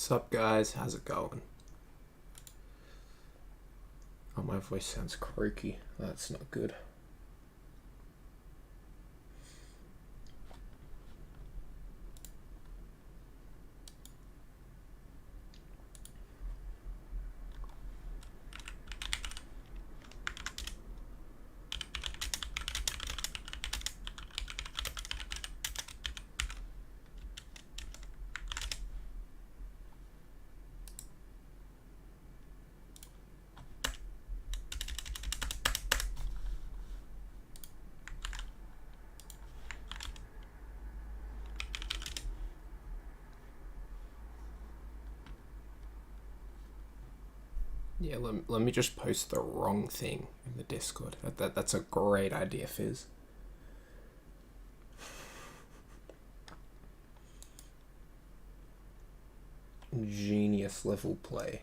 Sup guys, how's it going? Oh, my voice sounds croaky. That's not good. Yeah, let me just post the wrong thing in the Discord. That's a great idea, Fizz. Genius level play.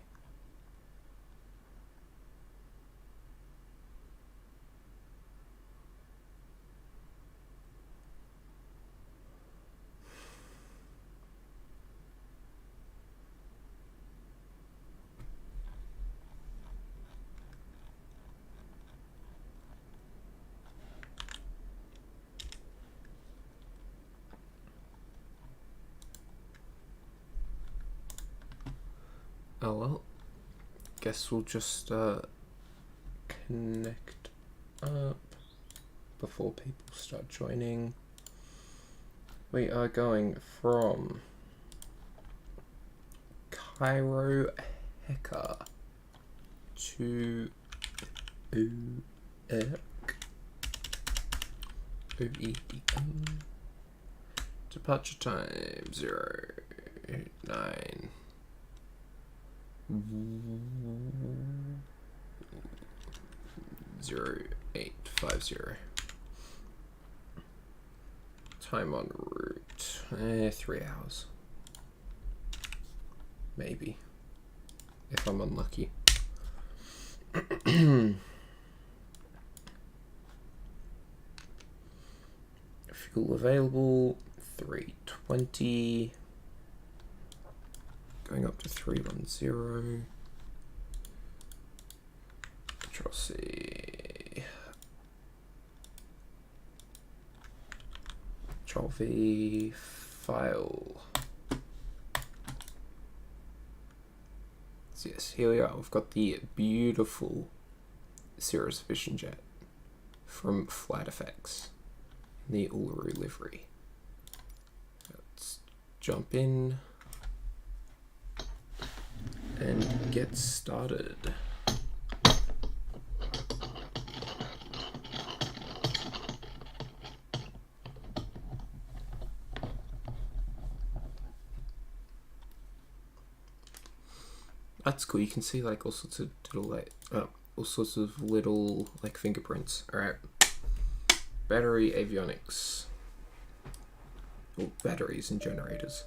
Oh well, guess we'll just connect up before people start joining. We are going from Cairo HECA to OERK. OEDM. Departure time 09. 0850. Time en route 3 hours, maybe, if I'm unlucky. Fuel available 320. Going up to 310. Control C. Control V. File. So yes, here we are. We've got the beautiful Cirrus Vision jet from FlightFX in the Uluru livery. Let's jump in and get started. That's cool. You can see like all sorts of little like fingerprints. All right. Battery avionics, or batteries and generators.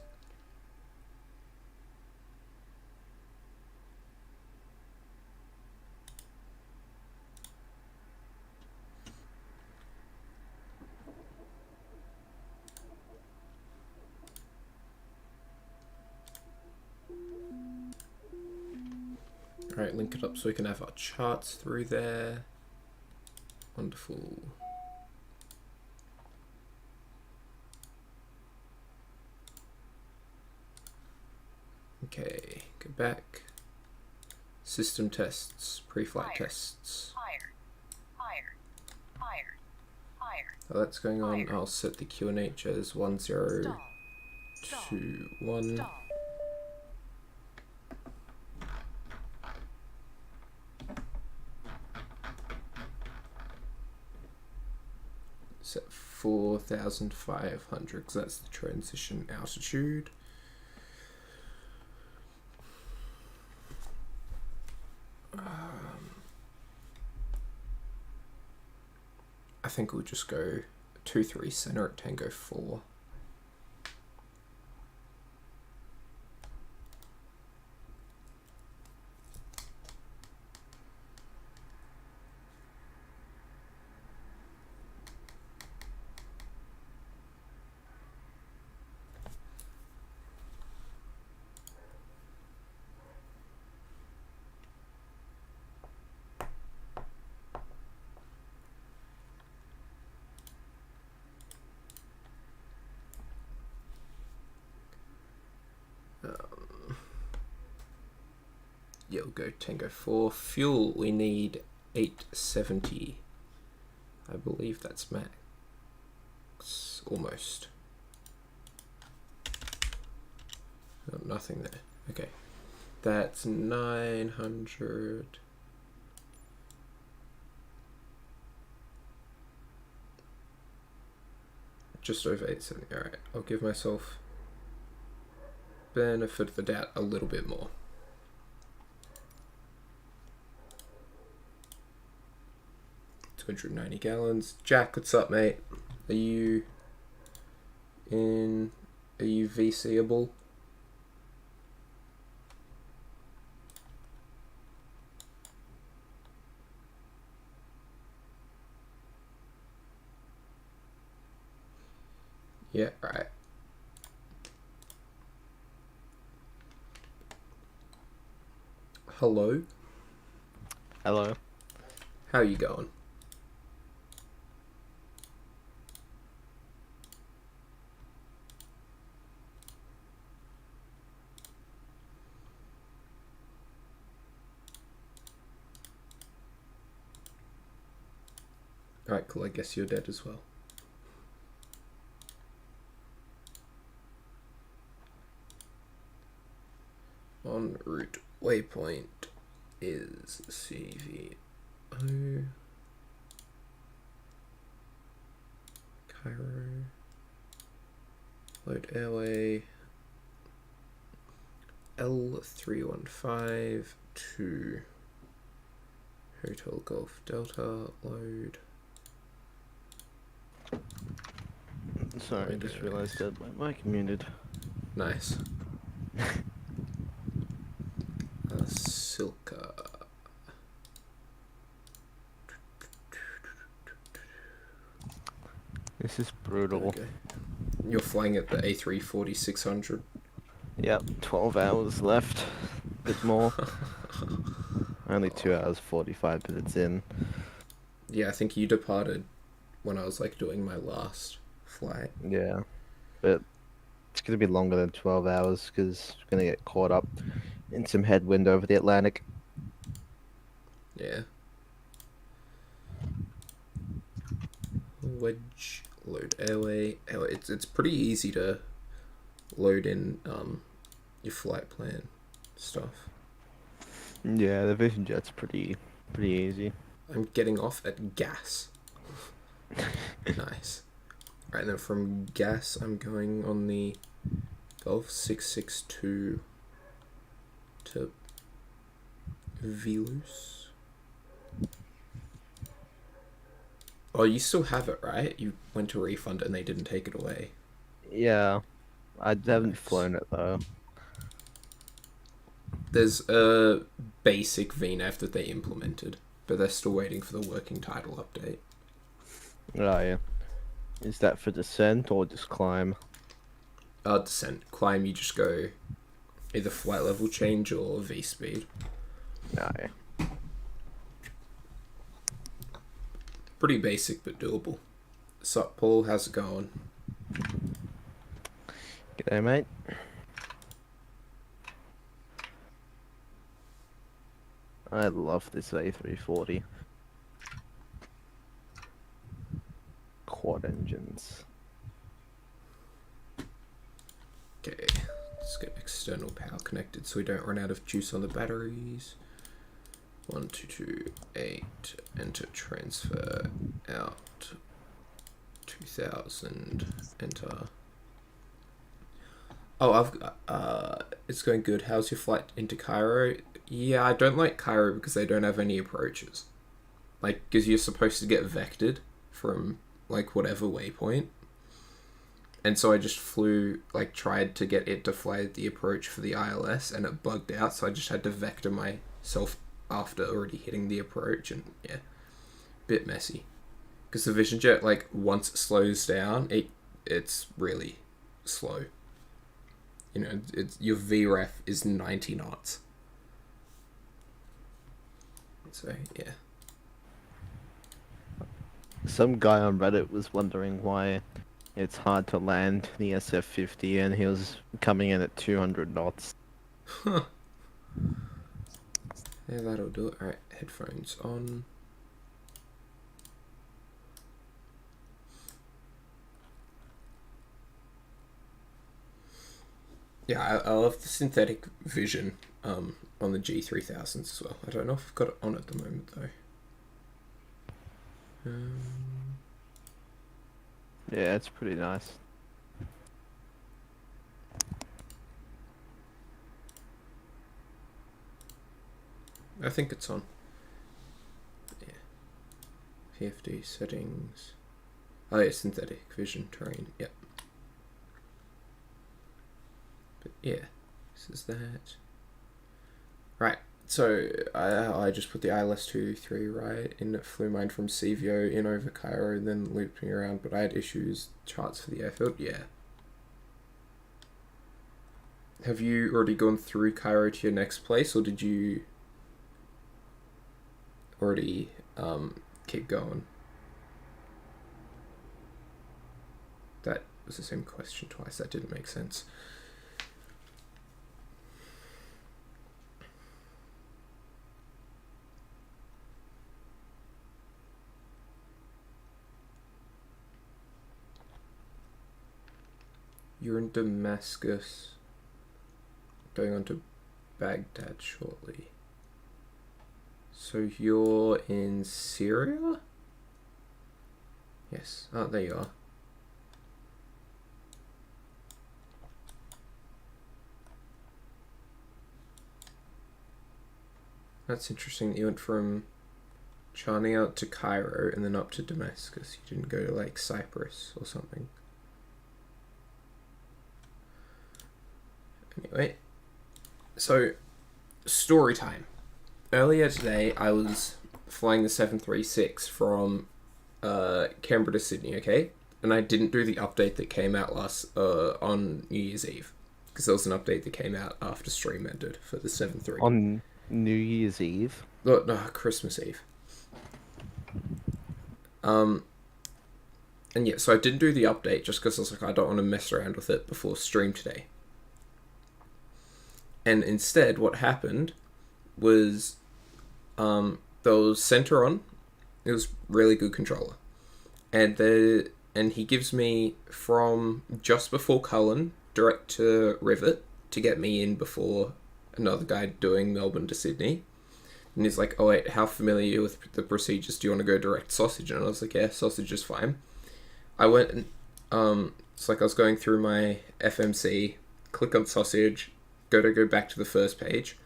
Alright, link it up so we can have our charts through there. Wonderful. Okay, go back. System tests, pre-flight tests. Oh, that's going on. I'll set the QNH as 1021. Set 4,500 because that's the transition altitude. I think we'll just go 23 center at Tango 4. Yeah, we'll go Tango 4. Fuel, we need 870. I believe that's max. Almost. Oh, nothing there. Okay. That's 900. Just over 870. Alright, I'll give myself benefit of the doubt a little bit more. $290 gallons. Jack, what's up, mate? Are you VC-able? Yeah, right. Hello? Hello. How you going? Alright, cool. I guess you're dead as well. En route waypoint is CVO. Cairo. Load airway. L315 to Hotel Golf Delta. Load. Sorry, I just realised that my mic muted. Nice. SILKA. This is brutal. Okay. You're flying at the A340-600. Yep, 12 hours left. Bit more. Only 2 hours 45 minutes in. Yeah, I think you departed when I was like doing my last flight. Yeah, but it's gonna be longer than 12 hours because we're gonna get caught up in some headwind over the Atlantic. Yeah. Wedge load airway. It's pretty easy to load in your flight plan stuff. Yeah, the Vision Jet's pretty easy. I'm getting off at gas. Nice. Right, and then from gas, I'm going on the Gulf 662 to VELOS. Oh, you still have it, right? You went to refund it and they didn't take it away. Yeah, I haven't flown it though. There's a basic VNAV that they implemented, but they're still waiting for the working title update. Oh yeah. Is that for descent or just climb? Descent. Climb, you just go either flight level change or V speed. Oh yeah. Pretty basic, but doable. Sup, Paul? How's it going? G'day, mate. I love this A340. Quad engines. Okay, let's get external power connected so we don't run out of juice on the batteries. 1228, enter transfer out 2000, enter. Oh, it's going good. How's your flight into Cairo? Yeah, I don't like Cairo because they don't have any approaches. Like, because you're supposed to get vectored from, like, whatever waypoint. And so I just flew, like, tried to get it to fly the approach for the ILS, and it bugged out, so I just had to vector myself after already hitting the approach, and yeah, bit messy. Because the Vision Jet, like, once it slows down, it's really slow. You know, your VREF is 90 knots. So, yeah. Some guy on Reddit was wondering why it's hard to land the SF50 and he was coming in at 200 knots. Huh. Yeah, that'll do it. Alright, headphones on. Yeah, I love the synthetic vision on the G3000s as well. I don't know if I've got it on at the moment though. Yeah, it's pretty nice. I think it's on. Yeah. PFD settings. Oh yeah, synthetic vision terrain. Yep. But yeah, this is that. Right. So I just put the ILS 2-3 right in. It flew mine from CVO in over Cairo and then looped me around, but I had issues, charts for the airfield. Yeah. Have you already gone through Cairo to your next place, or did you already keep going? That was the same question twice. That didn't make sense. You're in Damascus, going on to Baghdad shortly. So you're in Syria? Yes. Oh, there you are. That's interesting that you went from Chania to Cairo and then up to Damascus. You didn't go to like Cyprus or something. Anyway, so story time. Earlier today, I was flying the 736 from Canberra to Sydney, okay? And I didn't do the update that came out on New Year's Eve. Because there was an update that came out after stream ended for the 7.3. On New Year's Eve? No, Christmas Eve. And yeah, so I didn't do the update just because I was like, I don't want to mess around with it before stream today. And instead, what happened was there was center on. It was really good controller. And he gives me from just before Cullen direct to Rivet to get me in before another guy doing Melbourne to Sydney. And he's like, oh wait, how familiar are you with the procedures? Do you want to go direct sausage? And I was like, yeah, sausage is fine. I went and it's like I was going through my FMC, click on sausage, go back to the first page,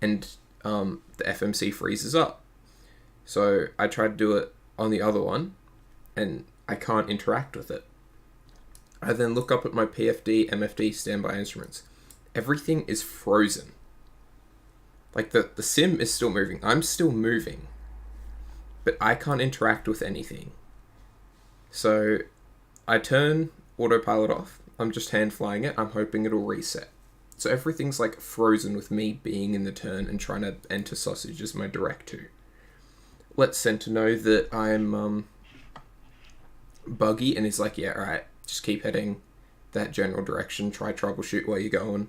and the FMC freezes up. So I tried to do it on the other one, and I can't interact with it. I then look up at my PFD, MFD standby instruments. Everything is frozen. Like the sim is still moving. I'm still moving, but I can't interact with anything. So I turn autopilot off. I'm just hand flying it. I'm hoping it'll reset. So everything's like frozen with me being in the turn and trying to enter sausage as my direct to. Let center know that I'm buggy, and he's like, yeah, alright, just keep heading that general direction, try troubleshoot where you're going.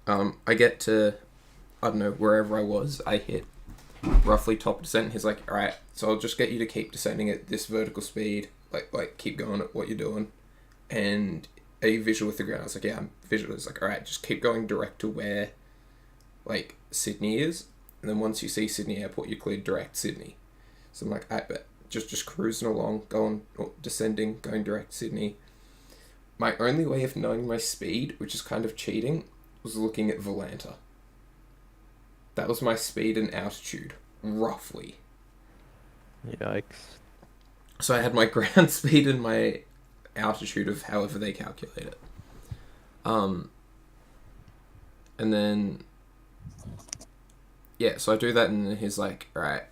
I get to, I don't know, wherever I was, I hit roughly top descent, and he's like, alright, so I'll just get you to keep descending at this vertical speed, like keep going at what you're doing, and are you visual with the ground? I was like, yeah, I'm visual. It's like, alright, just keep going direct to where, like, Sydney is. And then once you see Sydney Airport, you're cleared direct Sydney. So I'm like, I bet. Just cruising along, descending, going direct Sydney. My only way of knowing my speed, which is kind of cheating, was looking at Volanta. That was my speed and altitude, roughly. Yikes. So I had my ground speed and my altitude of however they calculate it. And then yeah, so I do that, and he's like, alright,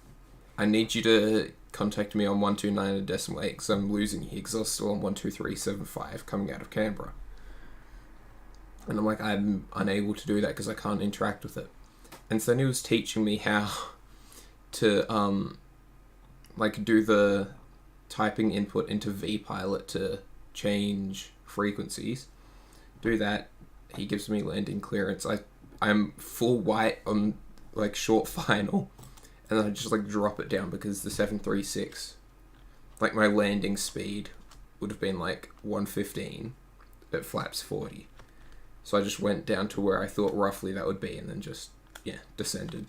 I need you to contact me on 129.8 because I'm losing you, because I was still on 123.75 coming out of Canberra. And I'm like, I'm unable to do that because I can't interact with it. And so then he was teaching me how to like do the typing input into vPilot to change frequencies. Do that. He gives me landing clearance. I'm full white on like short final, and then I just like drop it down because the 736, like my landing speed would have been like 115 at flaps 40. So I just went down to where I thought roughly that would be, and then just, yeah, descended.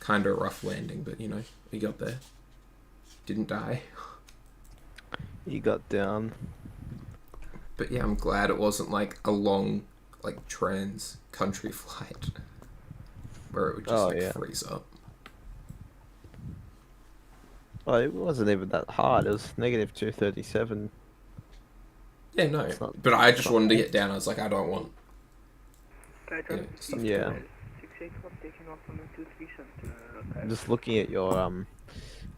Kind of a rough landing, but you know, we got there. Didn't die. You got down. But yeah, I'm glad it wasn't like a long, like trans-country flight where it would just freeze up. Oh, it wasn't even that hard. It was negative 237. Yeah, no. But I just wanted to get down. I was like, I don't want. Yeah. Just looking at your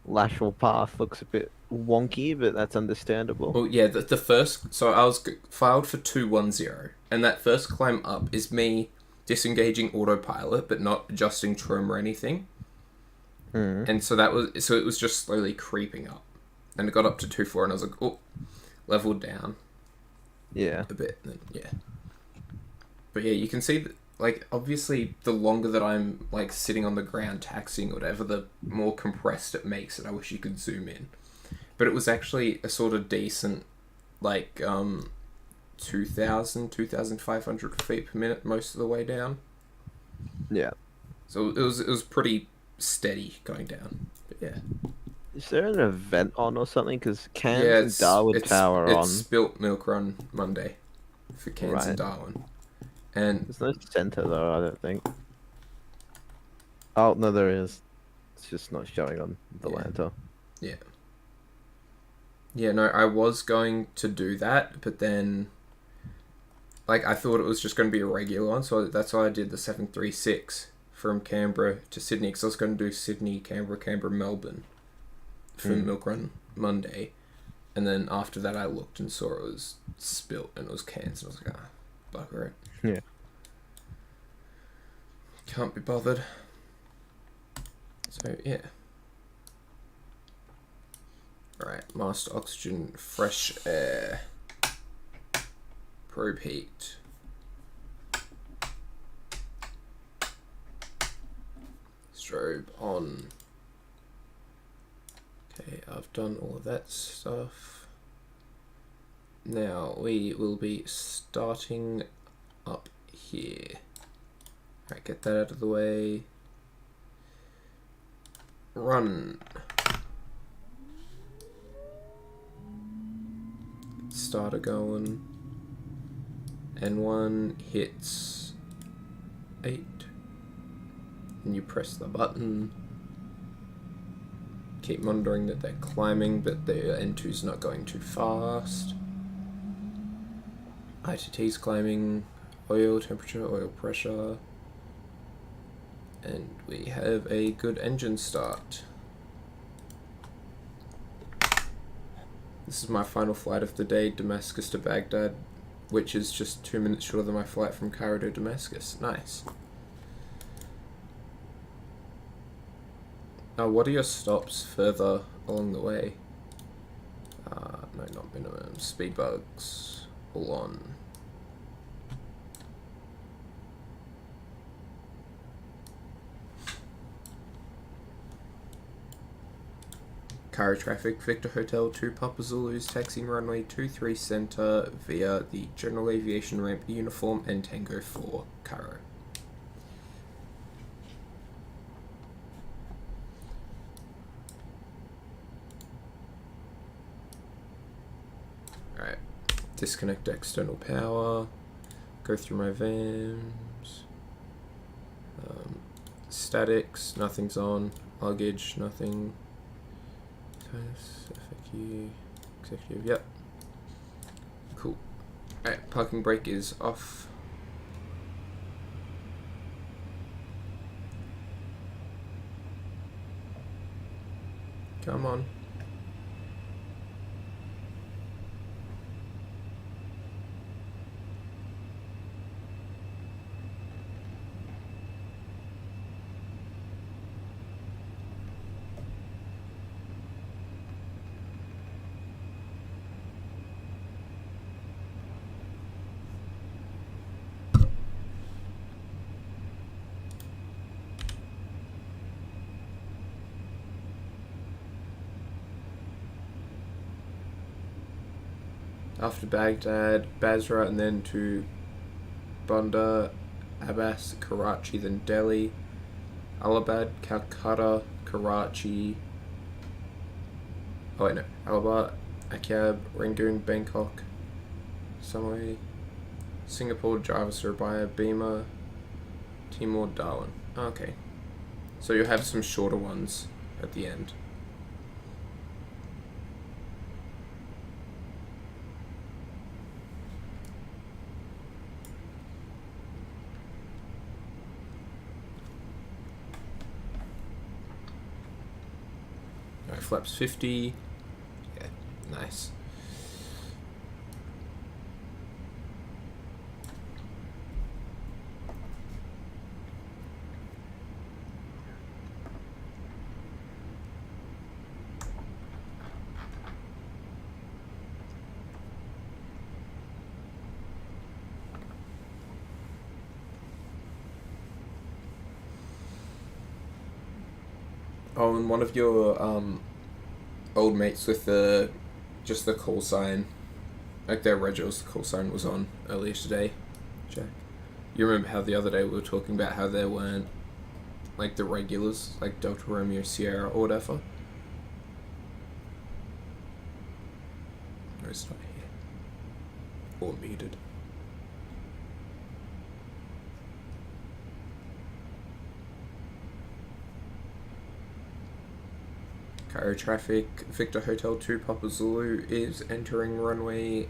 lateral path looks a bit wonky, but that's understandable. Well, yeah, the first... So I was filed for 210, and that first climb up is me disengaging autopilot, but not adjusting trim or anything. And so it was just slowly creeping up. And it got up to 2.4, and I was like, oh, leveled down. Yeah. A bit, and then, yeah. But yeah, you can see that, like, obviously, the longer that I'm, like, sitting on the ground taxiing or whatever, the more compressed it makes it. I wish you could zoom in. But it was actually a sort of decent, like, 2,500 feet per minute most of the way down. Yeah. So it was pretty steady going down. But yeah. Is there an event on or something? Because Cairns and Darwin Tower are on. It's Spilt Milk Run Monday for Cairns and Darwin. And there's no centre though, I don't think. Oh, no, there is. It's just not showing on the lantern. Yeah. Yeah, no, I was going to do that, but then, like, I thought it was just going to be a regular one, so that's why I did the 736 from Canberra to Sydney, because I was going to do Sydney, Canberra, Melbourne for Milk Run Monday. And then after that, I looked and saw it was Spilt and it was Cairns, and I was like, bugger it. Yeah. Can't be bothered. So, yeah. Alright, master oxygen, fresh air, probe heat. Strobe on. Okay, I've done all of that stuff. Now we will be starting up here. Alright, get that out of the way. Run. Starter going. N1 hits 8. And you press the button. Keep monitoring that they're climbing, but the N2's not going too fast. ITT's climbing. Oil temperature, oil pressure. And we have a good engine start. This is my final flight of the day, Damascus to Baghdad, which is just 2 minutes shorter than my flight from Cairo to Damascus. Nice. Now, what are your stops further along the way? No, not minimum. Speed bugs. All on. Cairo traffic, Victor Hotel 2 Papa Zulus, taxiing runway 23 center via the General Aviation Ramp Uniform and Tango 4, Cairo. Alright, disconnect external power, go through my VAMs, statics, nothing's on, luggage, nothing. FAQ, executive, yep. Cool. Alright, parking brake is off. Come on. after Baghdad, Basra, and then to Bandar Abbas, Karachi, then Delhi, Allahabad, Calcutta, Karachi. Oh wait, no. Allahabad, Akyab, Rangoon, Bangkok, Samui, Singapore, Java, Surabaya, Bima, Timor, Darwin. Okay. So you'll have some shorter ones at the end. Alright, flaps 50. Yeah, nice. Oh, and one of your old mates with the call sign, like their Regils, the call sign was on earlier today, Jack. You remember how the other day we were talking about how there weren't like the regulars, like Delta Romeo Sierra or whatever? No, it's not here. Or muted. Cairo traffic, Victor Hotel 2 Papa Zulu is entering runway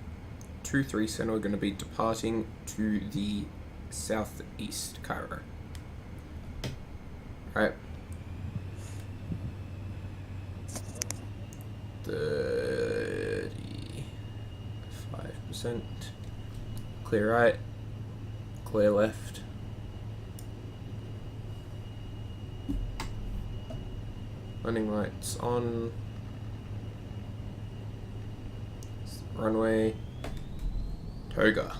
23 center. We're going to be departing to the southeast Cairo. Alright. 35%. Clear right. Clear left. Landing lights on. Runway. Toga.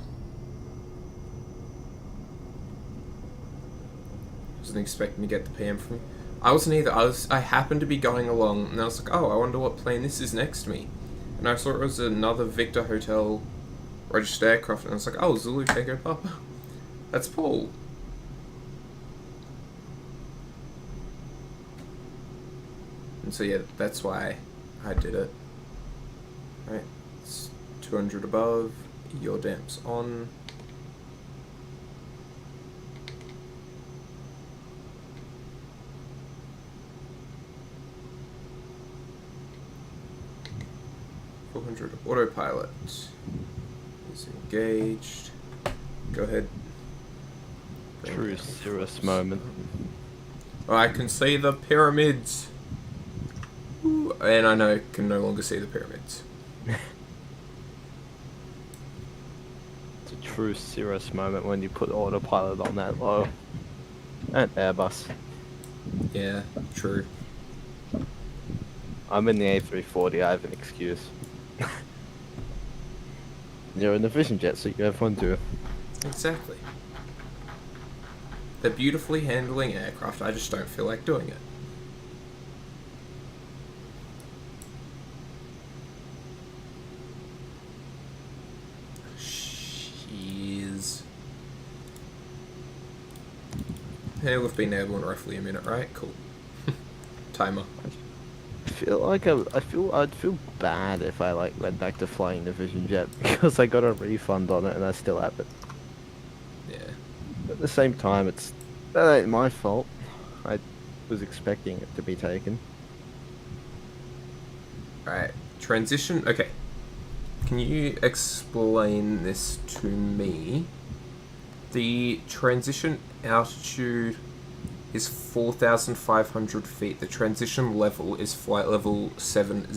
Wasn't expecting to get the PM from. I wasn't either. I happened to be going along, and I was like, oh, I wonder what plane this is next to me. And I saw it was another Victor Hotel registered aircraft, and I was like, oh, Zulu Tango Papa. That's Paul. And so yeah, that's why I did it. Right, it's 200 above, your damp's on. Autopilot is engaged. Go ahead. True Cirrus moment. Oh, I can see the pyramids. Ooh, and I know can no longer see the pyramids. It's a true Cirrus moment when you put autopilot on that low. And Airbus. Yeah, true. I'm in the A340, I have an excuse. You're in the Vision jet, so you have fun too. Exactly. They're beautifully handling aircraft, I just don't feel like doing it. Jeez. Hey, we've been airborne roughly a minute, right? Cool. Timer. I feel like I'd feel bad if I like went back to flying the Vision jet because I got a refund on it and I still have it. Yeah. But at the same time, that ain't my fault. I was expecting it to be taken. Alright. Transition. Okay. Can you explain this to me? The transition altitude is 4,500 feet. The transition level is flight level 70.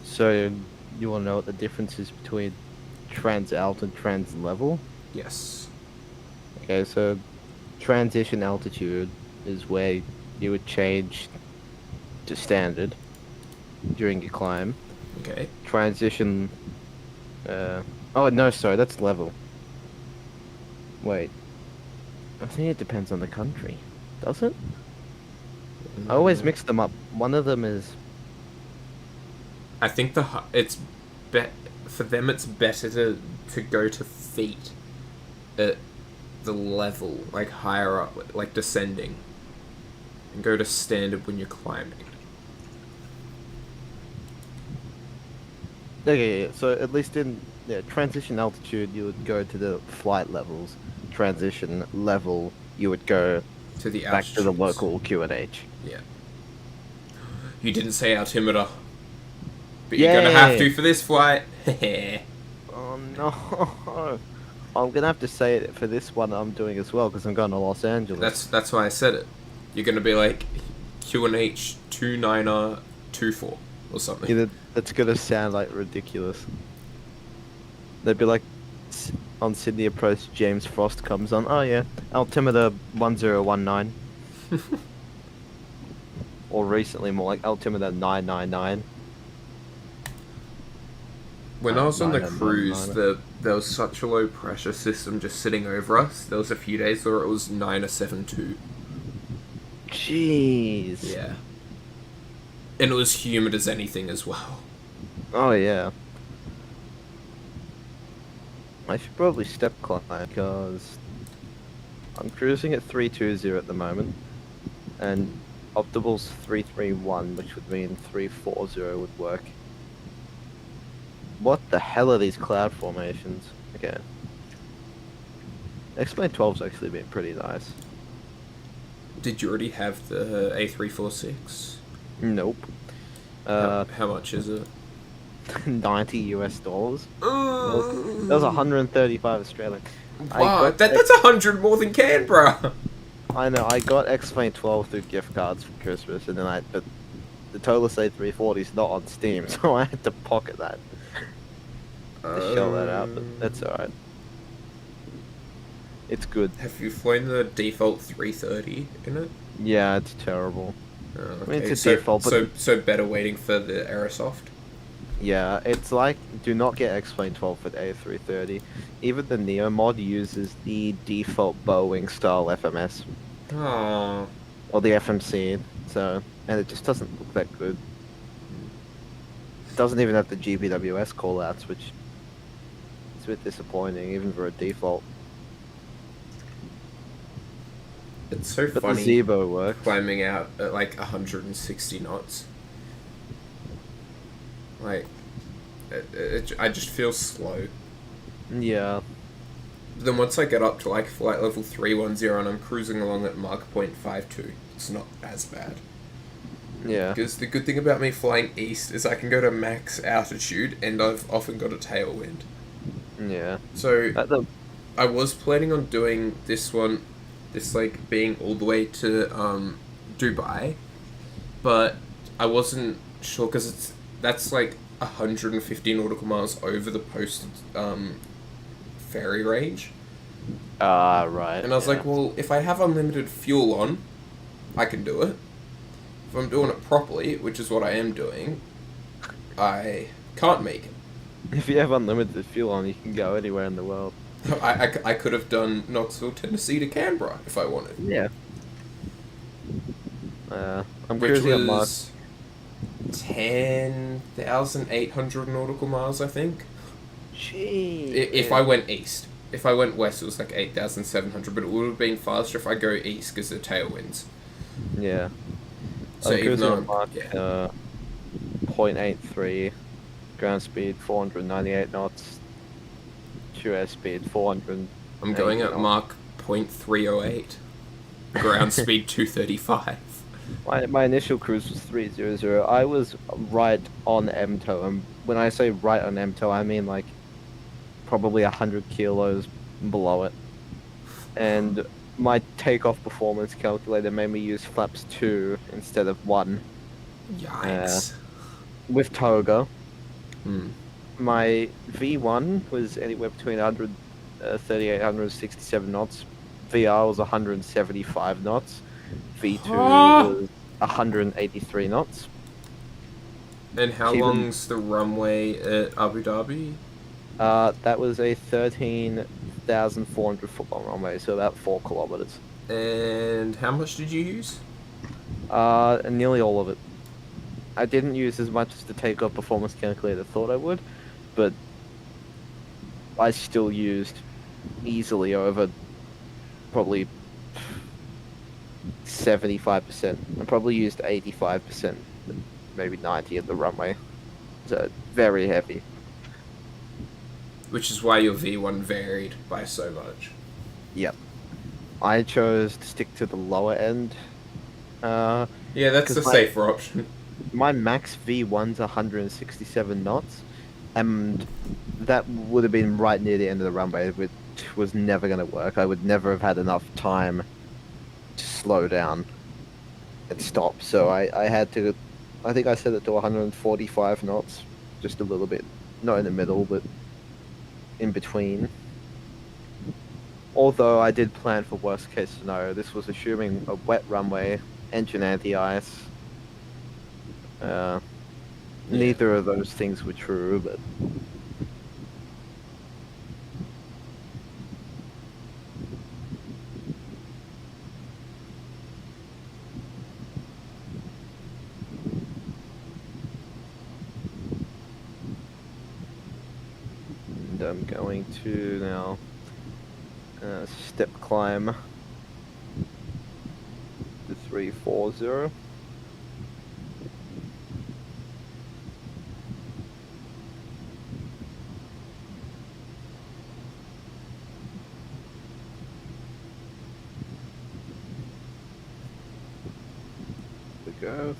So, you want to know what the difference is between trans-alt and trans-level? Yes. Okay, so transition altitude is where you would change to standard during your climb. Okay. Transition... oh, no, sorry, that's level. Wait. I think it depends on the country. Does it? I always mix them up. One of them is... I think it's for them it's better to go to feet at the level, like higher up, like descending, and go to standard when you're climbing. Okay, so at least in transition altitude, you would go to the flight levels. Transition level, you would go To the back to the altitudes. local QNH. Yeah. You didn't say altimeter. But you're gonna have to for this flight. Oh no! I'm gonna have to say it for this one I'm doing as well because I'm going to Los Angeles. That's why I said it. You're gonna be like QNH 2924 or something. Yeah, that's gonna sound like ridiculous. They'd be like, on Sydney approach, James Frost comes on. Oh yeah, altimeter 1019. Or recently, more like altimeter 999. When I was on the cruise, 999. there was such a low pressure system just sitting over us. There was a few days where it was 972. Jeez. Yeah. And it was humid as anything as well. Oh yeah. I should probably step climb because I'm cruising at 320 at the moment, and optimal's 331, which would mean 340 would work. What the hell are these cloud formations? Okay. X-Plane 12's actually been pretty nice. Did you already have the A346? Nope. How much is it? $90 US. That was 135 Australian. Wow, that's 100 more than Canberra! I know, I got X-Plane 12 through gift cards for Christmas, and then but the Tolus A340 is not on Steam, so I had to pocket that to shell that out, but that's alright. It's good. Have you flown the default 330 in it? Yeah, it's terrible. Okay. I mean, it's a default, but so better waiting for the Aerosoft? yeah, it's like, do not get X-Plane 12 for the A330. Even the Neo mod uses the default Boeing style FMS. Aww. Or the FMC, so, and it just doesn't look that good. It doesn't even have the GPWS callouts, which is a bit disappointing, even for a default. It's so But funny the Zebo works. climbing out at like 160 knots. Like, I just feel slow. Yeah. Then once I get up to like flight level 310 and I'm cruising along at Mach 0.52, it's not as bad. Yeah. Because the good thing about me flying east is I can go to max altitude and I've often got a tailwind. Yeah. So I was planning on doing this one, like being all the way to Dubai, but I wasn't sure because that's like 150 nautical miles over the posted ferry range. Right. And I was like, well, if I have unlimited fuel on, I can do it. If I'm doing it properly, which is what I am doing, I can't make it. if you have unlimited fuel on, you can go anywhere in the world. I could have done Knoxville, Tennessee to Canberra if I wanted. Yeah. I'm Which cruising at Mach. was 10,800 nautical miles, I think. Gee. If I went east. If I went west, it was like 8,700, but it would have been faster if I go east because of tailwinds. Yeah. So I'm even cruising though, at Mach, yeah. 0.83, ground speed 498 knots, true airspeed 400. I'm going at Mach 0.308, ground speed 235. My initial cruise was 300. I was right on MTOW, and when I say right on MTOW, I mean like probably 100 kilos below it. And my takeoff performance calculator made me use flaps 2 instead of 1. Yikes. With Toga. Hmm. My V1 was anywhere between 138, 167 knots. VR was 175 knots. V2 was 183 knots. And how long's the runway at Abu Dhabi? That was a 13,400 foot long runway, so about 4 kilometers. And how much did you use? Nearly all of it. I didn't use as much as the takeoff performance calculator thought I would, but I still used easily over probably 75%. I probably used 85%, maybe 90 at the runway. So very heavy. Which is why your V1 varied by so much. Yep. I chose to stick to the lower end. Yeah, that's Because the safer option. my max V1's 167 knots, and that would have been right near the end of the runway, which was never going to work. I would never have had enough time to slow down and stop. So I had to, I think I set it to 145 knots, just a little bit, not in the middle, but in between. Although I did plan for worst case scenario, this was assuming a wet runway, engine anti-ice. Uh, Yeah. Neither of those things were true, but and I'm going to now step climb the 340. We go.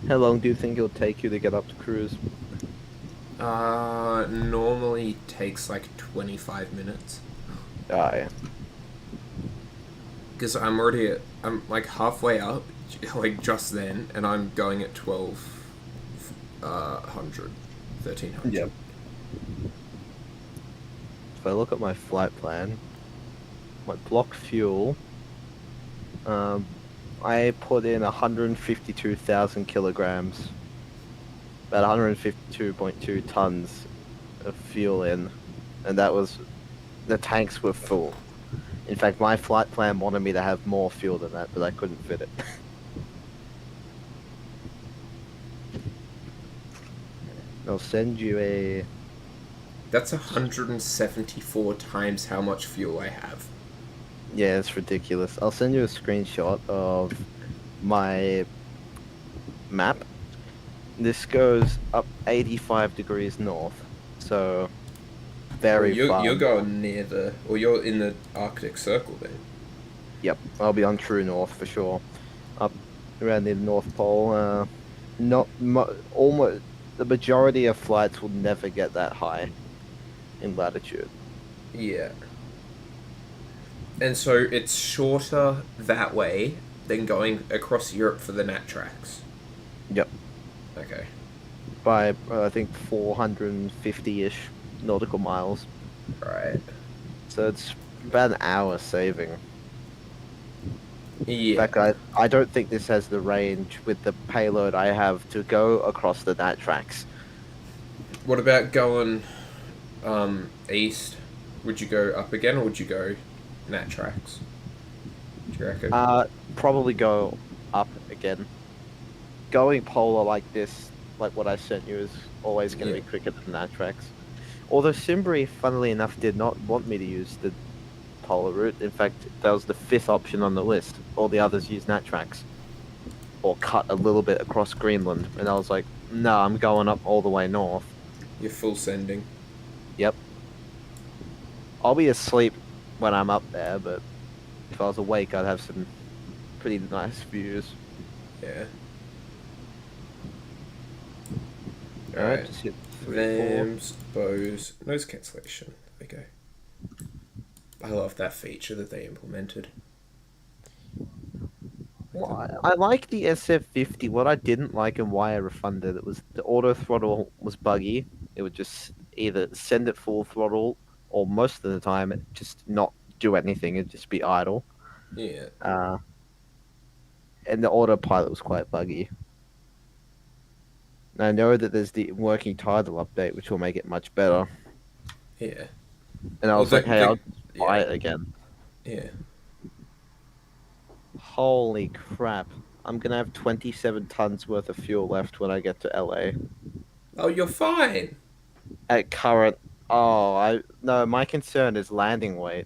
How long do you think it'll take you to get up to cruise? Normally takes like 25 minutes. Ah, yeah. Because I'm like halfway up, like just then, and I'm going at 1200, 1300. Yep. If I look at my flight plan, my block fuel, I put in 152,000 kilograms, about 152.2 tons of fuel in, and that was, the tanks were full. In fact, my flight plan wanted me to have more fuel than that, but I couldn't fit it. I'll send you a... That's 174 times how much fuel I have. Yeah, it's ridiculous. I'll send you a screenshot of my map. This goes up 85 degrees north, so very far. You're going near or you're in the Arctic Circle then. Yep, I'll be on true north for sure. Up around the North Pole. Not almost the majority of flights will never get that high in latitude. Yeah. And so it's shorter that way than going across Europe for the nat tracks. Yep, Okay. by I think 450-ish nautical miles. Right. So it's about an hour saving. In Yeah. fact, I don't think this has the range with the payload I have to go across the nat tracks. What about going east? Would you go up again or would you go nat tracks? Do you reckon? Probably go up again. Going polar like this, like what I sent you, is always going to Yeah. be quicker than nat tracks. Although Simbri, funnily enough, did not want me to use the polar route. In fact, that was the 5th option on the list. All the others use nat tracks. Or cut a little bit across Greenland. And I was like, no, I'm going up all the way north. You're full sending. Yep. I'll be asleep when I'm up there, but if I was awake, I'd have some pretty nice views. Yeah. Alright, just hit 3-4. Vams, bows, noise cancellation. There we go. I love that feature that they implemented. Well, I like the SF50. What I didn't like and why I refunded it was the auto throttle was buggy. It would just either send it full throttle or most of the time it just not do anything. It'd just be idle. Yeah. And the autopilot was quite buggy. And I know that there's the working title update, which will make it much better. Yeah. And I was like, hey, I'll buy it again. Yeah. Holy crap. I'm gonna have 27 tons worth of fuel left when I get to LA. Oh, you're fine. At current... Oh, No, my concern is landing weight.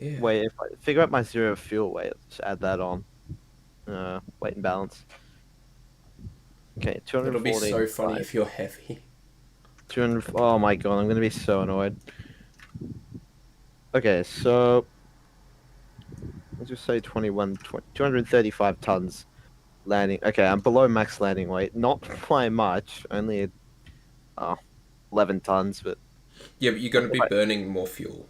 Yeah. Wait, if I figure out my zero fuel weight, just add that on. Weight and balance. Okay, It'll be so 214. funny if you're heavy. 200... Oh my god, I'm gonna be so annoyed. Okay, so... Let's just say 235 tons landing. Okay, I'm below max landing weight. Not by much, only 11 tons, but Yeah, but you're going to be burning more fuel.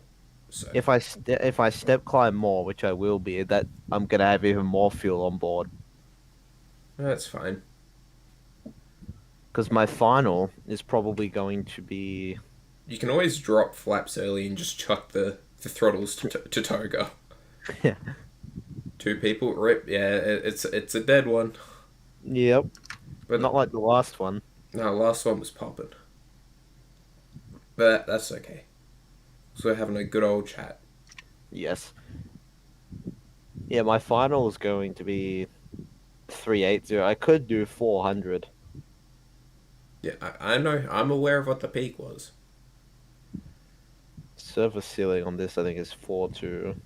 So if I step climb more, which I will be, that I'm gonna have even more fuel on board. that's fine. Because my final is probably going to be... You can always drop flaps early and just chuck the throttles to toga. Yeah. 2 people, rip. Yeah, it's a dead one. Yep. But Not like the last one. no, last one was popping. But that's okay. So we're having a good old chat. Yes. Yeah, my final is going to be 380. I could do 400. Yeah, I know. I'm aware of what the peak was. Surface ceiling on this, I think, is 4.2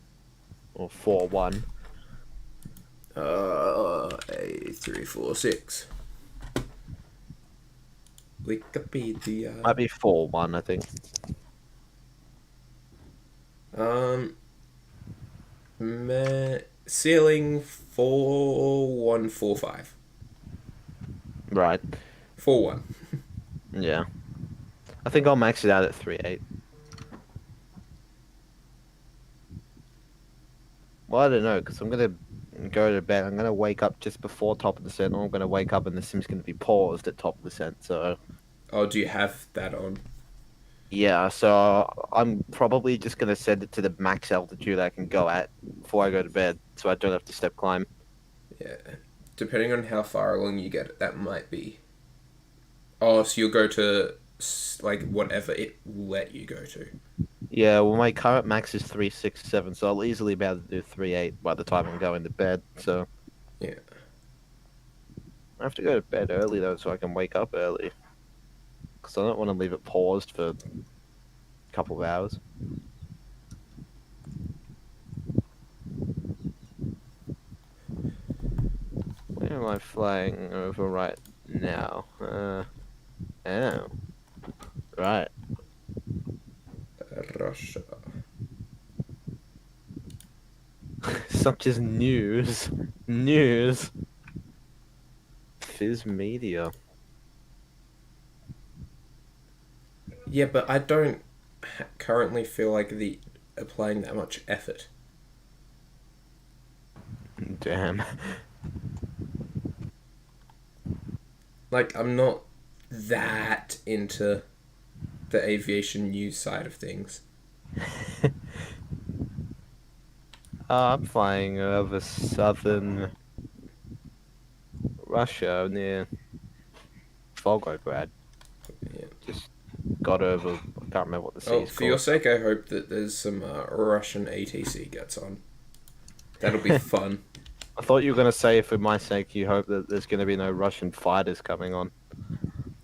or 4.1. 346. Wikipedia. Might be 4.1, I think. Ceiling 4145. Right. 41. Yeah. I think I'll max it out at 3.8. Well, I don't know, because I'm going to go to bed. I'm going to wake up just before top of the set, and I'm going to wake up and the sim's going to be paused at top of the set, so... Oh, do you have that on? Yeah, so I'm probably just going to set it to the max altitude I can go at before I go to bed, so I don't have to step climb. Yeah. Depending on how far along you get, that might be... Oh, so you'll go to, like, whatever it will let you go to. Yeah, well, my current max is 367, so I'll easily be able to do 3.8 by the time I'm going to bed, so... Yeah. I have to go to bed early, though, so I can wake up early. Because I don't want to leave it paused for a couple of hours. Where am I flying over right now? Oh. Right. Russia. Such as news. News. Fizz Media. Yeah, but I don't currently feel like applying that much effort. Damn. Like, I'm not that into the aviation news side of things. I'm flying over southern Russia near Volgograd. Yeah. Just got over. I can't remember what the sea Oh, is for called. your sake, I hope that there's some Russian ATC gets on. That'll be fun. I thought you were gonna say, for my sake, you hope that there's gonna be no Russian fighters coming on.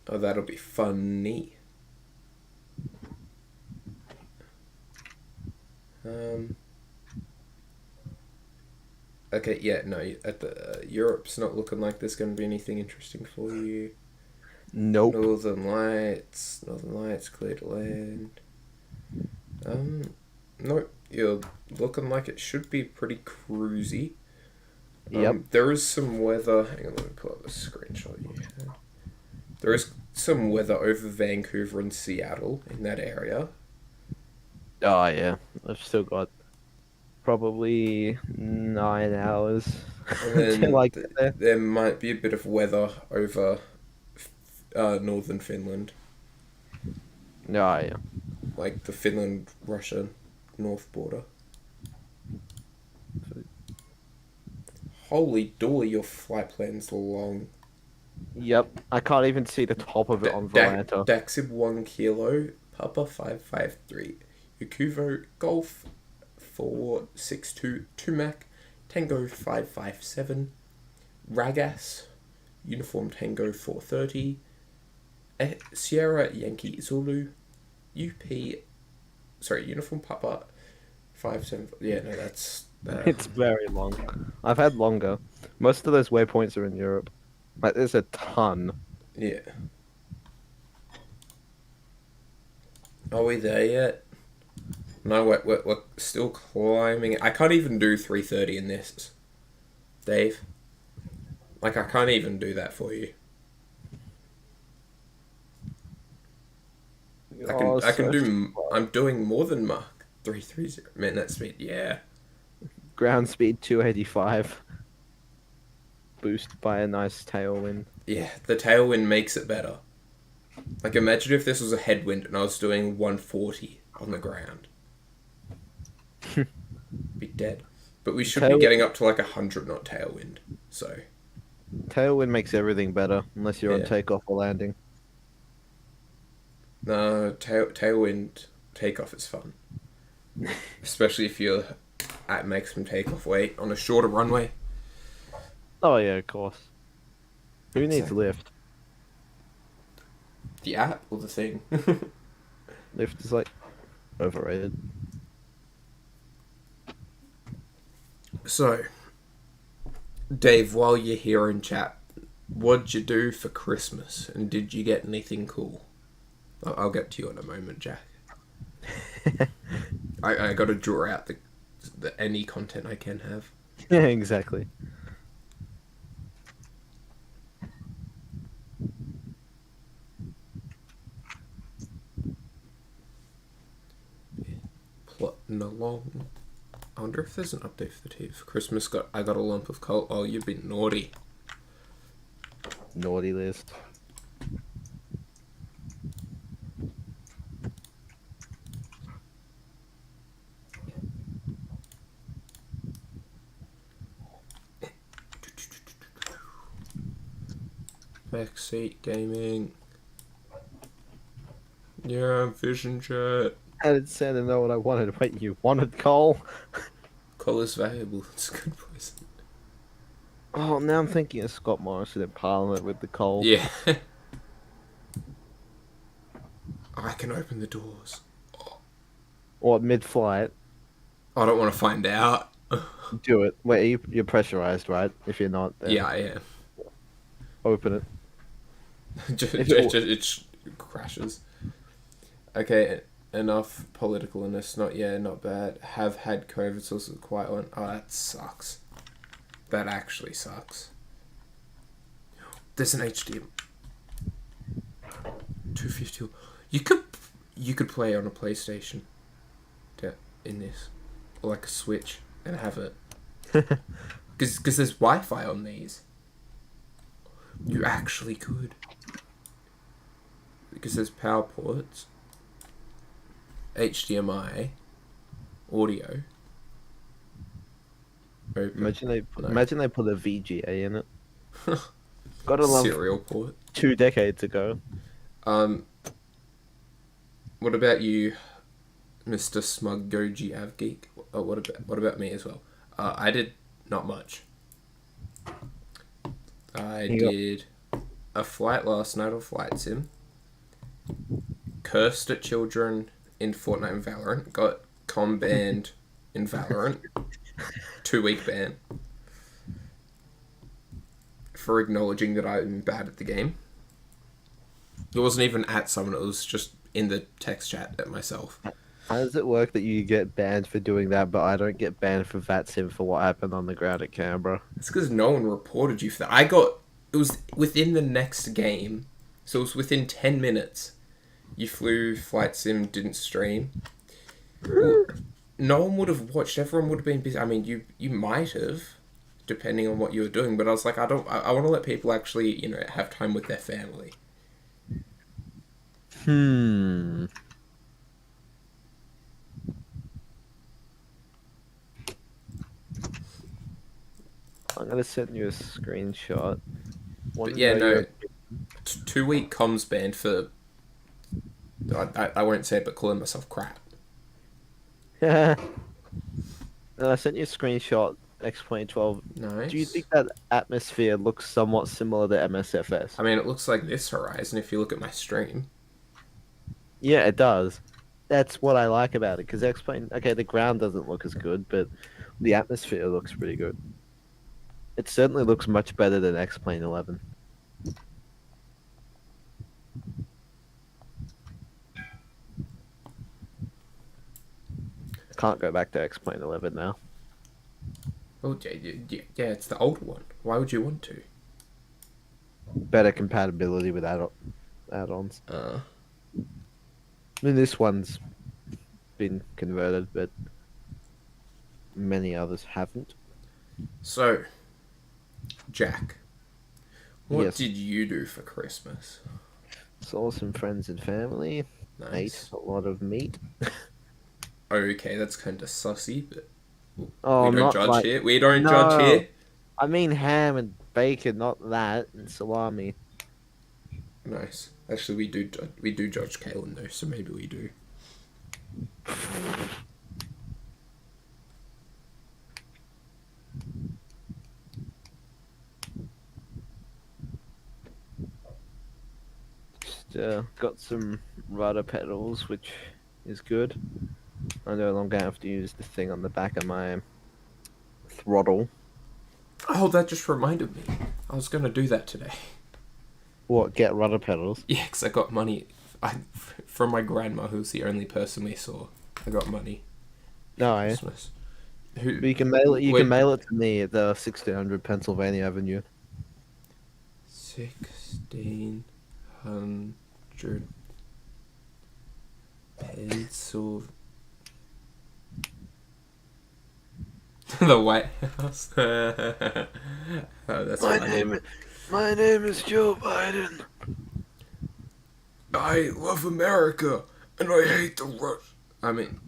Oh, that'll be funny. Okay, yeah, no, at the Europe's not looking like there's going to be anything interesting for you. Nope. Northern Lights, clear to land. Nope, you're looking like it should be pretty cruisy. Yep. There is some weather. Hang on, let me pull up the screenshot you had. There is some weather over Vancouver and Seattle in that area. Oh yeah, I've still got probably 9 hours. And to like there might be a bit of weather over northern Finland. Oh yeah. Like the Finland-Russia north border. Holy dolly, your flight plan's long. Yep, I can't even see the top of it on Volanta. Daxib 1 kilo, Papa 553, Yakuvo Golf 462, Tumac, Tango 557, Ragas, Uniform Tango 430, Sierra Yankee Zulu, Uniform Papa 57. Yeah, no, that's. It's very long. I've had longer. Most of those waypoints are in Europe. Like, there's a ton. Yeah. Are we there yet? No, we're still climbing. I can't even do 330 in this, Dave. Like, I can't even do that for you. I can do. I'm doing more than Mach 330 minute speed. Yeah. Ground speed 285. Boosted by a nice tailwind. Yeah, the tailwind makes it better. Like, imagine if this was a headwind and I was doing 140 on the ground. Be dead. But we should be getting up to like 100 knot tailwind. So. Tailwind makes everything better, unless you're on takeoff or landing. No, tailwind takeoff is fun. Especially if you're at maximum takeoff weight on a shorter runway. Oh yeah, of course. Who needs lift? The app or the thing? Lift is like overrated. So, Dave, while you're here in chat, what'd you do for Christmas? And did you get anything cool? I'll get to you in a moment, Jack. I got to draw out the any content I can have. Yeah, exactly. Plotting along. I wonder if there's an update for the TV for Christmas. I got a lump of coal. Oh, you've been naughty. Naughty list. Backseat gaming. Yeah, Vision Jet. I didn't say to know what I wanted. Wait, you wanted coal? Coal is valuable. It's good poison. Oh, now I'm thinking of Scott Morrison in Parliament with the coal. Yeah. I can open the doors. Or mid-flight. I don't want to find out. Do it. Wait, you're pressurized, right? If you're not, then Yeah, I am. open it. It crashes. Okay, enough politicalness. Not bad. Have had COVID, so it's a quiet one. Oh, that sucks. That actually sucks. There's an HDMI 250. You could play on a PlayStation in this, or like a Switch, and have it. Because there's Wi-Fi on these. You actually could. Because there's power ports, HDMI, audio. Open. Imagine they put a VGA in it. Got a serial port. 2 decades ago. What about you, Mr. Smug Goji Avgeek? Oh, what about me as well? I did not much. I did a flight last night on Flight Sim. Cursed at children in Fortnite and Valorant. Got com banned in Valorant. 2-week ban. For acknowledging that I'm bad at the game. It wasn't even at someone, it was just in the text chat at myself. How does it work that you get banned for doing that, but I don't get banned for VATSIM for what happened on the ground at Canberra? It's because no one reported you for that. It was within the next game, so it was within 10 minutes. You flew Flight Sim, didn't stream. Well, no one would have watched, everyone would have been busy. I mean, you might have, depending on what you were doing, but I was like, I want to let people actually, have time with their family. I'm gonna send you a screenshot. But yeah, no, 2-week comms ban for. I won't say it, but calling myself crap. Yeah. And I sent you a screenshot X-Plane 12. Nice. Do you think that atmosphere looks somewhat similar to MSFS? I mean, it looks like this horizon if you look at my stream. Yeah, it does. That's what I like about it, because X-Plane, okay, the ground doesn't look as good, but the atmosphere looks pretty good. It certainly looks much better than X-Plane 11. Can't go back to X-Plane 11 now. Oh, yeah, it's the older one. Why would you want to? Better compatibility with add-ons. Uh, I mean, this one's been converted, but many others haven't. so, Jack, what Yes. did you do for Christmas? Saw some friends and family. Nice. Ate a lot of meat. Okay, that's kind of sussy, but Oh, we don't not judge like here. We don't no. judge here. I mean ham and bacon, not that, and salami. Nice. Actually, we do judge Kalen though, so maybe we do. Just got some rudder pedals, which is good. I no longer have to use the thing on the back of my throttle. Oh, that just reminded me. I was gonna do that today. What, get rudder pedals? Yeah, 'cause I got money from my grandma, who's the only person we saw. I got money No, for Christmas. Who? but you can mail it. You Wait. can mail it to me at the 1600 Pennsylvania Avenue. 1600 pencil. The White House. Oh, that's funny. My name is Joe Biden. I love America and I hate the Russians. I mean,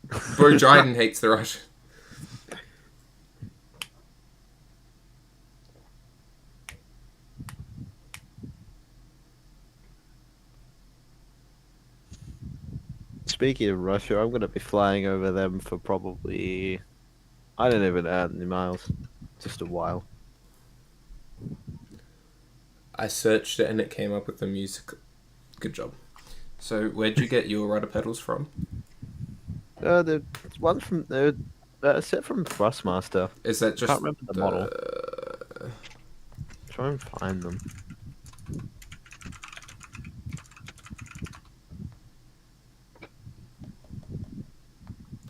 Bro Biden hates the Russians. Speaking of Russia, I'm going to be flying over them for probably, I don't even know how many miles, just a while. I searched it and it came up with the music. Good job. So, where'd you get your rudder pedals from? The one from the set from Thrustmaster. Is that just Can't remember the model. Try and find them.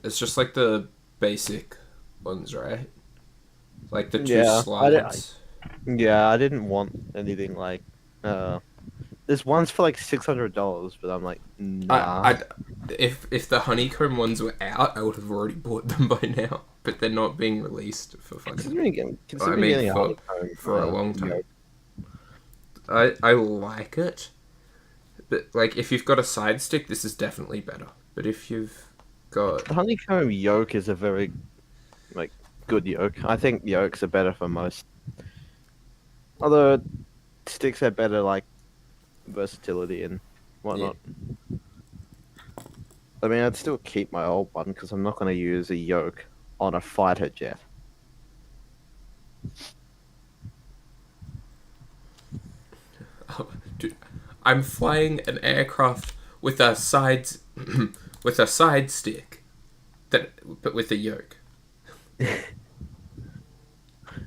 It's just like the basic ones, right? Like the two Yeah, slides. Yeah, I didn't want anything like. There's ones for like $600, but I'm like, nah. If the honeycomb ones were out, I would have already bought them by now. But they're not being released for fucking. Considering I mean, getting a honeycomb for a long time. yeah. I like it, but like if you've got a side stick, this is definitely better. But if you've got The honeycomb yoke is a very like good yoke. I think yokes are better for most. Although sticks have better like versatility and whatnot. I mean, I'd still keep my old one because I'm not going to use a yoke on a fighter jet. Dude, I'm flying an aircraft with a side with a side stick, but with a yoke.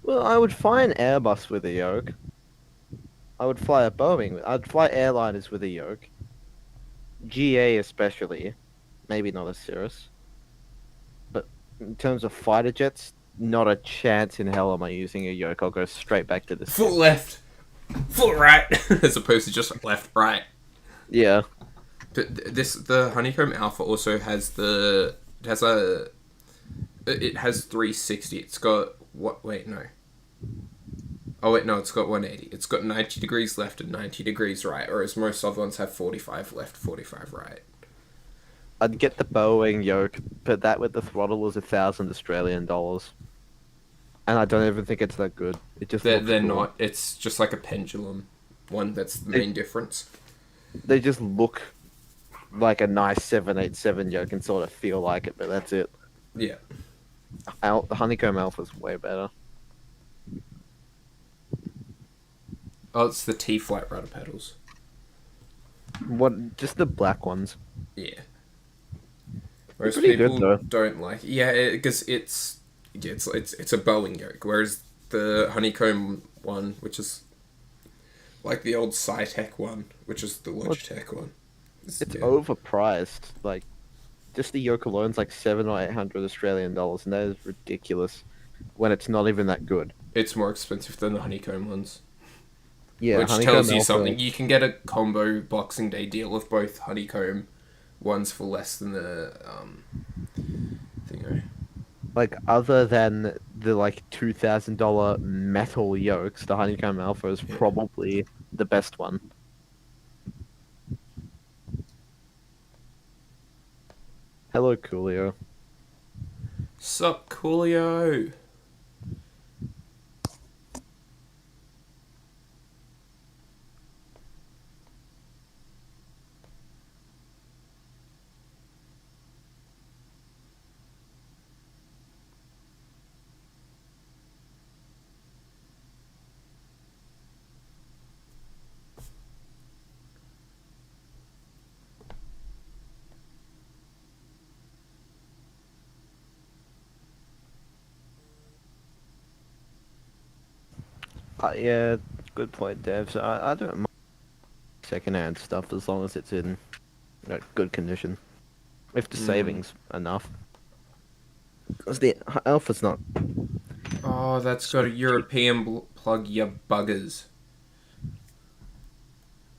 Well, I would fly an Airbus with a yoke. I would fly a Boeing. I'd fly airliners with a yoke. GA especially. Maybe not a Cirrus. But in terms of fighter jets, not a chance in hell am I using a yoke. I'll go straight back to the Foot left, foot right, as opposed to just left, right. Yeah. But the Honeycomb Alpha also has it has 360. It's got what? Wait, no. Oh wait, no, it's got 180. It's got 90 degrees left and 90 degrees right, whereas most other ones have 45 left, 45 right. I'd get the Boeing yoke, but that with the throttle was $1,000 Australian. And I don't even think it's that good. It just They're looks cool. not. It's just like a pendulum one. That's the main difference. They just look like a nice 787 yoke and sort of feel like it, but that's it. Yeah. The honeycomb alpha's way better. Oh, it's the T-flat rudder pedals. What? Just the black ones. Yeah. They're Most pretty good people though. don't like. Yeah, because it's a Boeing yoke, whereas the honeycomb one, which is like the old Cytec one, which is the Well, Logitech one. it's Yeah. overpriced. Like, just the yoke alone's like 700 or 800 Australian dollars, and that is ridiculous. When it's not even that good. It's more expensive than the honeycomb ones. Yeah, Which honeycomb tells you alpha. something. You can get a combo Boxing Day deal of both honeycomb ones for less than the thingo. Like, other than the like $2,000 metal yokes, the honeycomb alpha is Yeah. probably the best one. Hello, Coolio. Sup, Coolio? Yeah, good point, Dev. So I don't mind secondhand stuff as long as it's in good condition. If the savings enough. Because the alpha's not Oh, that's got a super cheap. European plug, you buggers.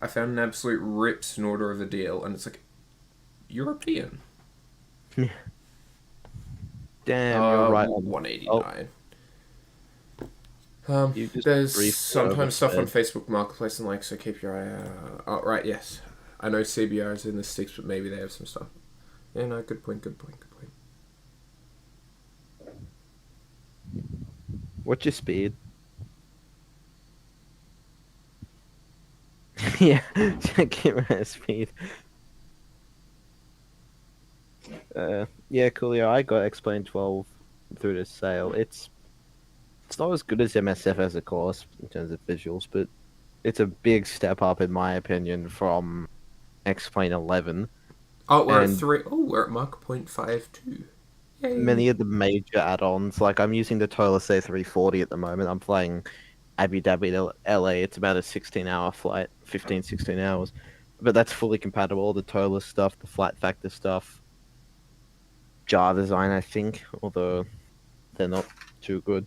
I found an absolute rips in order of the deal, and it's like, European? Damn, you're right on. 189. You just There's briefly sometimes stuff on oversaid. Facebook Marketplace and like, so keep your eye out. Oh, right, yes. I know CBR is in the sticks, but maybe they have some stuff. Yeah, no, good point, good point, good point. What's your speed? Yeah, check your speed. Yeah, Coolio, I got X-Plane 12 through this sale. It's not as good as MSFS, of course, in terms of visuals, but it's a big step up, in my opinion, from X-Plane 11. Oh, we're at And 3. Oh, we're at Mark 0.52. Yay. many of the major add-ons, like I'm using the Toilet A340 at the moment. I'm flying Abu Dhabi to LA. It's about a 16-hour flight, 15, 16 hours. But that's fully compatible. The Toilet stuff, the flight factor stuff, jar design, I think, although they're not too good.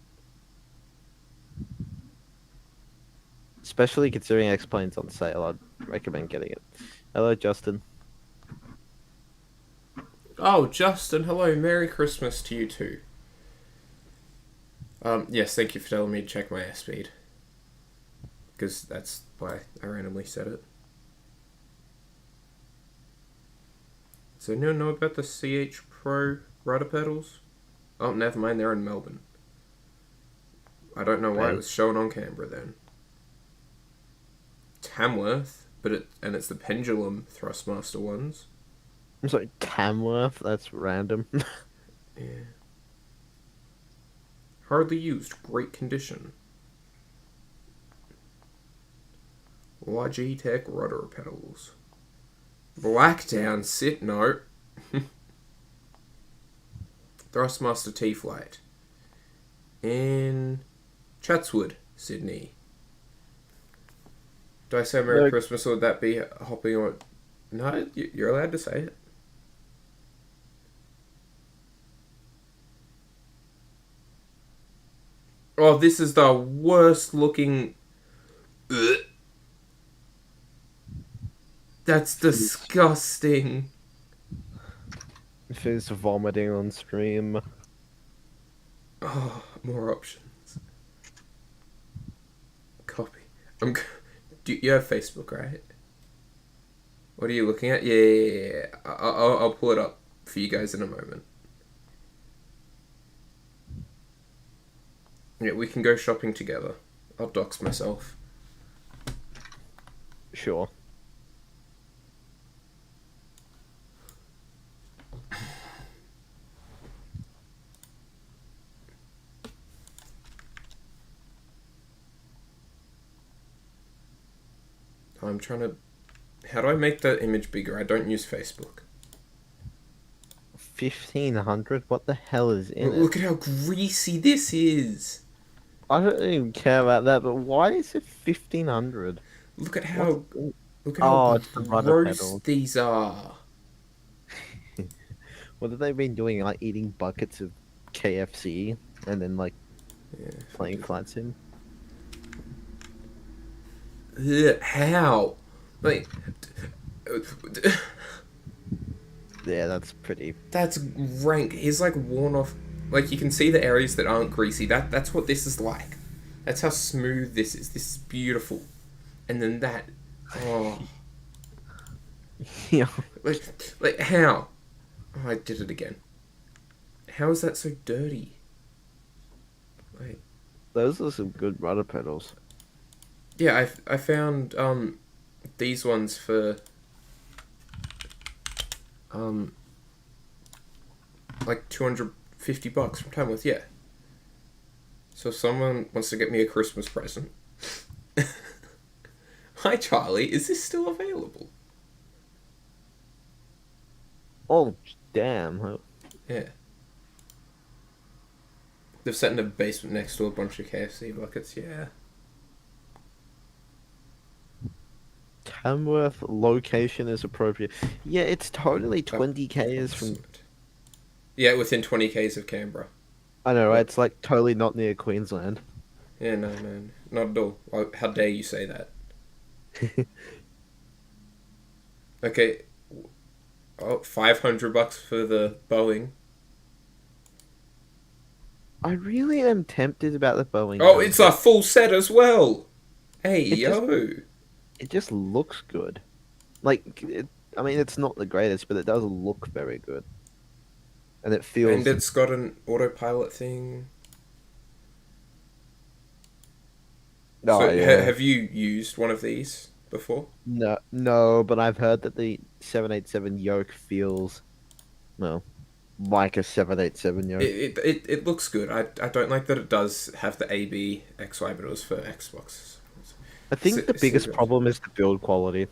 Especially considering X-Plane's on sale, I'd recommend getting it. Hello, Justin. Oh, Justin, hello. Merry Christmas to you too. Yes, thank you for telling me to check my airspeed. Because that's why I randomly said it. So anyone know about the CH Pro rudder pedals? Oh, never mind, they're in Melbourne. I don't know why it Okay. was shown on Canberra then. Tamworth, and it's the pendulum thrustmaster ones. I'm sorry, Tamworth? That's random. Yeah. Hardly used, great condition. Logitech rudder pedals. Blackdown sit note. Thrustmaster T-Flight. In Chatswood, Sydney. Do I say Merry No. Christmas or would that be hopping on? No, you're allowed to say it. Oh, this is the worst looking. Ugh. That's disgusting. Fizz vomiting on stream. Oh, more options. Copy. Do you have Facebook, right? What are you looking at? Yeah. I'll pull it up for you guys in a moment. Yeah, we can go shopping together. I'll dox myself. Sure. I'm trying to... How do I make that image bigger? I don't use Facebook. 1500? What the hell is in it? Look at how greasy this is. I don't even care about that, but why is it 1500? Look at What's how... in... Look at Oh, how it's the rudder gross pedal. these are. What have they been doing? Like eating buckets of KFC and then like Yeah. playing flight sim? Ugh, how? Like... Yeah, that's pretty. That's rank. He's like worn off. Like you can see the areas that aren't greasy. That's what this is like. That's how smooth this is. This is beautiful. And then that, oh, Yeah. like how? Oh, I did it again. How is that so dirty? Like, Those are some good rudder pedals. yeah, I found these ones for like $250 from Tamworth. Yeah. So if someone wants to get me a Christmas present. Hi Charlie, is this still available? Oh, damn. Yeah. They've set in a basement next to a bunch of KFC buckets, yeah. Tamworth location is appropriate. Yeah, it's totally 20 k's from... Yeah, within 20 k's of Canberra. I know, right? Yep. It's like totally not near Queensland. Yeah, no, not at all. How dare you say that? Okay. Oh, $500 for the Boeing. I really am tempted about the Boeing. Oh, it's a full set as well. Hey, It just looks good. Like, I mean, it's not the greatest, but it does look very good. And it feels... And it's got an autopilot thing. Oh, So, yeah. have you used one of these before? No, but I've heard that the 787 yoke feels, well, like a 787 yoke. It looks good. I don't like that it does have the AB XY, but it was for Xbox. I think the biggest problem is the build quality.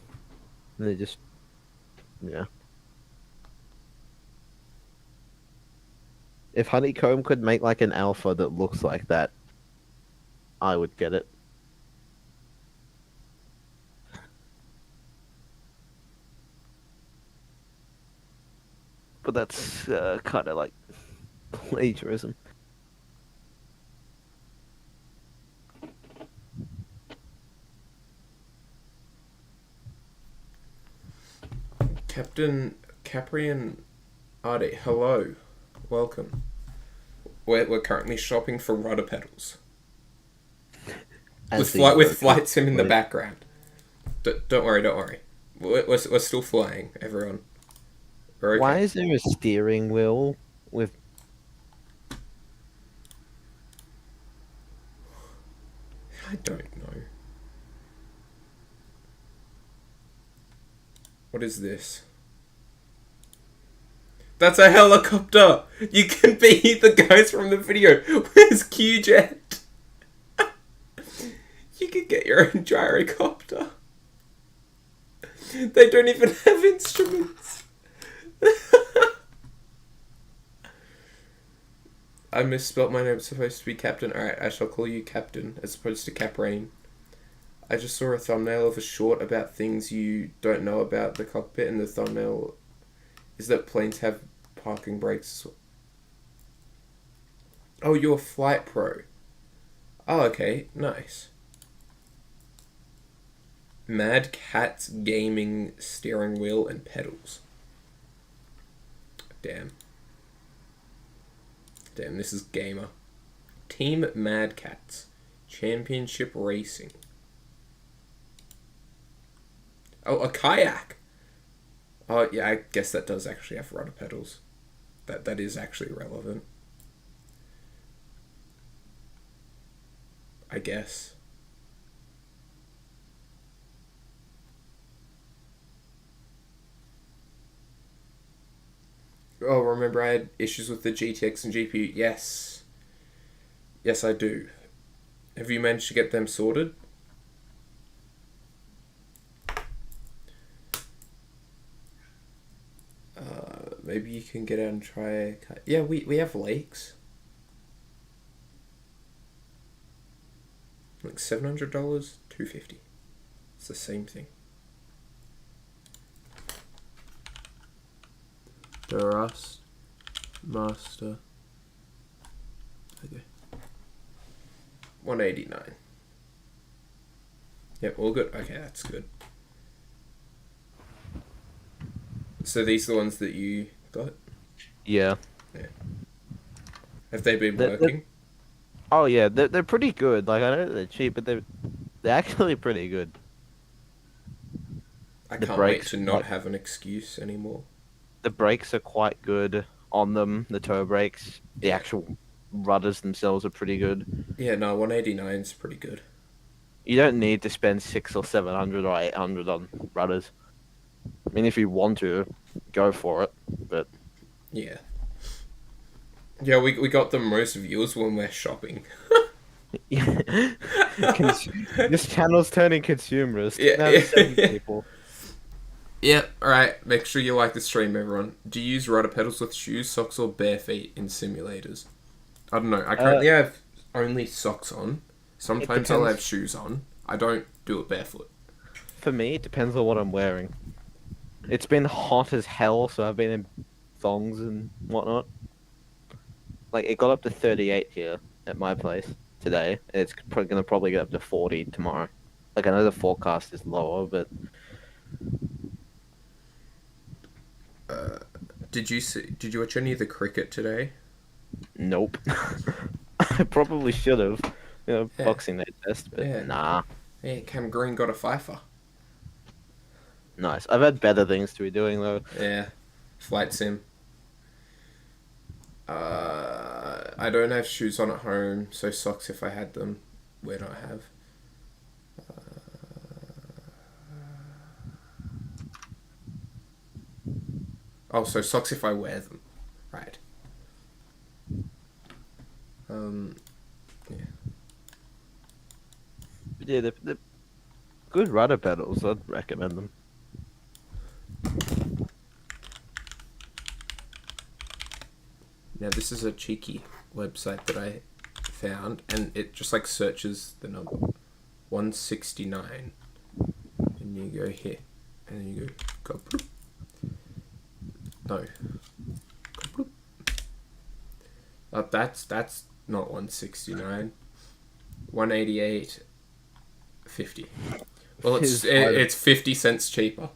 And they just, yeah. If Honeycomb could make like an alpha that looks like that, I would get it. But that's kind of like plagiarism. Captain Caprian Arde, hello, welcome. We're currently shopping for rudder pedals. With flight sim in the background. Don't worry. We're still flying, everyone. Okay. Why is there a steering wheel with... I don't know. What is this? That's a helicopter! You can be the guys from the video. Where's Q-Jet? You could get your own gyrocopter. They don't even have instruments. I misspelt my name. It's supposed to be Captain. Alright, I shall call you Captain as opposed to Caprain. I just saw a thumbnail of a short about things you don't know about the cockpit, and the thumbnail is that planes have parking brakes. Oh, you're Flight Pro. Oh, okay, nice. Mad Cat's gaming steering wheel and pedals. Damn, this is gamer. Team Mad Cats. Championship Racing. Oh, a kayak! Oh, yeah, I guess that does actually have rudder pedals. That is actually relevant. I guess. Oh, remember I had issues with the GTX and GPU? Yes. Yes, I do. Have you managed to get them sorted? Maybe you can get out and try. Yeah, we have lakes. Like $700, $250. It's the same thing. The Rust Master. Okay. 189. Yep, all good. Okay, that's good. So these are the ones that you got? Yeah. Yeah. Have they been working? Oh yeah, they're pretty good. Like, I know they're cheap, but they're actually pretty good. I The can't wait brakes, to not like, have an excuse anymore. the brakes are quite good on them. The toe brakes, the Yeah. actual rudders themselves are pretty good. Yeah, no, 189 is pretty good. You don't need to spend 600 or 700 or 800 on rudders. I mean, if you want to, go for it. But Yeah. Yeah, we got the most views when we're shopping. this channel's turning consumerist. Yeah, Now there's 7 yeah. people. Yeah, alright. Make sure you like the stream, everyone. Do you use rudder pedals with shoes, socks, or bare feet in simulators? I don't know. I currently have only socks on. Sometimes I'll have shoes on. I don't do it barefoot. For me, it depends on what I'm wearing. It's been hot as hell, so I've been in thongs and whatnot. Like, it got up to 38 here at my place today. And it's gonna probably get up to 40 tomorrow. Like, I know the forecast is lower, but... Did you watch any of the cricket today? Nope. I probably should have. You know, Yeah. Boxing Day test, but Yeah. nah. Yeah, Cam Green got a fifer. Nice. I've had better things to be doing, though. Yeah. Flight sim. I don't have shoes on at home, so socks if I had them. Where do I have? Oh, so socks if I wear them. Right. Yeah. But yeah, they're good rudder pedals. I'd recommend them. Now this is a cheeky website that I found, and it just like searches the number 169, and you go here, and then you go bloop. No, go bloop. That's not 169. 188.50. Well, it's 50 cents cheaper.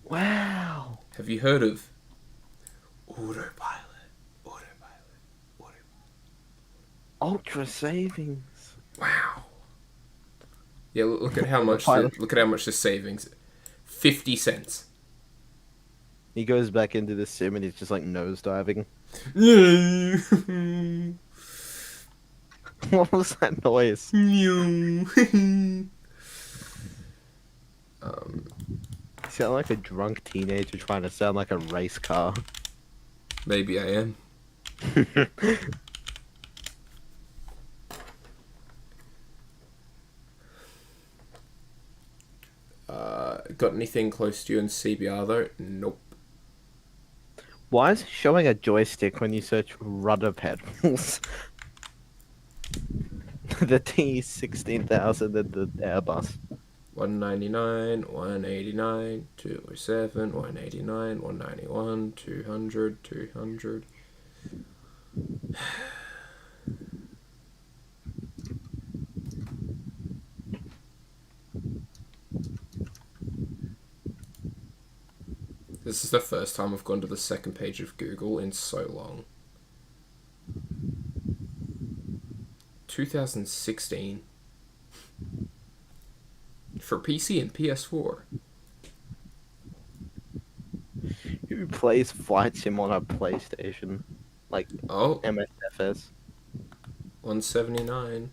Wow. Have you heard of Autopilot? Ultra savings. Wow. Yeah, look at how much. Look at how much the savings. 50 cents. He goes back into the sim and he's just like nosediving. What was that noise? You sound like a drunk teenager trying to sound like a race car. Maybe I am. Got anything close to you in CBR though? Nope. Why is it showing a joystick when you search rudder pedals? The T16000 and the Airbus. 199, 189, 207, 189, 191, 200, 200. This is the first time I've gone to the second page of Google in so long. 2016. For PC and PS4. Who plays Flight Sim on a PlayStation? Like, Oh, MSFS? 179.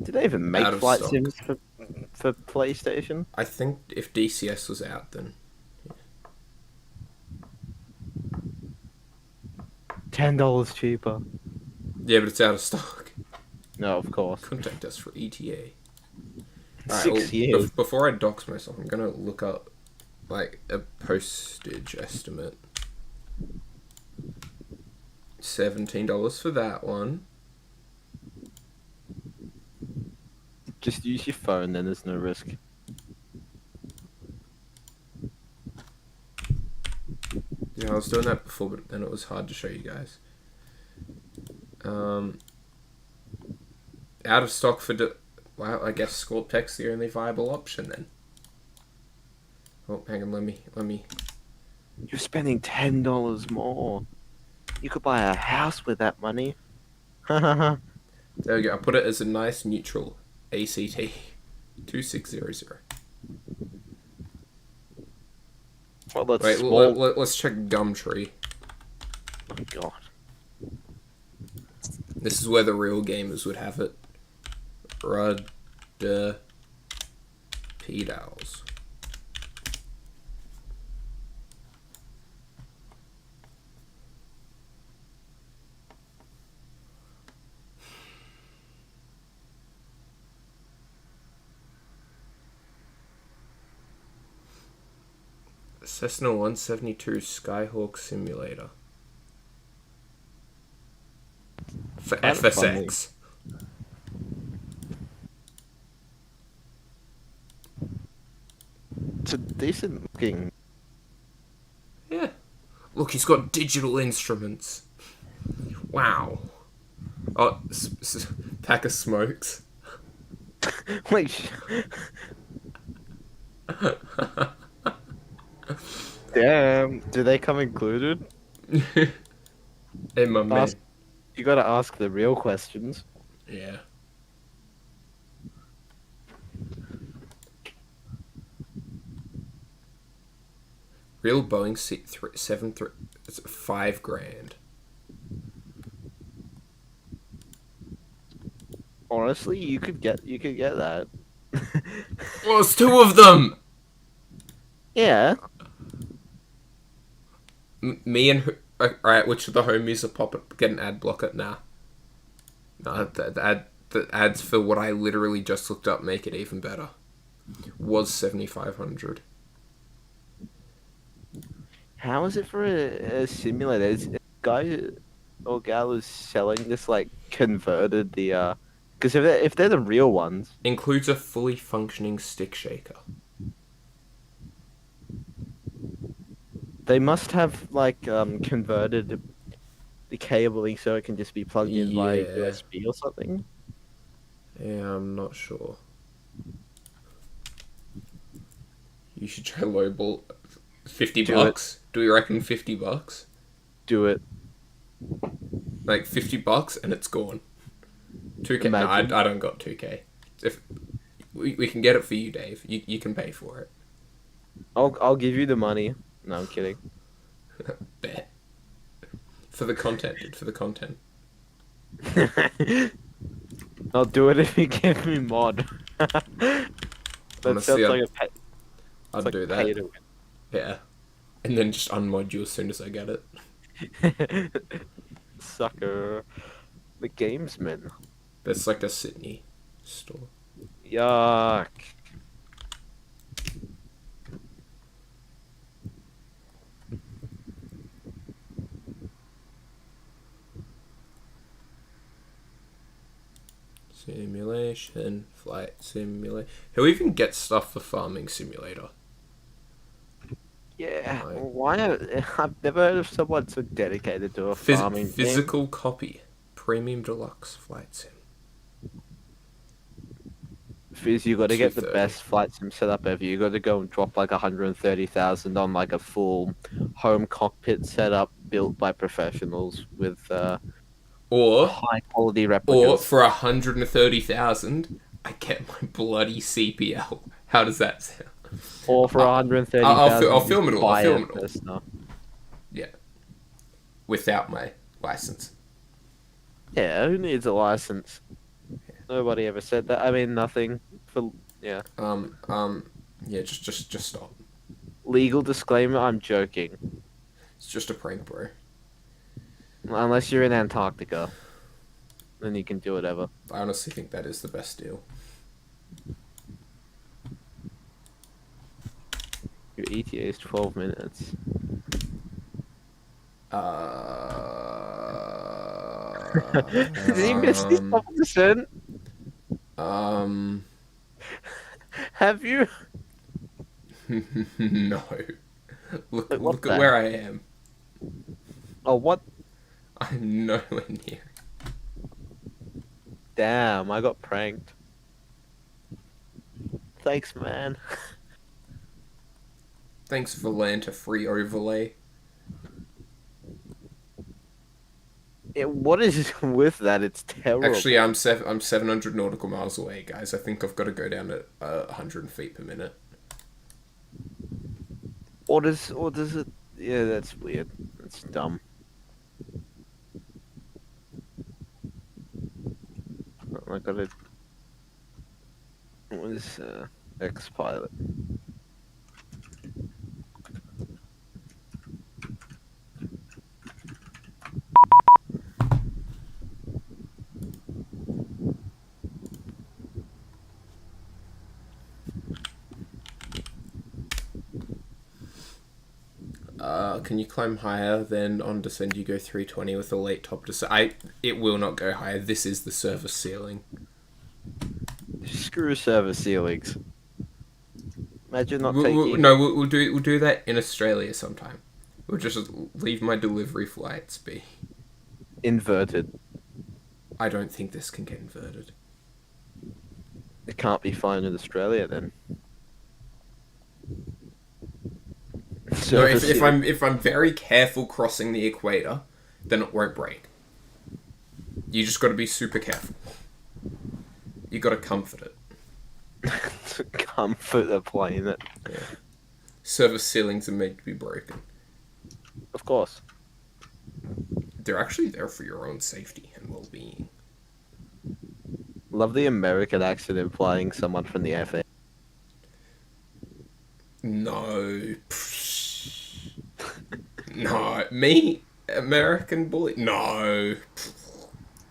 Did they even make Out of Flight stock. Sims for PlayStation? I think if DCS was out then. $10 cheaper. Yeah, but it's out of stock. No, of course. Contact us for ETA. 6 years. Before I dox myself, I'm gonna look up like a postage estimate. $17 for that one. Just use your phone, then there's no risk. Yeah, I was doing that before, but then it was hard to show you guys. Out of stock for... Well, I guess Sculptec's the only viable option then. Oh, hang on, let me... You're spending $10 more. You could buy a house with that money. There we go. I put it as a nice neutral ACT 2600. Well, that's Wait, small. let's check Gumtree. Oh god. This is where the real gamers would have it. Pedals. Cessna 172 Skyhawk Simulator. For Kind of FSX. It's a decent looking. Yeah. Look, he's got digital instruments. Wow. Oh, pack of smokes. Wait. Damn. Do they come included? Hey, my man. You gotta ask the real questions. Yeah. Real Boeing 737. It's $5,000. Honestly, you could get that. Well, it's two of them. Yeah. Me and alright, which of the homies are get an ad blocker? Nah. Nah, the ads for what I literally just looked up make it even better. Was 7,500. How is it for a simulator? Is a guy or gal who's selling this like converted the because if they're the real ones, Includes a fully functioning stick shaker. they must have like converted the cabling so it can just be plugged in via Yeah. USB or something. Yeah, I'm not sure. You should try lowball. 50 Do bucks? Do we reckon 50 bucks? Do it. Like 50 bucks and it's gone. 2K. No, I don't got 2K. If we can get it for you, Dave. You can pay for it. I'll give you the money. No, I'm kidding. Bet. For the content, dude. For the content. I'll do it if you give me mod. That Honestly, sounds like a pet. I'd do that. Yeah. And then just unmod you as soon as I get it. Sucker. The gamesman. That's like a Sydney store. Yuck. Simulation, flight simulator. Who even gets stuff for Farming Simulator? Yeah. Like, Why? I've never heard of someone so dedicated to a farming physical copy. Premium Deluxe Flight Sim. Fizz, you got to get the 230. best flight sim setup ever. You got to go and drop like 130,000 on like a full home cockpit setup built by professionals with Or high quality replicas. for 130,000, I get my bloody CPL. How does that sound? Or for 130,000, I'll film it all. I'll film it all. Cessna. Yeah. Without my license. Yeah, who needs a license? Nobody ever said that. I mean, nothing for yeah. Yeah, just stop. Legal disclaimer: I'm joking. It's just a prank, bro. Unless you're in Antarctica, then you can do whatever. I honestly think that is the best deal. Your ETA is 12 minutes. Did he miss his 12%? Um, Have you? no. Look, Wait, what look at the? where I am. Oh, what? I'm nowhere near. Damn, I got pranked. Thanks, man. Thanks, Valanta free overlay. What is with that? It's terrible. Actually, I'm 700 nautical miles away, guys. I think I've got to go down at 100 feet per minute. Or does it? Yeah, that's weird. That's dumb. I got it. What is X-Pilot? Can you climb higher? Then on descend you go 320 with a late top descent. It will not go higher. This is the service ceiling. Screw service ceilings. Imagine not We'll taking. we'll do that in Australia sometime. We'll just leave my delivery flights be. Inverted. I don't think this can get inverted. It can't be flown in Australia then. No, if I'm very careful crossing the equator, then it won't break. You just got to be super careful. You got to comfort it. To comfort the plane. Yeah. Service ceilings are made to be broken. Of course. They're actually there for your own safety and well-being. Love the American accent implying someone from the FA. No. No. Me? American bully? No.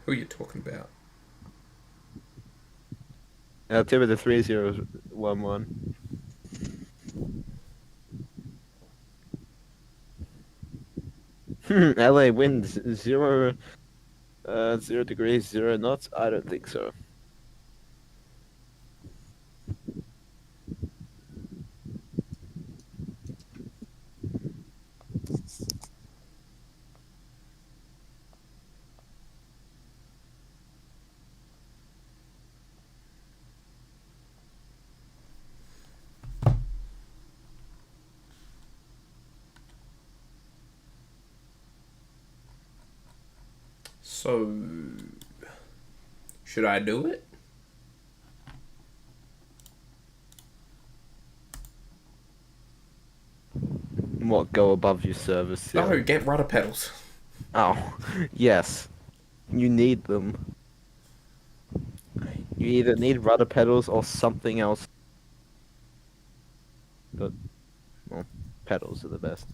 Who are you talking about? Altimeter 3011. LA winds 0 degrees 0 knots. I don't think so. So, should I do it? What, go above your service ceiling? No, get rudder pedals. Oh, yes. You need them. You either need rudder pedals or something else. But, well, pedals are the best.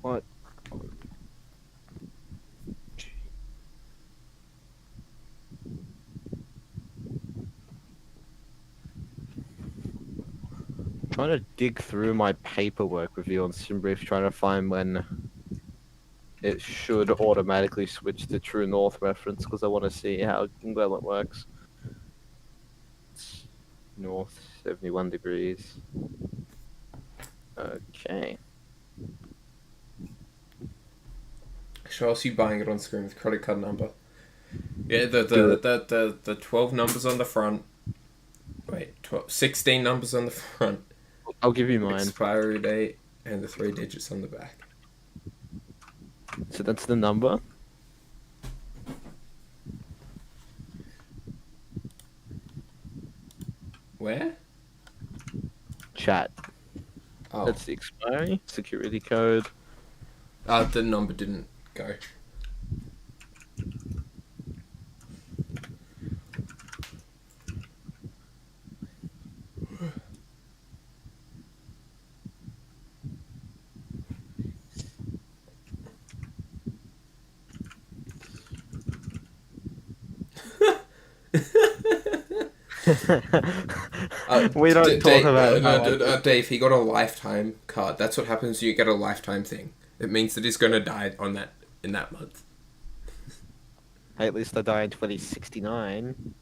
What? Trying to dig through my paperwork review on SimBrief, trying to find when it should automatically switch to true north reference because I want to see how well it works. It's north 71 degrees. Okay. Show us you buying it on screen with credit card number. Yeah, the 12 numbers on the front. Wait, 16 numbers on the front. I'll give you mine. Expiry date and the 3 digits on the back. So that's the number? Where? Chat. Oh. That's the expiry. Security code. The number didn't go. We don't talk about how Dave, he got a lifetime card. That's what happens. You get a lifetime thing. It means that he's gonna die on that in that month. Hey, at least I die in 2069.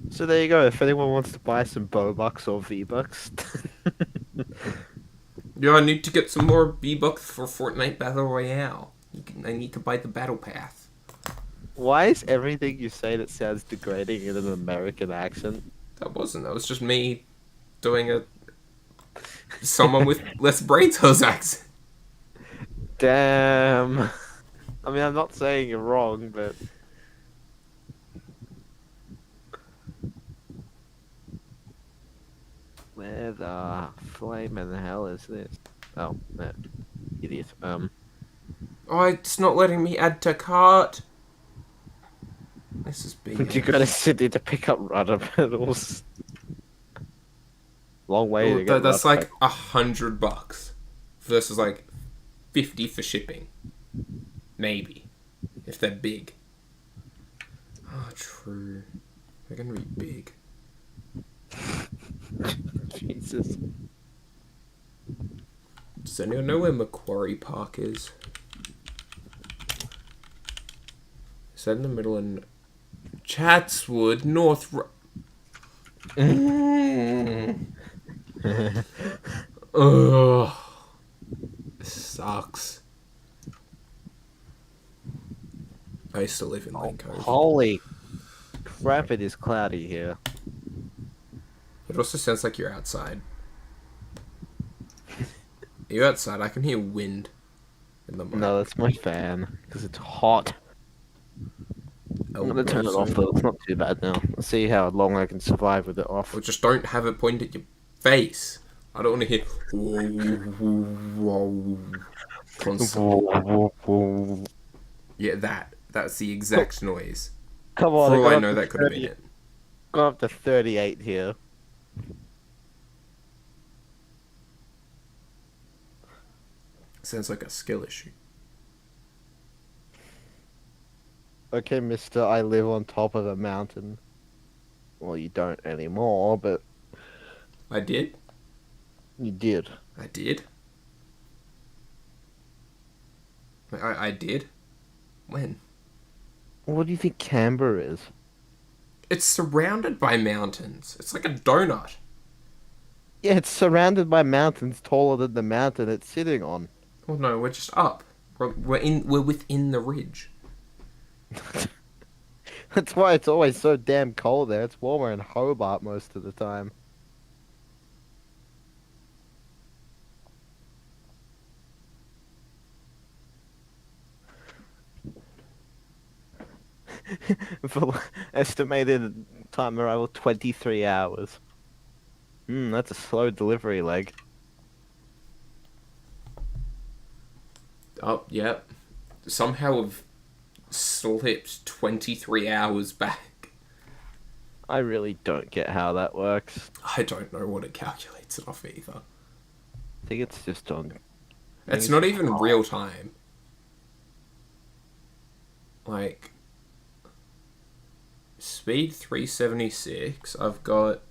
So there you go. If anyone wants to buy some Bobucks or V-Bucks, Yeah, I need to get some more V-Bucks for Fortnite Battle Royale. I need to buy the Battle Pass. why is everything you say that sounds degrading in an American accent? That was just me doing someone with less brain cells accent. Damn. I mean, I'm not saying you're wrong, but where the flame in the hell is this? Oh, no. Idiot. Oh, it's not letting me add to cart. This is big. You gotta sit there to pick up rudder pedals. Long way to get That's rudder like $100 versus like 50 for shipping. Maybe. If they're big. Oh, true. They're gonna be big. Jesus. Does anyone know where Macquarie Park is? Is that in the middle of Chatswood, Ugh. This sucks. I used to live in Lake Cove. Holy crap, it is cloudy here. It also sounds like you're outside. Are you outside? I can hear wind in the mic. No, that's my fan, because it's hot. I'm gonna turn it off though, it's not too bad now. Let's see how long I can survive with it off. Or just don't have it point at your face. I don't want to hear whoa constantly. Yeah, that's the exact noise. Come on, For all I know, that could have been it. Got up to 38 here. Sounds like a skill issue. Okay, mister, I live on top of a mountain. Well, you don't anymore, but I did? you did. I did? I did? When? What do you think Canberra is? It's surrounded by mountains. It's like a donut. Yeah, it's surrounded by mountains taller than the mountain it's sitting on. Oh no, we're just up. We're within the ridge. That's why it's always so damn cold there. It's warmer in Hobart most of the time. For estimated time arrival 23 hours. That's a slow delivery leg. Oh, yep. Somehow have slipped 23 hours back. I really don't get how that works. I don't know what it calculates it off either. I think it's just on... It's not even real time. Like... Speed 376, I've got...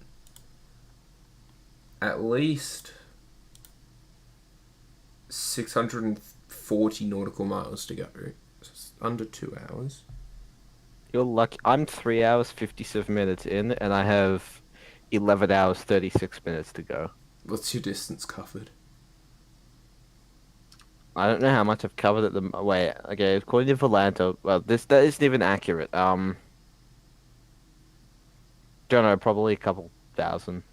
at least... 640 nautical miles to go. So it's under 2 hours. You're lucky. I'm 3 hours 57 minutes in, and I have 11 hours 36 minutes to go. What's your distance covered? I don't know how much I've covered at the... Wait, okay, according to Volanta... Well, that isn't even accurate. Don't know, probably a couple thousand.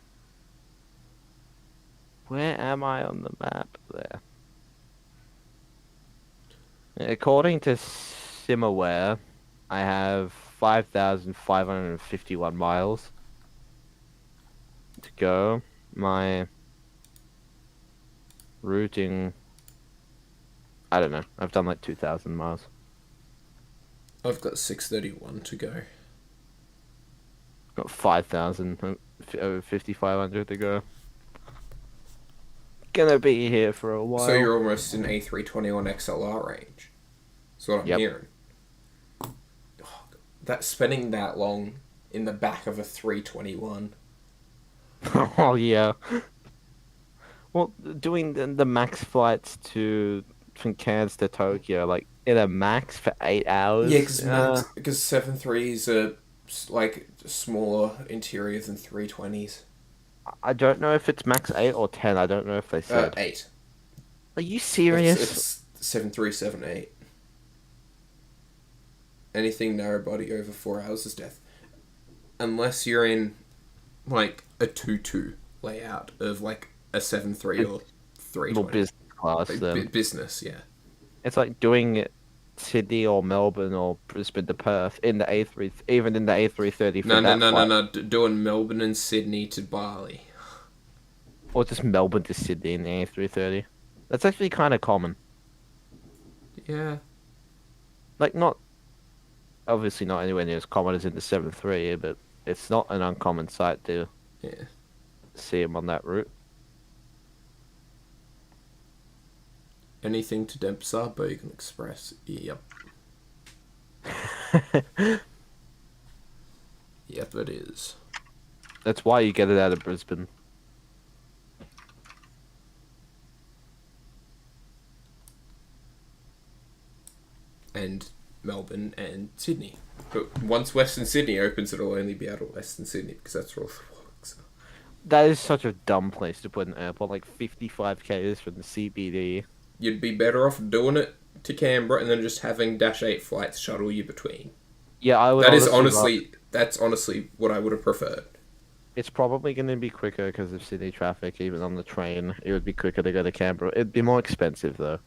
Where am I on the map? There. According to SimAware, I have 5,551 miles to go. My routing... I don't know. I've done like 2,000 miles. I've got 631 to go. Got 5,000, 5,500 to go. gonna be here for a So while. you're almost in A320 on XLR range. That's what I'm Yep. hearing. That spending that long in the back of a 321. Oh yeah. Well, doing the max flights from Cairns to Tokyo, like in a max for 8 hours. Yeah, because 7.3s are like smaller interior than 320s. I don't know if it's max 8 or 10. I don't know if they said. 8. Are you It's serious? it's 7.378. Anything narrow body over 4 hours is death, unless you're in like a 2-2 layout of like a 7.3 or Little 320. business class Like then. business, yeah. It's like doing Sydney or Melbourne or Brisbane to Perth in the A3, even in the A330 for No, no, that no, no, flight, no. Doing Melbourne and Sydney to Bali. or just Melbourne to Sydney in the A330. That's actually kind of common. Yeah. Like not obviously not anywhere near as common as in the 7.3, but it's not an uncommon sight to Yeah. see them on that route. Anything to Dempsey, Bogan Express. Yep. Yep, it is. That's why you get it out of Brisbane. And Melbourne and Sydney. But once Western Sydney opens, it'll only be out of Western Sydney because that's where all the works are. That is such a dumb place to put an airport, like 55 k's from the CBD. You'd be better off doing it to Canberra and then just having Dash 8 flights shuttle you between. Yeah, I would That's honestly what I would have preferred. It's probably going to be quicker because of city traffic, even on the train. It would be quicker to go to Canberra. It'd be more expensive, though.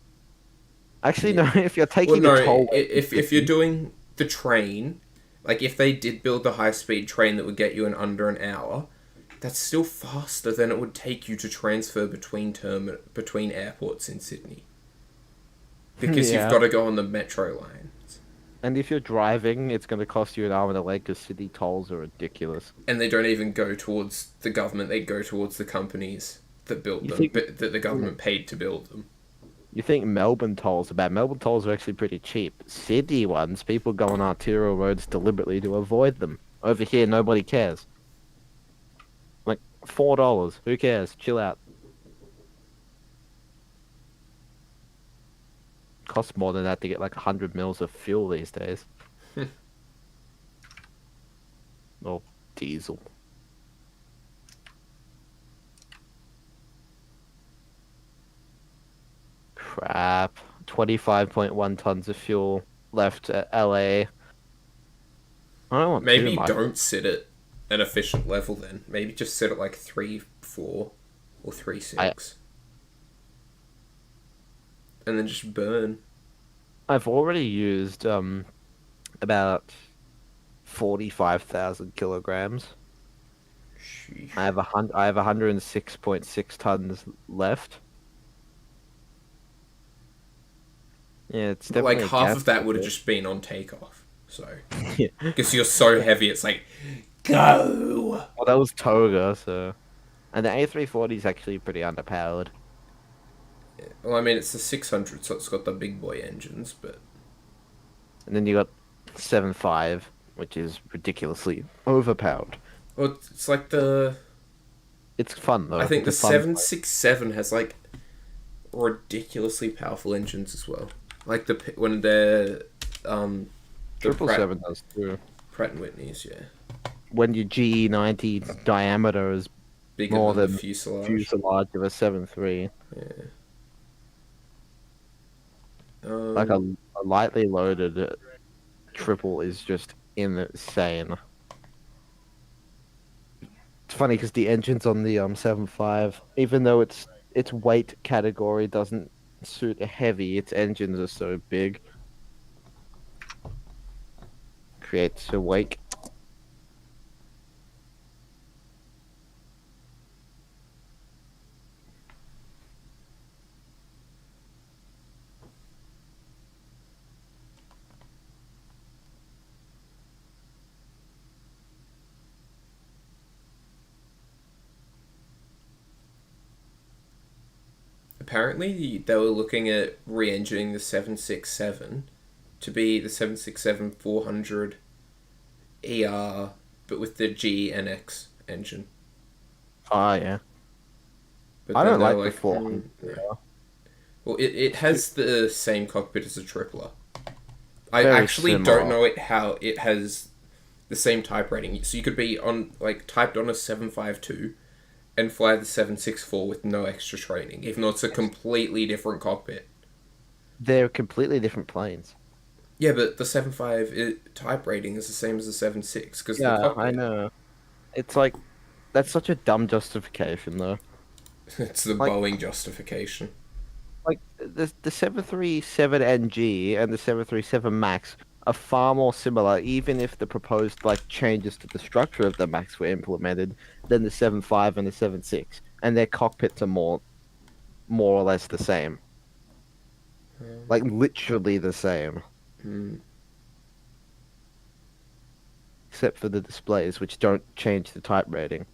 Actually, Yeah. no, if you're Well, taking no, the toll... if you're doing the train, like if they did build the high speed train that would get you in under an hour, that's still faster than it would take you to transfer between airports in Sydney. Because Yeah. you've got to go on the metro lines. And if you're driving, it's going to cost you an arm and a leg because city tolls are ridiculous. And they don't even go towards the government, they go towards the companies that built them, but that the government paid to build them. You think Melbourne tolls are bad? Melbourne tolls are actually pretty cheap. City ones, people go on arterial roads deliberately to avoid them. Over here, nobody cares. Like, $4. Who cares? Chill out. Costs more than that to get like 100 mils of fuel these days. Or diesel. Crap. 25.1 tons of fuel left at LA. I don't want Maybe too much. don't sit at an efficient level then. Maybe just sit at like 3.4 or 3.6. And then just burn. I've already used about 45,000 kilograms. Sheesh. I have 106.6 tons left. Yeah, it's But like definitely half of that would have just been on takeoff. So Yeah. because you're so heavy, it's like go. Well, that was Toga, so. And the A340 is actually pretty underpowered. Well, I mean it's the 600, so it's got the big boy engines, but And then you got 7.5, which is ridiculously overpowered. well, it's like the It's fun though. I think the It's a fun 767 has like ridiculously powerful engines as well. Like when they're the 777 does too. Pratt and Whitney's, yeah, When your GE90 diameter is bigger more than than the fuselage of a 7.3. Yeah. Like a lightly loaded triple is just insane. It's funny because the engines on the 7.5, even though its weight category doesn't suit a heavy, its engines are so big. Creates a wake. apparently they were looking at re-engineering the 767 to be the 767-400 ER, but with the GNX engine. Oh yeah. But I then don't they were like the like, 400. no. Well, it Too, has the same cockpit as a tripler. I very actually don't similar. know how it has the same type rating. So you could be on like typed on a 752 and fly the 764 with no extra training, even though it's a completely different cockpit. They're completely different planes. Yeah, but the 75 type rating is the same as the 76 because of the Yeah, I cockpit. know. It's like that's such a dumb justification though. It's the Like Boeing justification. the 737 NG and the 737 Max are far more similar, even if the proposed like changes to the structure of the Max were implemented, than the 75 and the 76, and their cockpits are more or less the same, like literally the same, Hmm. except for the displays, which don't change the type rating.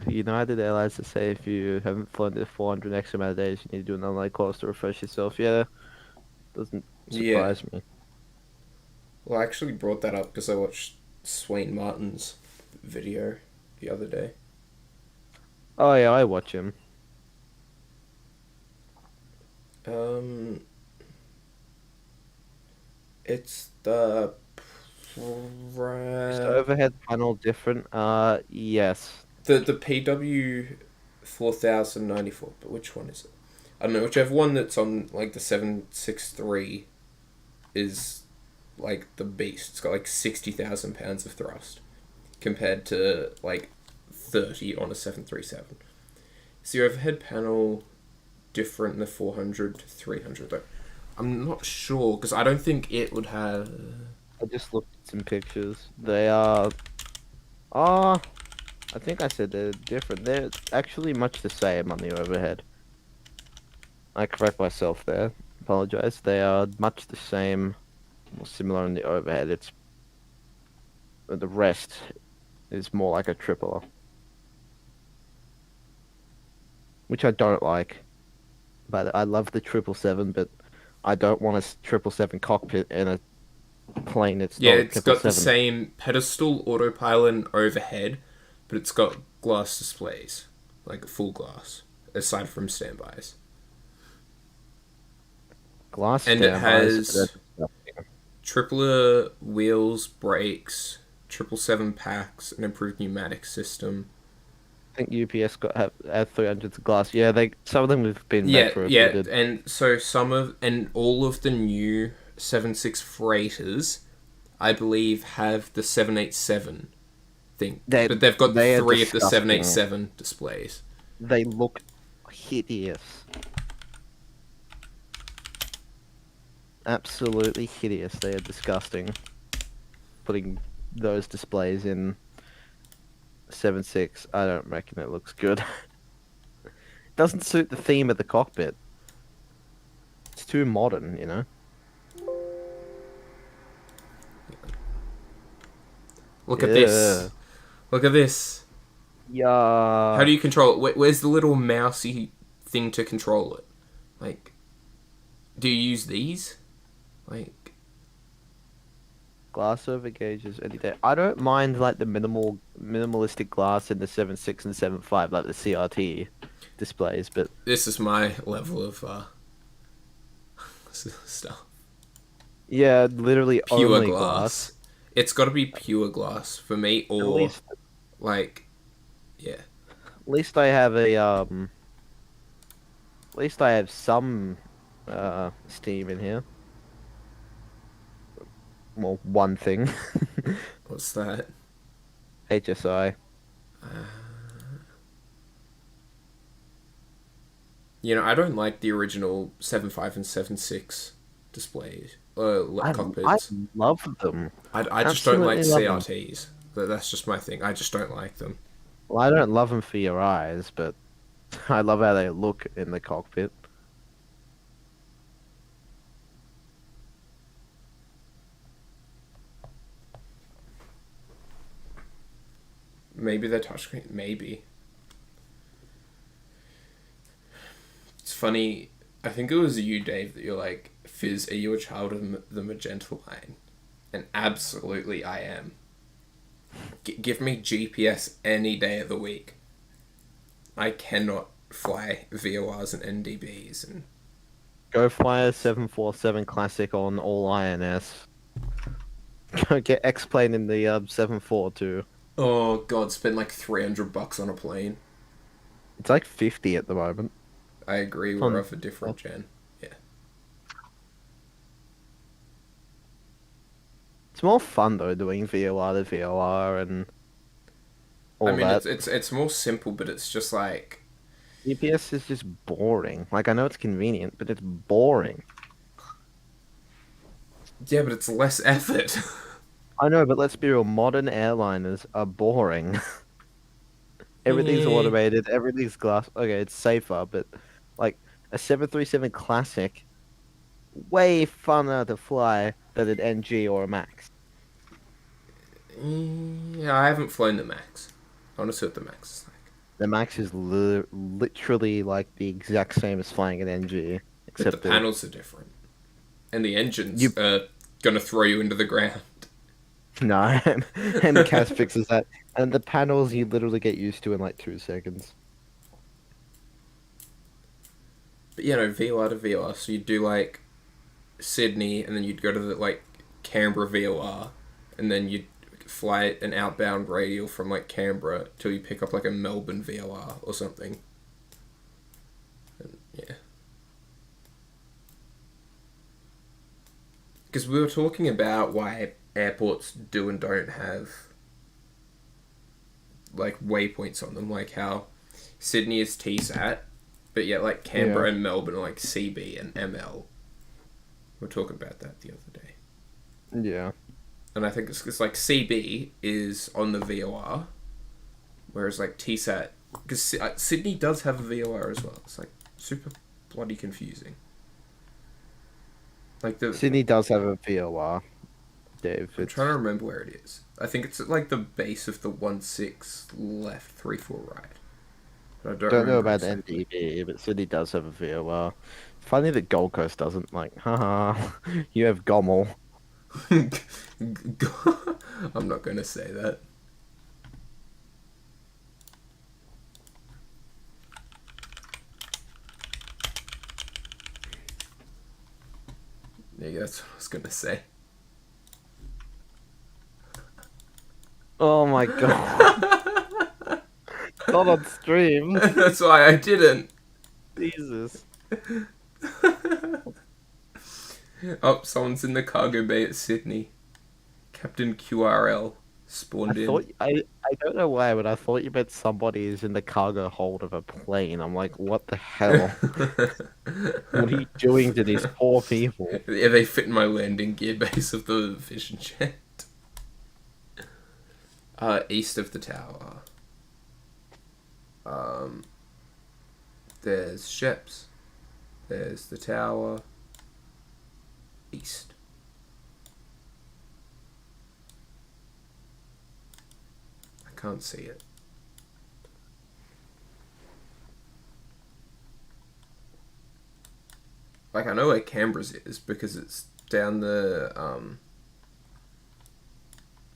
United Airlines to say if you haven't flown the 400 X amount of days, you need to do an online course to refresh yourself. Yeah, doesn't Yeah. surprise me. Well, I actually brought that up because I watched Swain Martin's video the other day. Oh yeah, I watch him. Um, it's the Is the overhead panel different? Yes. the PW 4094, but which one is it? I don't know. Whichever one that's on like the 763 is like the beast. It's got like 60,000 pounds of thrust compared to like 30 on a 737. Is the overhead panel different in the 400 to 300 though? I'm not sure because I don't think it would have. I just looked at some pictures. They are. Ah, I think I said they're different. They're actually much the same on the overhead. I correct myself there. Apologize. They are much the same, or similar on the overhead. It's the rest is more like a tripler, which I don't like. But I love the 777, but I don't want a 777 cockpit in a plane that's Yeah, not a it's got the 777. same pedestal, autopilot, and overhead, but it's got glass displays, like full glass, aside from standbys. Glass And it standbys. has tripler wheels, brakes, 777 packs, an improved pneumatic system. I think UPS have 300s of glass. Yeah, they some of them have been Yeah, retrofitted. and so all of the new 76 freighters, I believe, have the 787 thing, They but they've got they are three of the disgusting. 787 displays. They look hideous. Absolutely hideous. They are disgusting. Putting those displays in 7.6, I don't reckon it looks good. It doesn't suit the theme of the cockpit. It's too modern, you know? Look at Yeah. this. Look at this. How do Yeah. you control it? Where's the little mousy thing to control it? Like, do you use these? Like, Glass over gauges any day. I don't mind like the minimalistic glass in the 7.6 and 7.5, like the CRT displays, but this is my level of stuff. yeah, literally Pure only glass. glass. It's got to be pure glass for me, At or least like, yeah. at least I have a at least I have some steam in here. Well, one thing. What's that? HSI. You know, I don't like the original 7.5 and 7.6 displays, I cockpits. love them. I just don't like Absolutely love them. CRTs. That's just my thing. I just don't like them. Well, I don't love them for your eyes, but I love how they look in the cockpit. Maybe they're touchscreen. Maybe. It's funny. I think it was you, Dave, that you're like, Fizz, are you a child of the magenta line? And absolutely I am. Give me GPS any day of the week. I cannot fly VORs and NDBs. And Go fly a 747 Classic on all INS. Go get X-Plane in the 742. oh god, spend like $300 on a plane. It's like 50 at the moment. I agree, we're off a different gen. Yeah. It's more fun though doing VOR to VOR and all I mean, that. it's more simple, but it's just like, GPS is just boring. Like I know it's convenient, but it's boring. yeah, but it's less effort. I know, but let's be real. Modern airliners are boring. Everything's automated. Everything's glass. Okay, it's safer, but like a 737 Classic, way funner to fly than an NG or a Max. Yeah, I haven't flown the Max. I want to see what the Max is like. The Max is literally like the exact same as flying an NG, But except the that panels are different. And the engines you are gonna throw you into the ground. no, and CAS fixes that. And the panels you literally get used to in like 2 seconds. But you know, VOR to VOR, so you'd do like Sydney, and then you'd go to the like Canberra VOR, and then you'd fly an outbound radial from like Canberra till you pick up like a Melbourne VOR or something. And, yeah. Because we were talking about why airports do and don't have like waypoints on them, like how Sydney is TSAT, but yet like Canberra and Melbourne are like CB and ML. We were talking about that the other day. Yeah. And I think it's like CB is on the VOR, whereas like TSAT, because Sydney does have a VOR as well. It's like super bloody confusing. Like Sydney does have a VOR, Dave. I'm trying to remember where it is. I think it's at like the base of the 1-6 left, 3-4 right. But I don't know about exactly. NDB, but Sydney does have a VOR. Funny that Gold Coast doesn't. Like, haha, you have Gommel. I'm not going to say that. Yeah, that's what I was going to say. Oh my god. Not on stream. That's why I didn't. Jesus. Oh, someone's in the cargo bay at Sydney. Captain QRL spawned in. I don't know why, but I thought you meant somebody is in the cargo hold of a plane. I'm like, what the hell? What are you doing to these poor people? Yeah, they fit in my landing gear base of the Vision jet. East of the tower. There's ships. There's the tower. East. I can't see it. Like, I know where Canberra's is because it's down the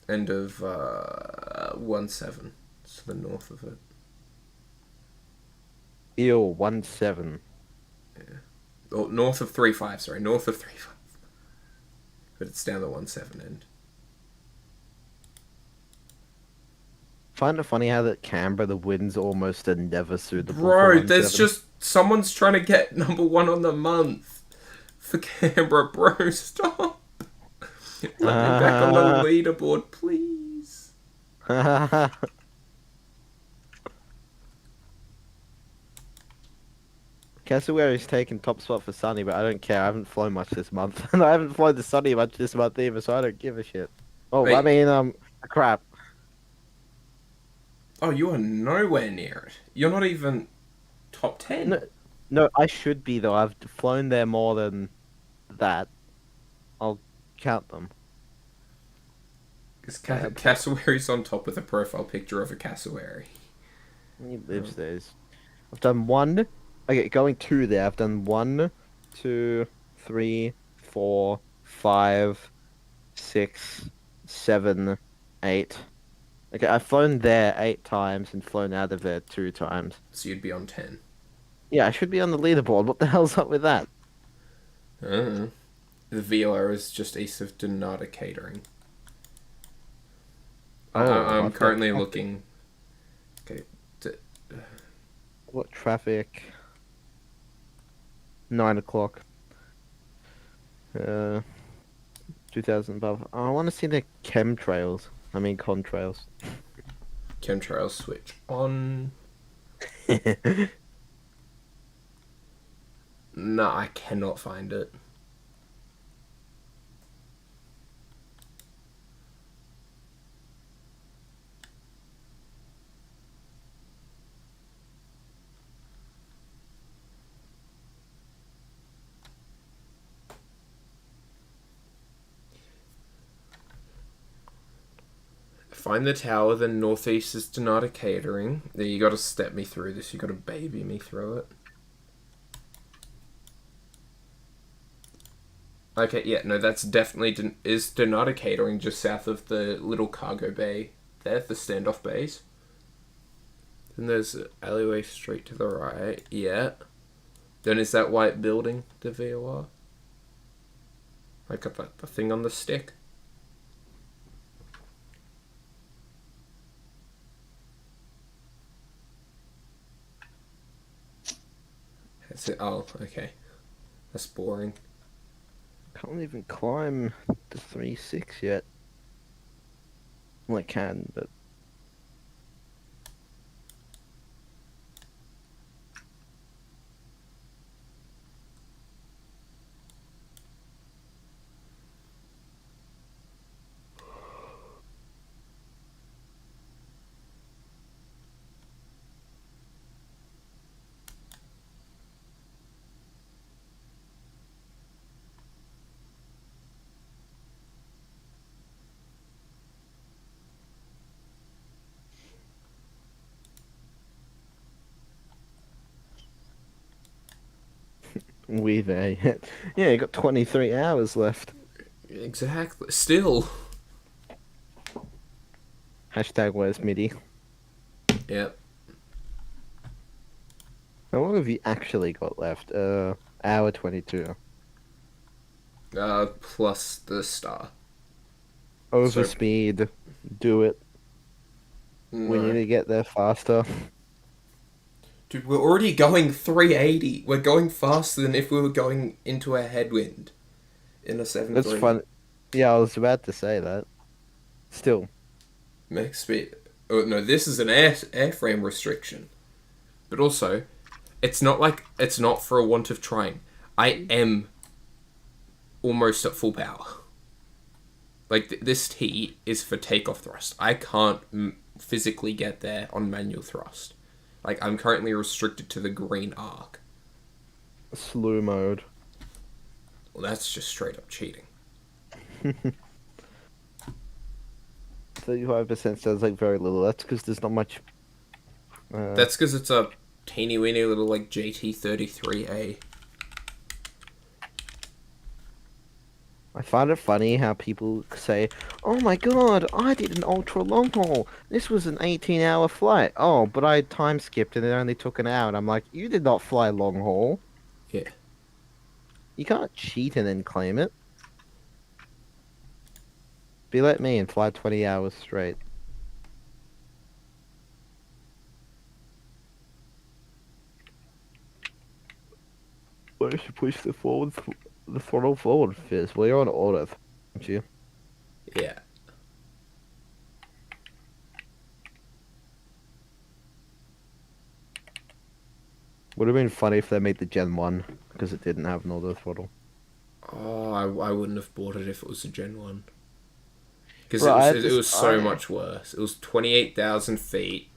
end of 1-7. It's to the north of it. Ew, 1-7. Yeah. Oh, north of 3-5, sorry. North of 3-5. But it's down the 1-7 end. Find it funny how that Canberra, the winds almost are never suitable Bro, for there's 1-7. just... Someone's trying to get #1 on the month. For Canberra, bro, stop. Let me back on the leaderboard, please. Cassawary's taking top spot for Sunny, but I don't care. I haven't flown much this month. And I haven't flown the Sunny much this month either, so I don't give a shit. Oh, Wait. I mean, crap. Oh, you are nowhere near it. You're not even top 10. No, I should be, though. I've flown there more than that. I'll count them. This cassowary's on top with a profile picture of a cassowary. He lives there. I've done one. Okay, going two there. I've done 1, 2, 3, 4, 5, 6, 7, 8. Okay, I've flown there 8 times and flown out of there 2 times. So you'd be on 10. Yeah, I should be on the leaderboard. What the hell's up with that? The VLR is just east of Donata Catering. I'm currently looking. Okay. What traffic? 9 o'clock. 2000 above. Oh, I want to see the chemtrails. I mean contrails. Chemtrails switch on. No, I cannot find it. Find the tower, then northeast is Donata Catering. There, you gotta step me through this. You gotta baby me through it. Okay, yeah, no, that's definitely... Is Donata Catering just south of the little cargo bay there, the standoff bays? Then there's an alleyway straight to the right. Yeah. Then is that white building the VOR? I got the thing on the stick. That's it. Oh, okay. That's boring. Can't even climb the 3.6 yet. Well, I can, but... We there yet. Yeah, you got 23 hours left. Exactly. Still. Hashtag where's MIDI? Yep. How long have you actually got left? Hour 22. Plus the star. Overspeed. Do it. No. We need to get there faster. Dude, we're already going 380. We're going faster than if we were going into a headwind in a 7.3. That's fun. Yeah, I was about to say that. Still. Max speed. Oh, no, this is an airframe restriction. But also, it's not for a want of trying. I am almost at full power. Like, this T is for takeoff thrust. I can't physically get there on manual thrust. Like, I'm currently restricted to the green arc. Slew mode. Well, that's just straight up cheating. 35% sounds like very little. That's because there's not much... That's because it's a teeny weeny little, like, JT33A. I find it funny how people say, "Oh my god, I did an ultra long haul. This was an 18-hour flight. Oh, but I time skipped and it only took an hour." And I'm like, you did not fly long haul. Yeah. You can't cheat and then claim it. Be like me and fly 20 hours straight. Why should you push the throttle forward first? Well, you're on auto, aren't you? Yeah. Would have been funny if they made the Gen 1 because it didn't have an auto throttle. Oh, I wouldn't have bought it if it was a Gen 1. Because it was so much worse. It was 28,000 feet,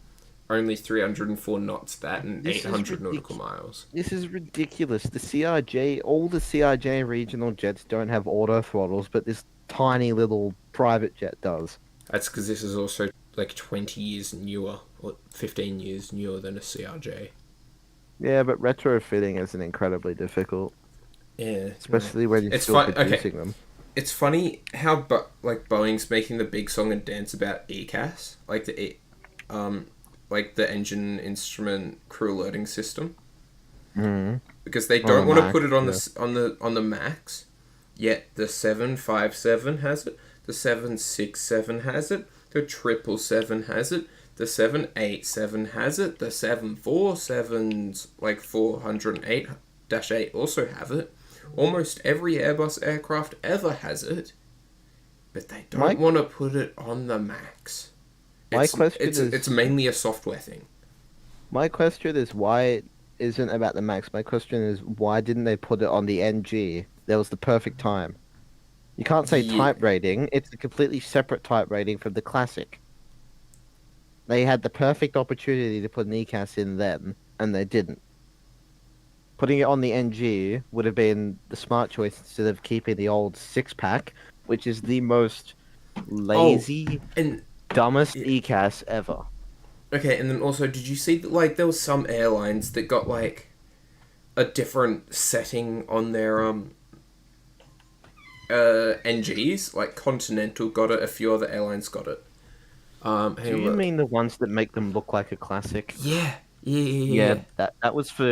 only 304 knots, that, and 800 nautical miles. This is ridiculous. The CRJ, all the CRJ regional jets don't have auto throttles, but this tiny little private jet does. That's because this is also like 20 years newer, or 15 years newer than a CRJ. Yeah, but retrofitting isn't incredibly difficult, Yeah, no. especially when you're It's still fun. Okay, producing them. it's funny how like Boeing's making the big song and dance about ECAS, um, like the engine instrument crew alerting system, Mm. because they On don't the want to Mac, put it on yeah. the Max. Yet the 757 has it, the 767 has it, the 777 has it, the 787 has it, the 747's like 408-8 also have it. Almost every Airbus aircraft ever has it, but they don't My want to put it on the Max. my It's question it's is mainly a software thing. my question is why it isn't about the Max. My question is why didn't they put it on the NG? That was the perfect time. You can't say Yeah. type rating. It's a completely separate type rating from the Classic. They had the perfect opportunity to put an ECAS in then, and they didn't. Putting it on the NG would have been the smart choice instead of keeping the old six pack, which is the most Oh, lazy, and dumbest yeah, ECAS ever. okay, and then also, did you see that like there was some airlines that got like a different setting on their NGs? Like Continental got it, a few other airlines got it. Hang Do on, you look. mean the ones that make them look like a classic? Yeah, yeah, yeah, yeah, Yeah, yeah. that was for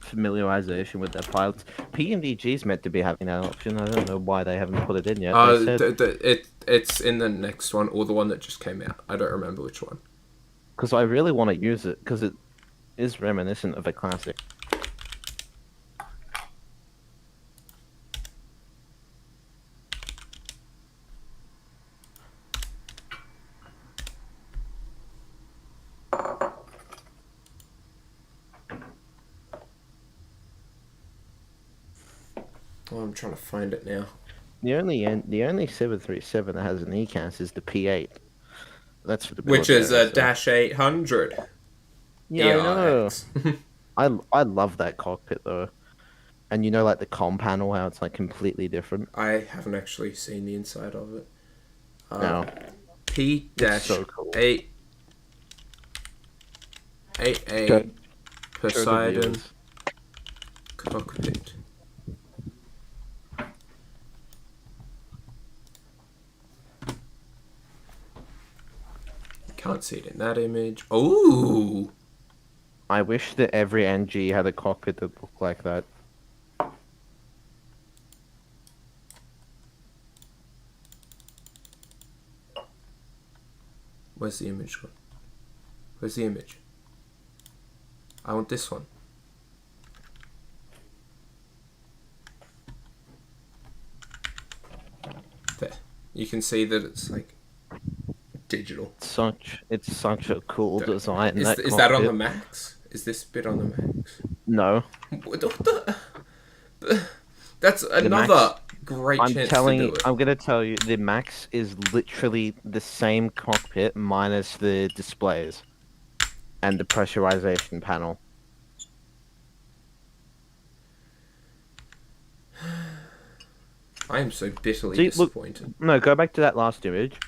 familiarization with their pilots. PMDG's meant to be having that option. I don't know why they haven't put it in yet. They said It's in the next one or the one that just came out. I don't remember which one. because I really want to use it because it is reminiscent of a classic. Oh, I'm trying to find it now. The only 737 that has an ECAS is the P8. That's for the Which is military. a So Dash 800 yeah, I know. ERX. I love that cockpit though, and like the comm panel, how it's like completely different. I haven't actually seen the inside of it. Uh, No, P it's dash so cool. eight eight Show, A show the Poseidon viewers. cockpit. Can't see it in that image. Oh, I wish that every NG had a cockpit that looked like that. where's the image gone? Where's the image? I want this one. There. You can see that it's like digital. It's such a cool design, Is that is that on the cockpit. Max? Is this bit on the Max? No, What the? That's the Max. another great chance to do it. I'm gonna tell you, the Max is literally the same cockpit minus the displays and the pressurization panel. I am so bitterly See, look, disappointed. no, go back to that last image,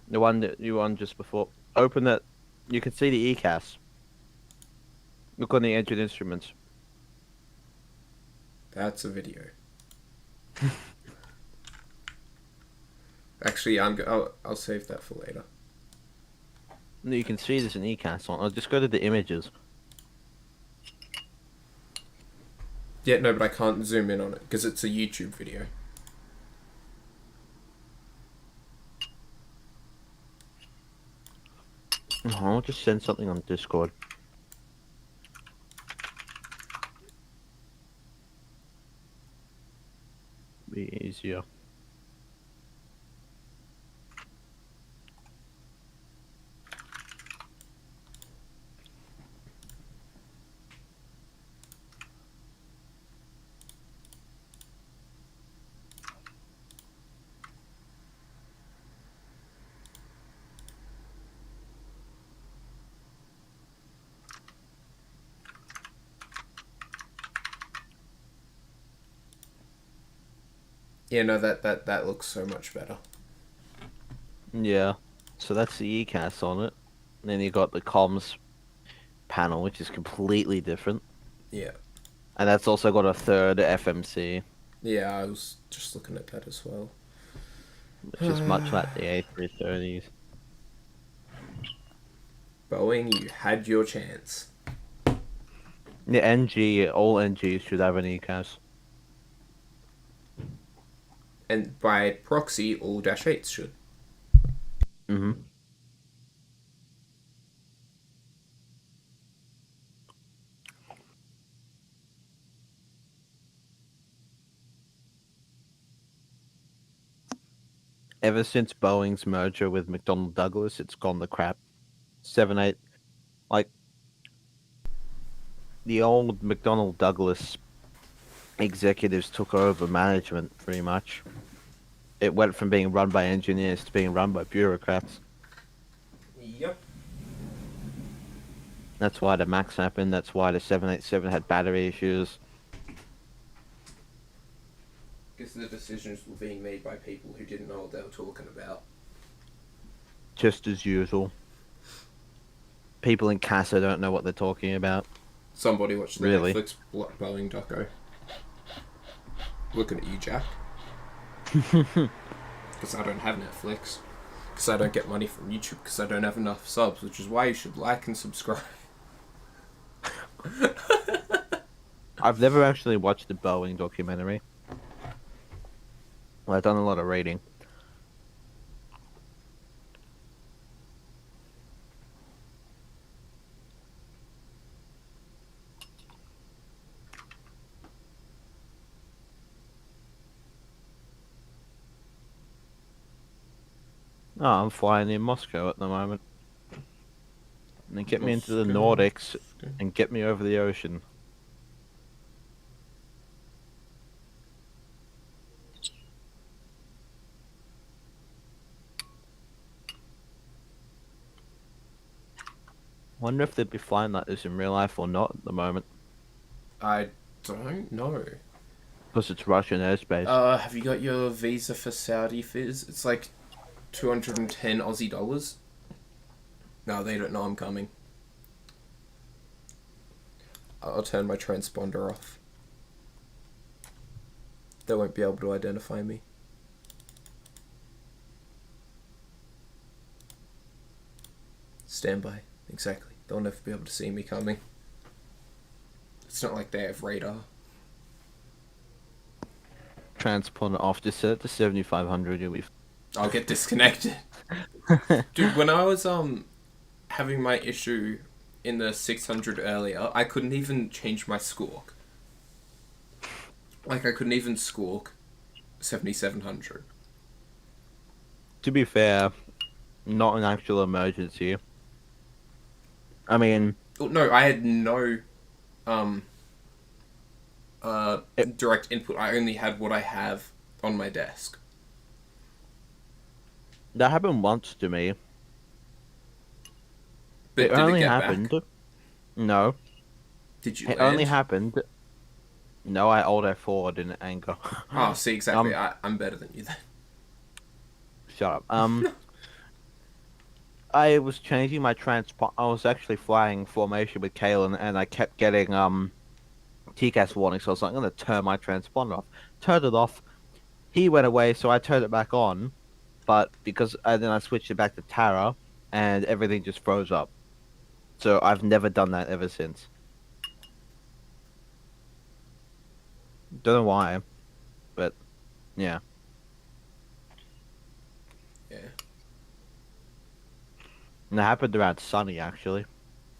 the one that you won just before. Open that. You can see the ECAS. Look on the engine instruments. That's a video. Actually, I'll save that for later. No, you can see there's an ECAS on. I'll just go to the images. Yeah, no, but I can't zoom in on it because it's a YouTube video. I'll just send something on Discord. Be easier. Yeah, no, that looks so much better. Yeah. So that's the ECAS on it. And then you got the comms panel, which is completely different. Yeah. And that's also got a third FMC, Yeah, I was just looking at that as well. which is much like the A330s. Boeing, you had your chance. The NG, all NGs should have an ECAS. And by proxy, all Dash 8s should. Mm-hmm. Ever since Boeing's merger with McDonnell Douglas, it's gone to crap. 7-8, like the old McDonnell Douglas executives took over management pretty much. It went from being run by engineers to being run by bureaucrats. Yep. That's why the Max happened. That's why the 787 had battery issues. Because the decisions were being made by people who didn't know what they were talking about. Just as usual. People in CASA don't know what they're talking about. Somebody watched the Really? Netflix Boeing doco. Looking at you, Jack. Because I don't have Netflix. Because I don't get money from YouTube. Because I don't have enough subs. Which is why you should like and subscribe. I've never actually watched the Boeing documentary. Well, I've done a lot of reading. Oh, I'm flying in Moscow at the moment. And then get me into the Nordics and get me over the ocean. Wonder if they'd be flying like this in real life or not at the moment. I don't know. Because it's Russian airspace. Have you got your visa for Saudi Fizz? It's like 210 Aussie dollars. No, they don't know I'm coming. I'll turn my transponder off. They won't be able to identify me. Stand by. Exactly. They'll never be able to see me coming. It's not like they have radar. Transponder off. Just set it to 7500. You'll be. I'll get disconnected. Dude, when I was having my issue in the 600 earlier, I couldn't even change my squawk. Like, I couldn't even squawk 7700. To be fair, not an actual emergency. I mean... Oh, no, I had no direct input. I only had what I have on my desk. That happened once to me. But it did only it get happened... back? No. Did you It land? only happened... No, I Alt F4 in anger. Oh, see, exactly. I'm better than you then. Shut up. I was changing my transponder. I was actually flying formation with Kalen, and I kept getting TCAS warnings, so I was like, I'm going to turn my transponder off. Turned it off. He went away, so I turned it back on. But then I switched it back to Tara, and everything just froze up. So I've never done that ever since. Don't know why, but yeah. Yeah. And it happened around Sunny, actually.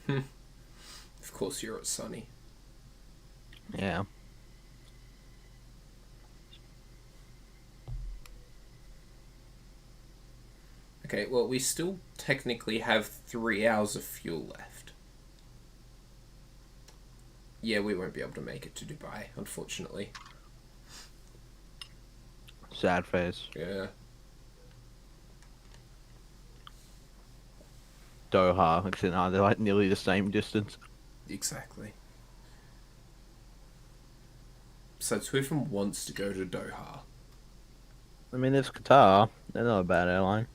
Of course you're at Sunny. Yeah. Okay, well, we still technically have 3 hours of fuel left. Yeah, we won't be able to make it to Dubai, unfortunately. Sad face. Yeah. Doha, except they're like nearly the same distance. Exactly. Besides, who even wants to go to Doha? I mean, there's Qatar. They're not a bad airline.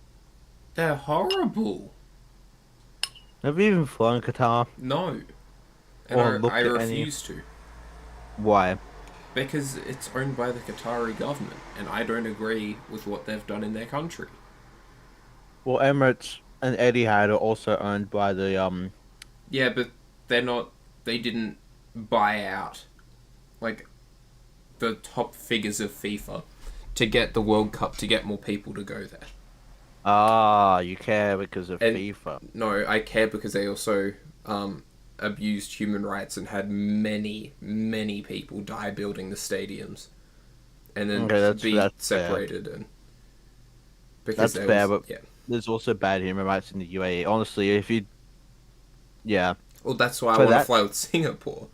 They're horrible. Have you even flown Qatar No, and or I looked at any? refuse to Why? because it's owned by the Qatari government, and I don't agree with what they've done in their country. Well, Emirates and Etihad are also owned by the Yeah, but they're not. They didn't buy out like the top figures of FIFA to get the World Cup to get more people to go there. You care because of And FIFA. no, I care because they also abused human rights and had many, many people die building the stadiums, and then Okay, that's fair. separated and because That's there fair, was but yeah. there's also bad human rights in the UAE. Honestly, if you, yeah, Well, that's why I for want to that, fly with Singapore.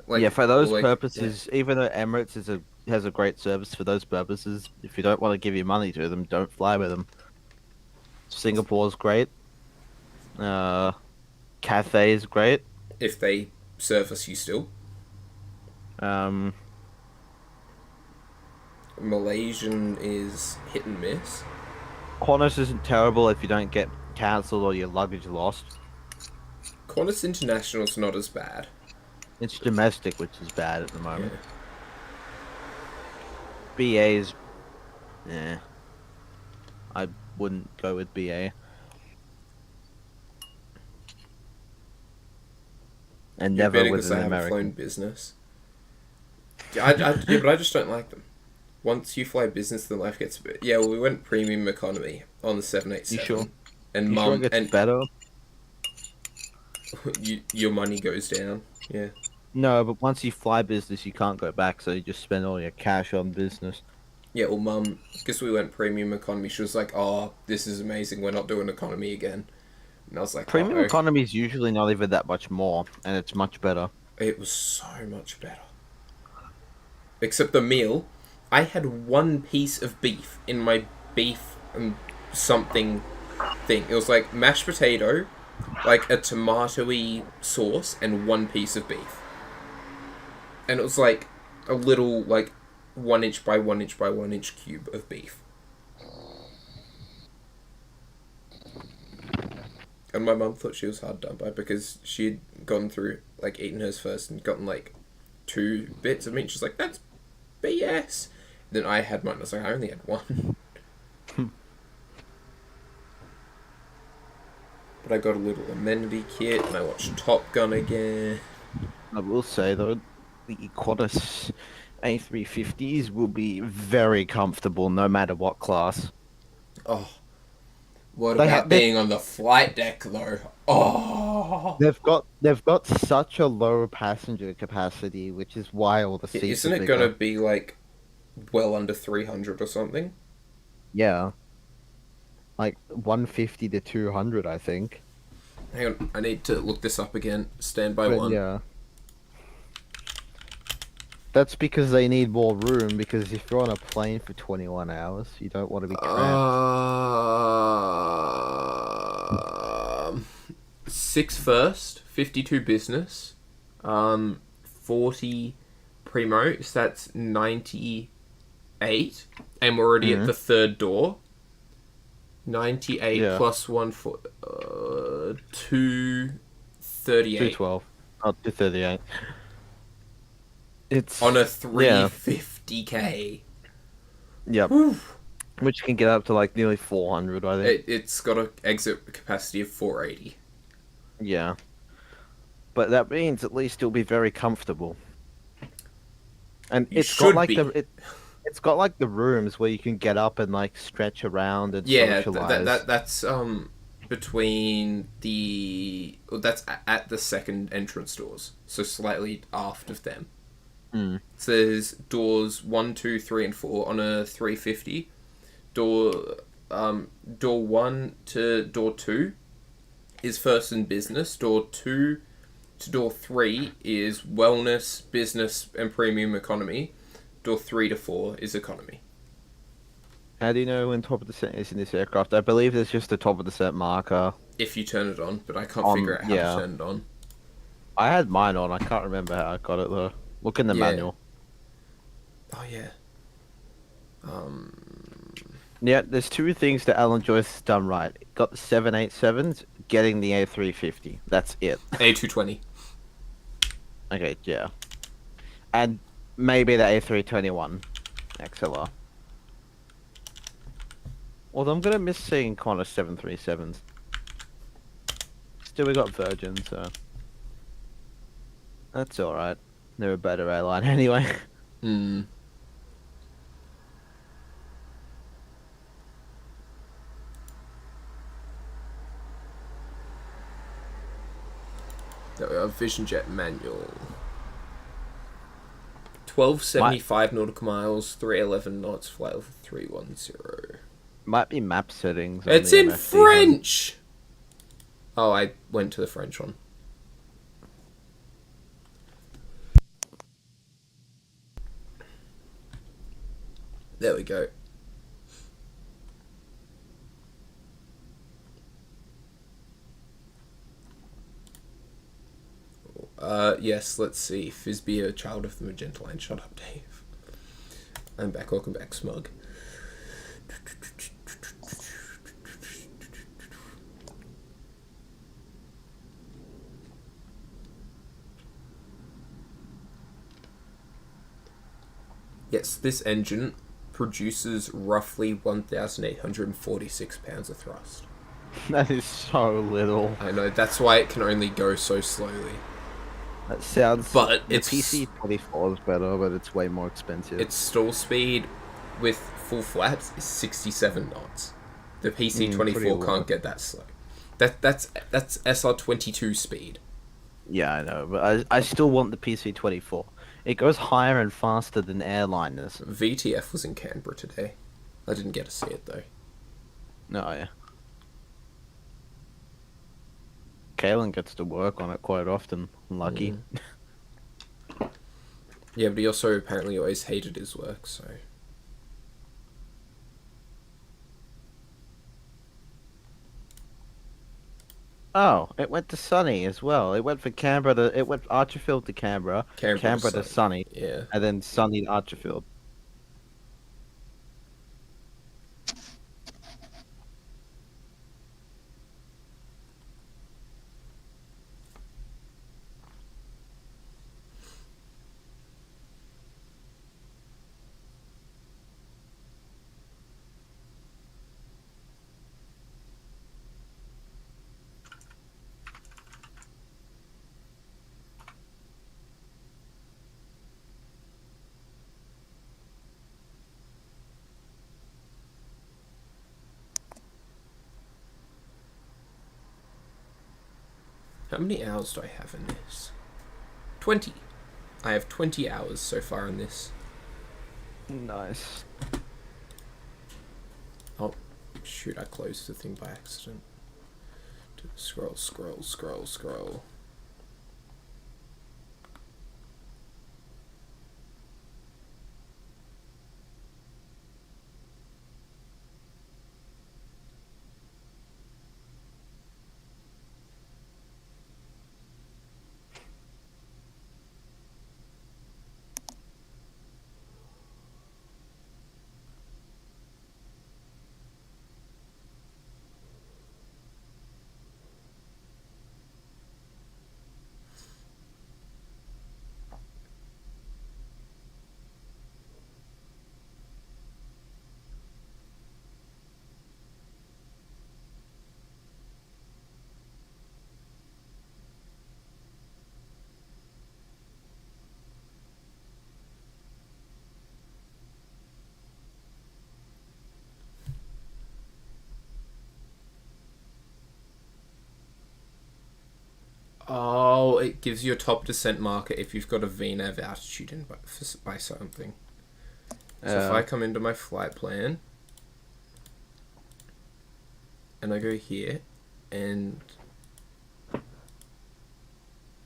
yeah, for those Like, yeah. purposes, even though Emirates has a great service for those purposes, if you don't want to give your money to them, don't fly with them. Singapore's great. Uh, Cathay is great. If they service you still. Um, Malaysian is hit and miss. Qantas isn't terrible if you don't get cancelled or your luggage lost. Qantas International's not as bad. It's domestic, which is bad at the Yeah. moment. BA's, yeah, I wouldn't go with BA. And You're never betting with because an I haven't flown American. business. Yeah, yeah, but I just don't like them. Once you fly business, then life gets a bit. Yeah, well, we went premium economy on the 787. You sure? And You sure it gets better? your money goes down. Yeah. No, but once you fly business, you can't go back, so you just spend all your cash on business. Yeah, well, Mum, because we went premium economy, she was like, "Oh, this is amazing. We're not doing economy again." And I was like, Premium "Oh, economy is usually not even that much more, and it's much better. it was so much better." Except the meal, I had one piece of beef in my beef and something thing. It was like mashed potato, like a tomatoey sauce, and one piece of beef. And it was like a little, like, 1 inch by 1 inch by 1 inch cube of beef. And my mum thought she was hard done by because she'd gone through, like, eating hers first and gotten, like, 2 bits of meat. She's like, that's BS. Then I had mine. I was like, I only had one. But I got a little amenity kit and I watched Top Gun again. I will say, though, the Qantas A350s will be very comfortable no matter what class. Oh, what They about ha- being on the flight deck, though? Oh! They've got such a low passenger capacity, which is why all the seats Isn't are it bigger. gonna be, like, well under 300 or something? Yeah. Like 150 to 200, I think. Hang on, I need to look this up again. Stand by But one. yeah. That's because they need more room, because if you're on a plane for 21 hours, you don't want to be cramped. 6 first, 52 business, 40 primo, so that's 98, and we're already at the third door. 98 Yeah. plus 1 for 238 212. Oh, 238. It's on a 350k. Yep. Which can get up to like nearly 400, I think. It's got an exit capacity of 480. Yeah. But that means at least it'll be very comfortable. And You it's got should like be. it's got like the rooms where you can get up and like stretch around and Yeah, socialize. that's between that's at the second entrance doors, so slightly aft of them. So there's doors 1, 2, 3, and 4 on a 350. Door 1 to door 2 is first and business. Door 2 to door 3 is wellness, business, and premium economy. Door 3 to 4 is economy. How do you know when top of the set is in this aircraft? I believe there's just a top of the set marker. If you turn it on, but I can't On- figure out how yeah. to turn it on. I had mine on. I can't remember how I got it though. Look in the Yeah. manual. Oh yeah. Yeah, there's two things that Alan Joyce has done right. Got the 787s, getting the A350. That's it. A220. Okay, yeah. And maybe the A321 XLR. Although I'm gonna miss seeing Qantas 737s. Still, we got Virgin, so that's all right. They're a better airline anyway. Hmm. There we are. Vision Jet manual. 1275 nautical miles, 311 knots, flight level 310. Might be map settings on It's the in MFD one. French! Oh, I went to the French one. There we go. Yes, let's see. Fizby, a child of the Magenta Line. Shut up, Dave. I'm back. Welcome back, Smug. Yes, this engine produces roughly 1,846 pounds of thrust. That is so little. I know, that's why it can only go so slowly. That sounds. But the it's PC-24 is better, but it's way more expensive. its stall speed with full flaps is 67 knots. The PC-24 can't get that slow. That's SR-22 speed. Yeah, I know, but I still want the PC-24. It goes higher and faster than airliners. VTF was in Canberra today. I didn't get to see it though. No, yeah. Kalen gets to work on it quite often. Lucky. Yeah, but he also apparently always hated his work, so... Oh, it went to Sunny as well. It went from Canberra to... It went Archerfield to Canberra. Canberra to Sunny. Yeah. And then Sunny to Archerfield. How many hours do I have in this? 20. I have 20 hours so far in this. Nice. Oh, shoot, I closed the thing by accident. Scroll, scroll, scroll, scroll. Oh, it gives you a top descent marker if you've got a VNAV altitude in by something. So if I come into my flight plan and I go here and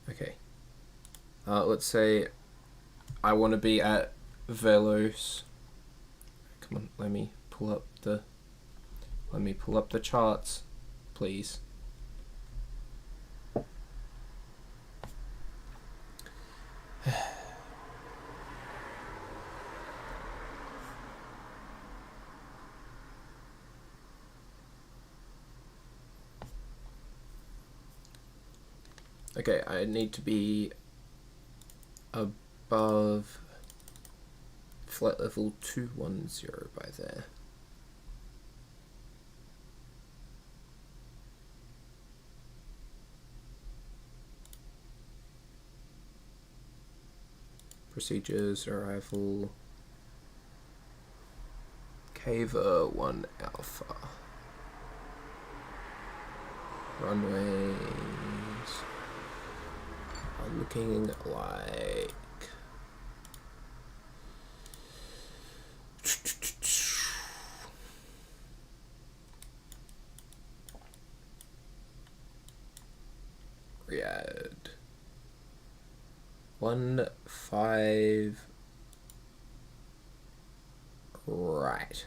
okay, let's say I want to be at VELOS. Come on, let me pull up the charts, please. Okay, I need to be above flight level 210 by there. Procedures, arrival, Caver 1 Alpha. Runways are looking like Riyadh 1-5 right.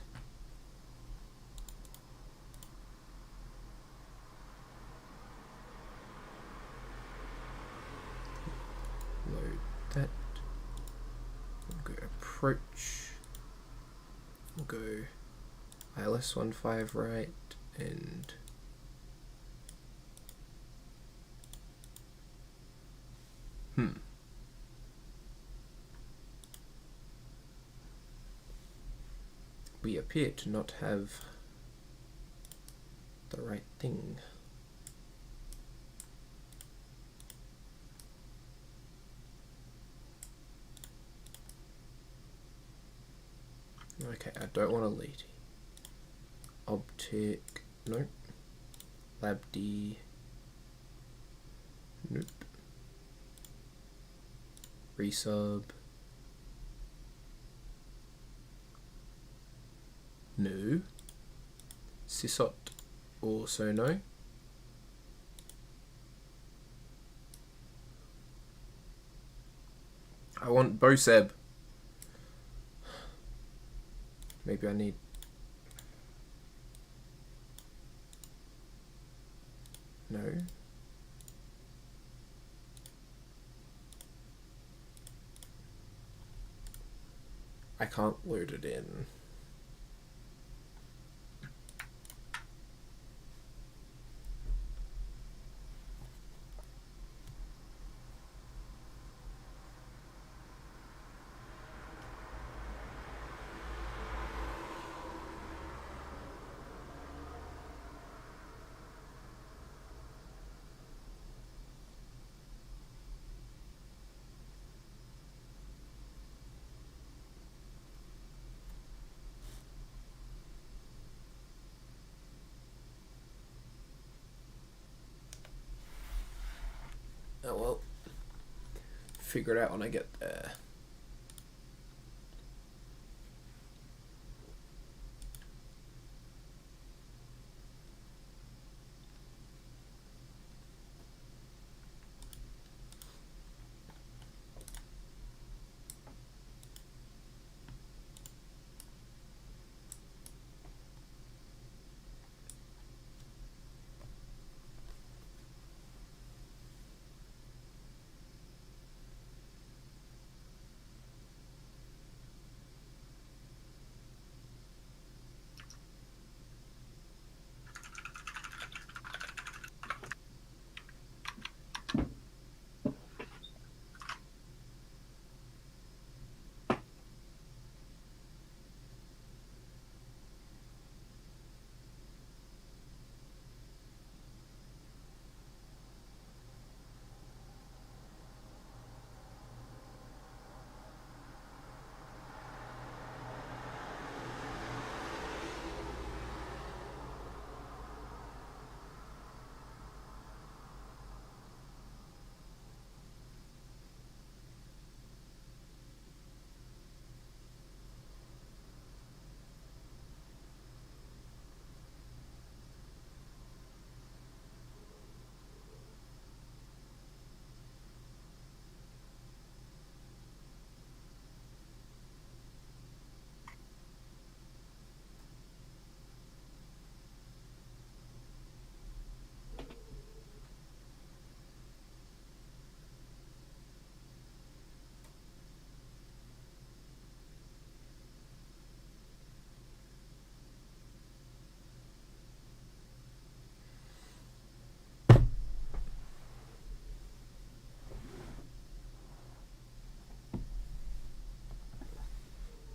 Load that. We'll go approach. We'll go ILS 1-5 right and we appear to not have the right thing. Okay, I don't want a lead. Optic, nope. Lab D, nope. Resub, no. Sysot, also no. I want Boseb. Maybe I need... No. I can't load it in. Oh well, figure it out when I get there.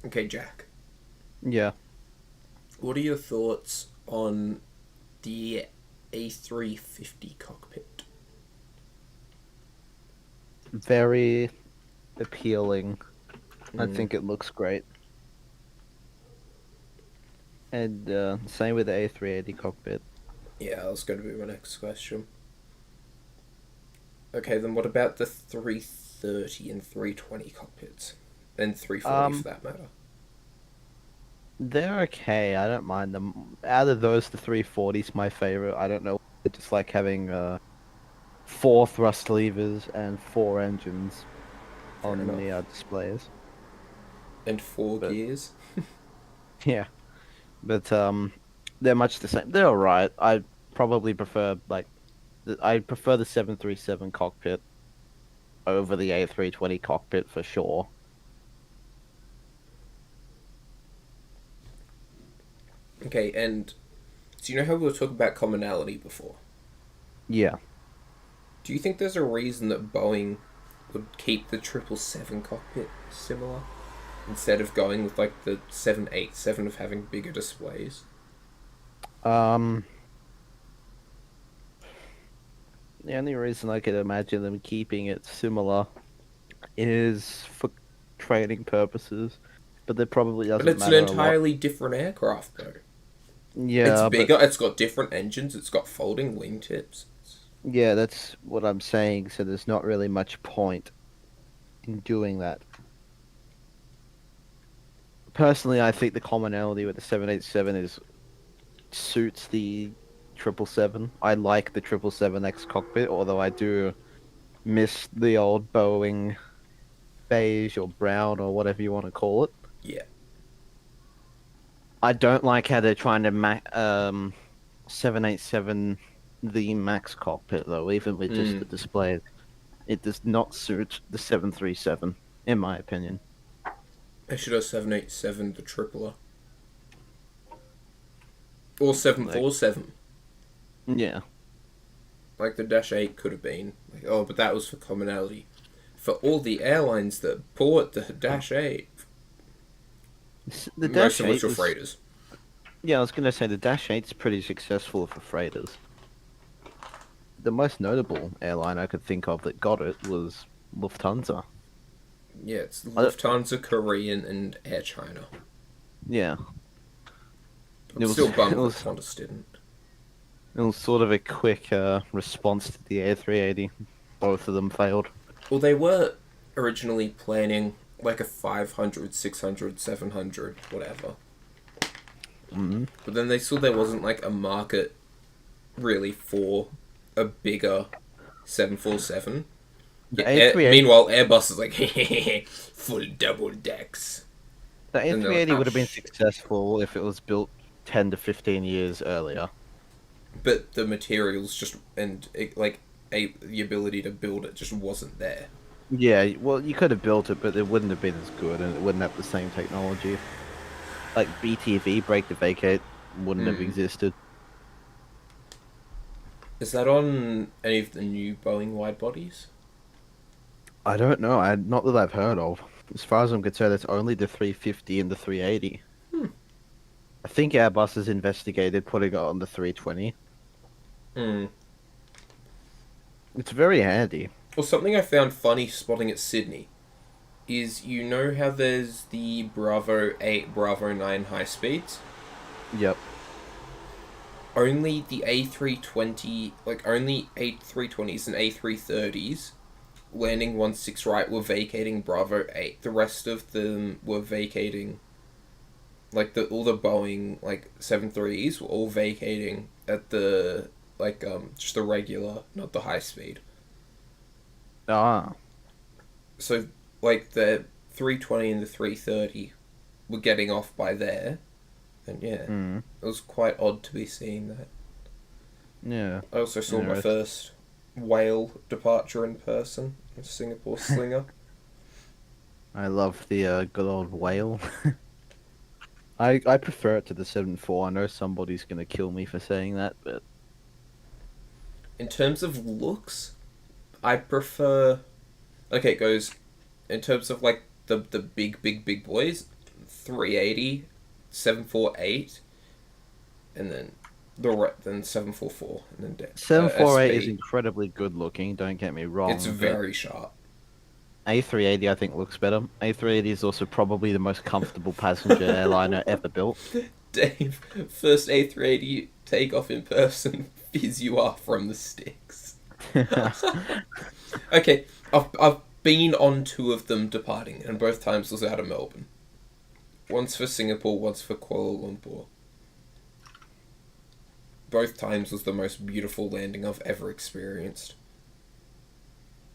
Okay, Jack. Yeah. What are your thoughts on the A350 cockpit? Very appealing. I Mm. think it looks great. And same with the A380 cockpit. Yeah, that was going to be my next question. Okay, then what about the 330 and 320 cockpits? And 340 for Um, that matter. they're okay. I don't mind them. Out of those, the 340 is my favorite. I don't know. I just like having four thrust levers and four engines Fair on the enough. displays. And four But gears. yeah, but they're much the same. They're alright. I probably prefer I prefer the 737 cockpit over the A320 cockpit for sure. Okay, and do you know how we were talking about commonality before? Yeah. Do you think there's a reason that Boeing would keep the 777 cockpit similar instead of going with like the 787 of having bigger displays? Um, the only reason I could imagine them keeping it similar is for training purposes, but that probably But doesn't it's an matter a lot. entirely different aircraft though. It's Yeah, but bigger, it's got different engines, it's got folding wingtips. yeah, that's what I'm saying. So there's not really much point in doing that. Personally, I think the commonality with the 787 is suits the 777. I like the 777X cockpit, although I do miss the old Boeing beige or brown or whatever you want to call it. Yeah. I don't like how they're trying to 787 the Max cockpit though, even with just the Mm. display. It does not suit the 737, in my opinion. They should have 787 the tripler. Or Like, 747. yeah. Like the Dash 8 could have been. Like, oh, but that was for commonality. For all the airlines that bought the Dash 8, The most Dash of which 8 were was, freighters. yeah, I was gonna say the Dash 8's pretty successful for freighters. The most notable airline I could think of that got it was Lufthansa. Yeah, it's I, Lufthansa, Korean, and Air China. yeah, I'm still it bummed that was Qantas didn't. it was sort of a quick response to the A380. Both of them failed. Well, they were originally planning like a 500, 600, 700, whatever. Mm. But then they saw there wasn't like a market really for a bigger 747. The A380, Meanwhile, Airbus is like, full double decks. the And they're like, A380 oh, would have been successful if it was built 10 to 15 years earlier. but the materials just, and it, like, the ability to build it just wasn't there. Yeah, well, you could have built it, but it wouldn't have been as good, and it wouldn't have the same technology. Like BTV, break to vacate, wouldn't have Hmm. existed. Is that on any of the new Boeing wide bodies? I don't know. Not that I've heard of. As far as I'm concerned, it's only the 350 and the 380. Hmm. I think Airbus has investigated putting it on the 320. Hmm. It's very handy. Well, something I found funny spotting at Sydney is you know how there's the Bravo 8, Bravo 9 high speeds? Yep. Only the A320, like only A320s and A330s landing 1-6 right were vacating Bravo 8. The rest of them were vacating, like all the Boeing like 737s were all vacating at the just the regular, not the high speed. Ah. So like the 320 and the 330 were getting off by there, and yeah, Mm. it was quite odd to be seeing that. Yeah. I also saw my Interesting. first whale departure in person, a Singapore Slinger. I love the good old whale. I prefer it to the 7.4. I know somebody's gonna kill me for saying that, but In terms of looks, I prefer. Okay, it goes in terms of like the big boys. 380, 748, and then then 744, and then 748 is SP. incredibly good looking, don't get me wrong, It's but very sharp. A380 I think looks better. A380 is also probably the most comfortable passenger airliner ever built. Dave, first A380 takeoff in person, fizz you are from the sticks. Okay, I've been on two of them departing, and both times was out of Melbourne. Once for Singapore, once for Kuala Lumpur. Both times was the most beautiful landing I've ever experienced.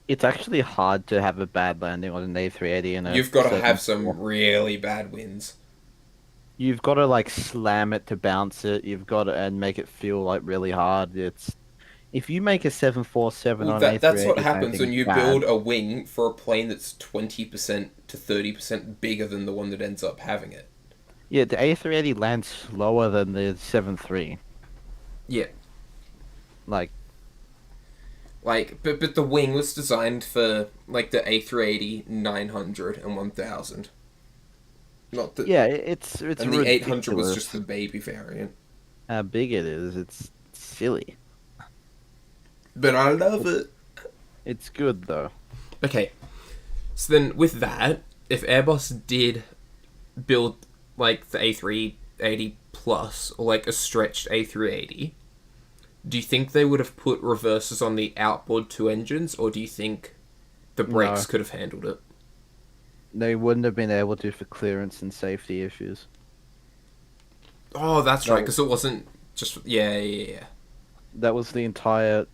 It's actually hard to have a bad landing on an A380 and a You've got to have 74. some really bad winds. You've got to like slam it to bounce it. You've got to and make it feel like really hard. It's if you make a 747 Well, on that's what A380 happens when landing you bad, build a wing for a plane that's 20% to 30% bigger than the one that ends up having it. yeah, the A380 lands slower than the 73. Yeah. Like, But the wing was designed for, like, the A380, 900, and 1000. Not the... yeah, it's And the 800 was ridiculous just the baby variant. how big it is. It's silly. But I love it. It's good though. Okay, so then with that, if Airbus did build, like, the A380 Plus, or, like, a stretched A380, do you think they would have put reversers on the outboard two engines, or do you think the brakes No. could have handled it? They wouldn't have been able to for clearance and safety issues. Oh, that's No. right, because it wasn't just... Yeah. That was the entire.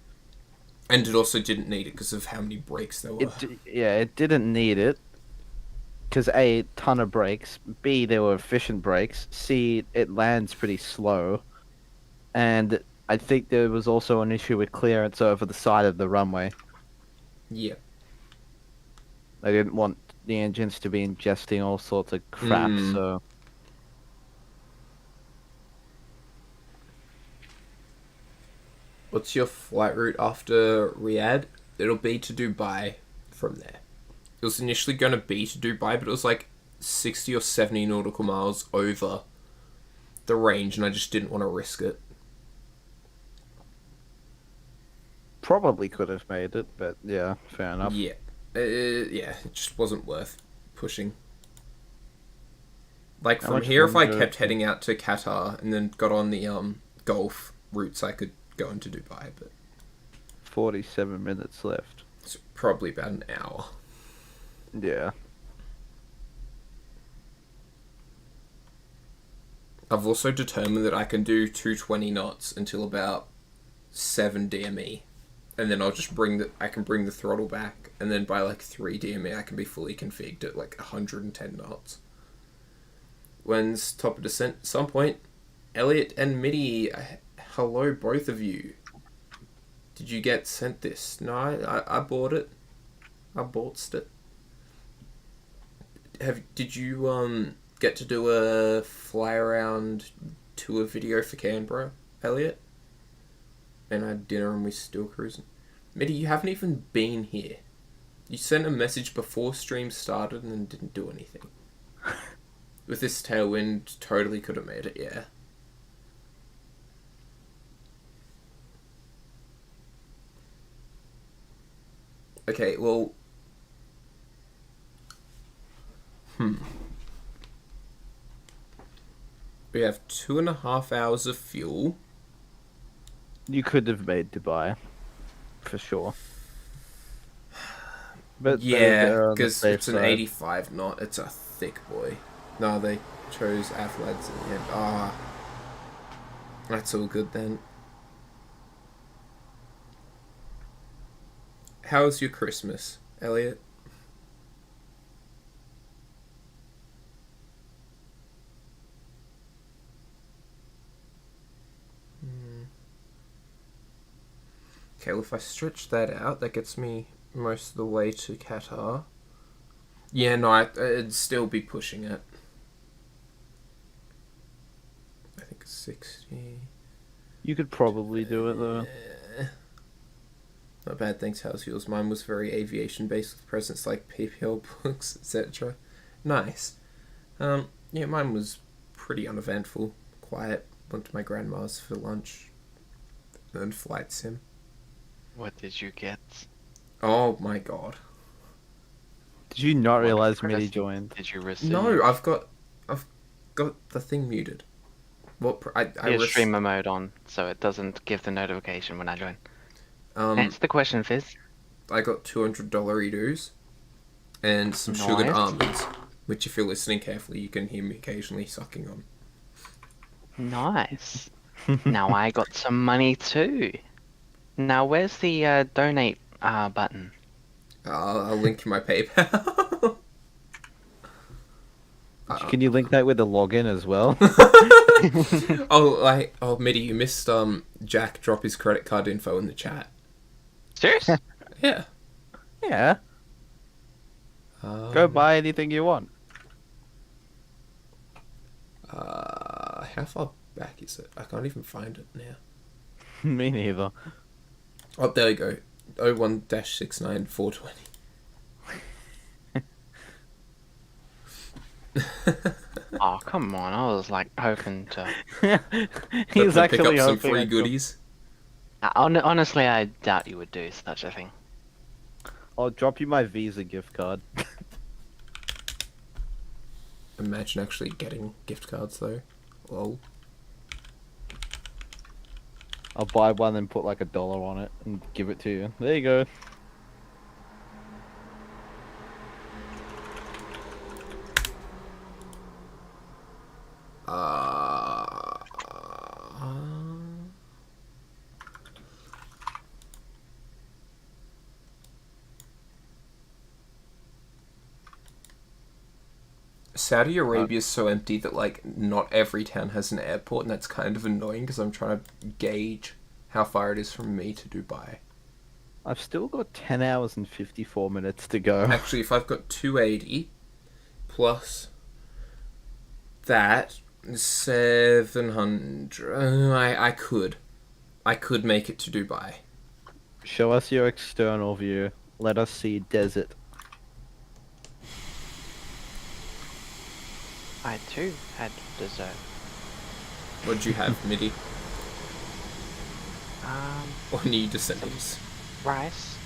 And it also didn't need it because of how many brakes there were. It didn't need it. Because A, ton of brakes. B, they were efficient brakes. C, it lands pretty slow. And I think there was also an issue with clearance over the side of the runway. Yeah. They didn't want the engines to be ingesting all sorts of crap, so... What's your flight route after Riyadh? It'll be to Dubai from there. It was initially going to be to Dubai, but it was like 60 or 70 nautical miles over the range, and I just didn't want to risk it. Probably could have made it, but yeah, fair enough. Yeah. It just wasn't worth pushing. Like, How from much here, if I longer- kept heading out to Qatar and then got on the Gulf routes, I could go into Dubai, but 47 minutes left. it's probably about an hour. Yeah. I've also determined that I can do 220 knots until about 7 DME, and then I can bring the throttle back, and then by like 3 DME I can be fully configured at like 110 knots. When's top of descent? At some point. Elliot and Mitty, hello both of you. Did you get sent this? No, I bought it. I bought it. Did you get to do a fly around tour video for Canberra, Elliot? And I had dinner and we're still cruising. Mitty, you haven't even been here. You sent a message before stream started and then didn't do anything. With this tailwind, totally could have made it, yeah. Okay, well... We have 2.5 hours of fuel. You could have made Dubai. For sure. But Yeah, because it's an 85 knot. It's a thick boy. No, they chose AFLADs in the end. Ah. That's all good then. How's your Christmas, Elliot? Okay, well if I stretch that out, that gets me most of the way to Qatar. Yeah, no, I'd still be pushing it. I think 60. You could probably do it though. Not bad, thanks. How's yours? Mine was very aviation based with presents like PPL books, etc. Nice. Yeah, mine was pretty uneventful, quiet. Went to my grandma's for lunch, and flight sim. What did you get? Oh my god. Did you not What realize Mitty present joined? did you receive? No, I've got the thing muted. What Your streamer mode on, so it doesn't give the notification when I join. Answer the question, Fizz. I got $200 Doritos and some sugared Nice. almonds, which if you're listening carefully, you can hear me occasionally sucking on. Nice. Now I got some money too. Now where's the donate button? I'll link you my PayPal. Can you link that with the login as well? Oh, Mitty, you missed Jack drop his credit card info in the chat. Serious? Yeah. Yeah. Go buy anything you want. How far back is it? I can't even find it now. Me neither. Oh, there you go. 01-69420. Oh, come on. I was like hoping to. He's To actually pick up some hoping free I goodies. Honestly, I doubt you would do such a thing. I'll drop you my Visa gift card. Imagine actually getting gift cards though. Lol. I'll buy one and put like $1 on it and give it to you. There you go. Saudi Arabia is so empty that like not every town has an airport, and that's kind of annoying because I'm trying to gauge how far it is from me to Dubai. I've still got 10 hours and 54 minutes to go. Actually, if I've got 280 plus that 700, I could make it to Dubai. Show us your external view. Let us see desert. I too had dessert. What'd you have, Midi? Um, Or new descendants? rice.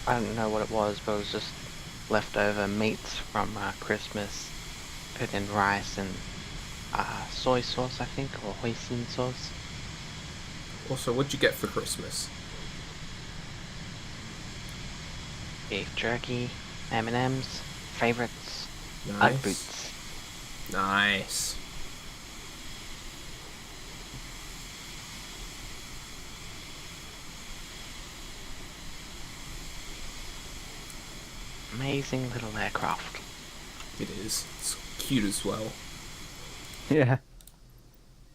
I don't know what it was, but it was just leftover meats from Christmas. Put in rice and soy sauce, I think, or hoisin sauce. Also, what'd you get for Christmas? Beef jerky, M&M's, favorites, Ugg Nice. boots. Nice. Amazing little aircraft. It is. It's cute as well. Yeah.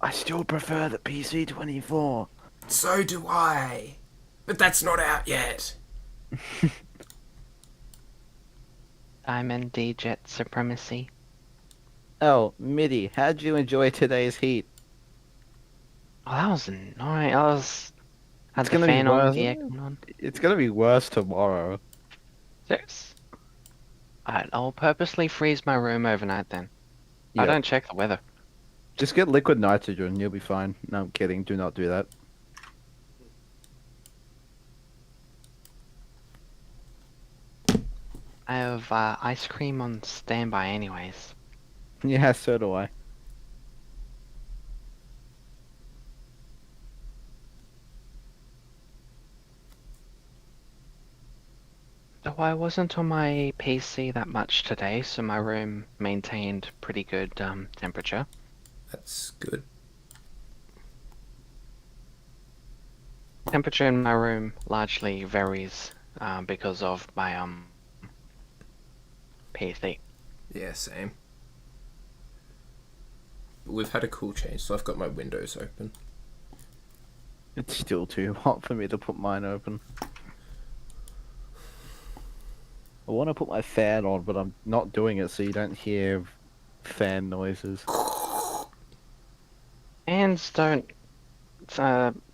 I still prefer the PC-24. So do I. But that's not out yet. Diamond D jet supremacy. Oh, Mitty, how'd you enjoy today's heat? Oh, that was annoying. Had It's the gonna be fan on, worse. the aircon on. It's gonna be worse tomorrow. Serious? Alright, I'll purposely freeze my room overnight then. I Yeah. don't check the weather. Just get liquid nitrogen, you'll be fine. No, I'm kidding. Do not do that. I have ice cream on standby anyways. Yeah, so do I. Though I wasn't on my PC that much today, so my room maintained pretty good temperature. That's good. Temperature in my room largely varies because of my PC. Yeah, same. But we've had a cool change, so I've got my windows open. It's still too hot for me to put mine open. I want to put my fan on, but I'm not doing it so you don't hear fan noises. Fans don't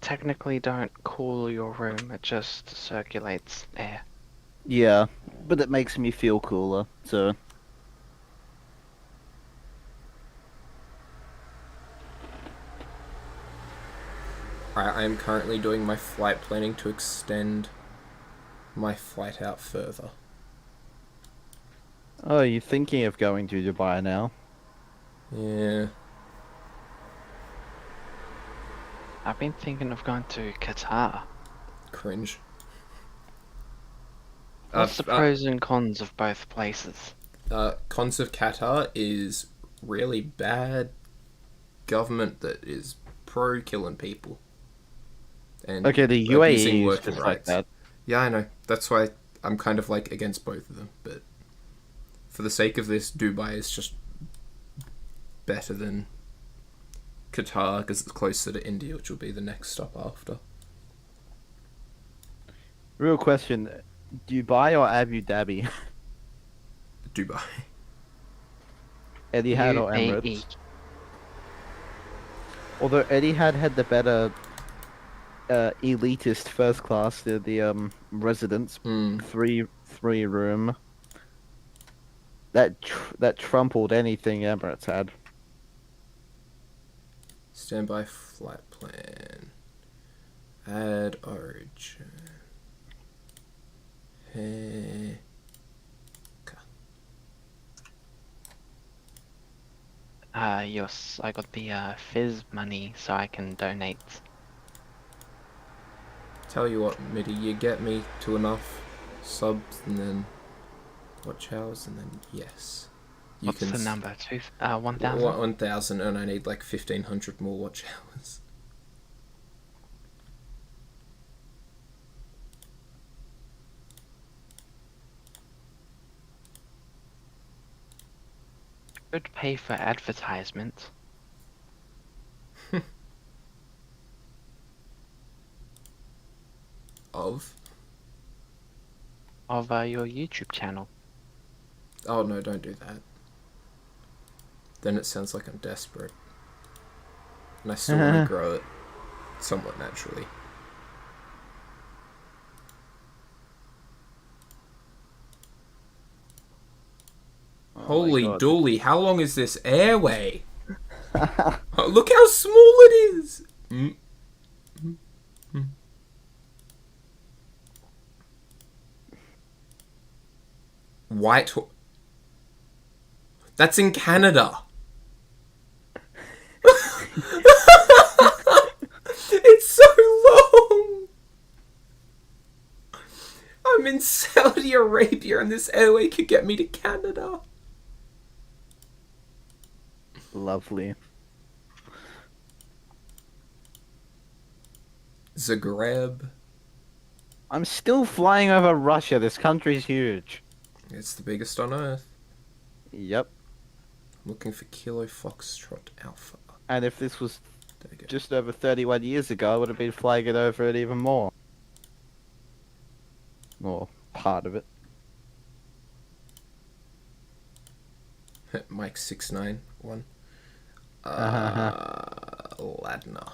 technically don't cool your room, it just circulates air. Yeah, but it makes me feel cooler, so... I am currently doing my flight planning to extend my flight out further. Oh, you're thinking of going to Dubai now? Yeah. I've been thinking of going to Qatar. Cringe. What's the pros and cons of both places? Cons of Qatar is really bad government that is pro killing people. And Okay, the abusing UAE is working just like rights. that. Yeah, I know. That's why I'm kind of like against both of them. But for the sake of this, Dubai is just better than Qatar because it's closer to India, which will be the next stop after. Real question, Dubai or Abu Dhabi? Dubai. Etihad or UAE. Emirates? Although Etihad had the better elitist first class, the residence, three room. That trumpled anything Emirates had. Standby flight plan. Add origin. Hey. Yes, I got the Fizz money so I can donate. Tell you what, Mitty, you get me to enough subs and then watch hours and then yes. You What's the number? 1,000? 1,000 and I need like 1,500 more watch hours. Could pay for advertisement. Of Your YouTube channel. Oh no, don't do that. Then it sounds like I'm desperate. And I still want to grow it somewhat naturally. Oh Holy my God. dooly, how long is this airway? Oh, look how small it is! White. That's in Canada. It's so long. I'm in Saudi Arabia and this airway could get me to Canada. Lovely. Zagreb. I'm still flying over Russia. This country's huge. It's the biggest on Earth. Yep. I'm looking for Kilo Foxtrot Alpha. And if this was There we go. just over 31 years ago, I would have been flying it over it even more. Or part of it. Mike 691. Ladner.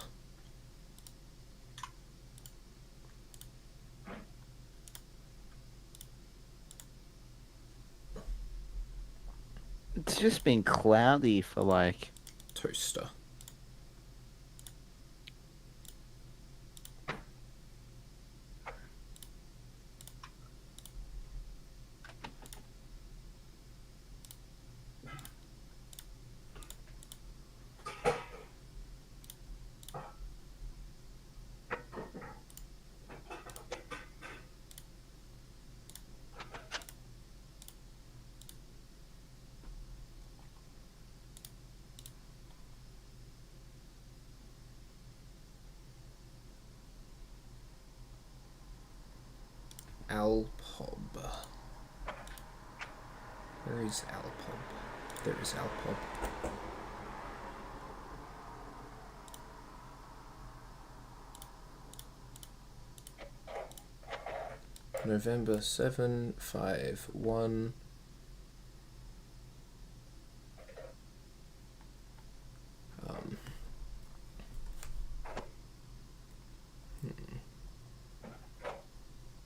It's just been cloudy for like... Toaster. Alpob. Where is Alpob? There is Alpob. November 751.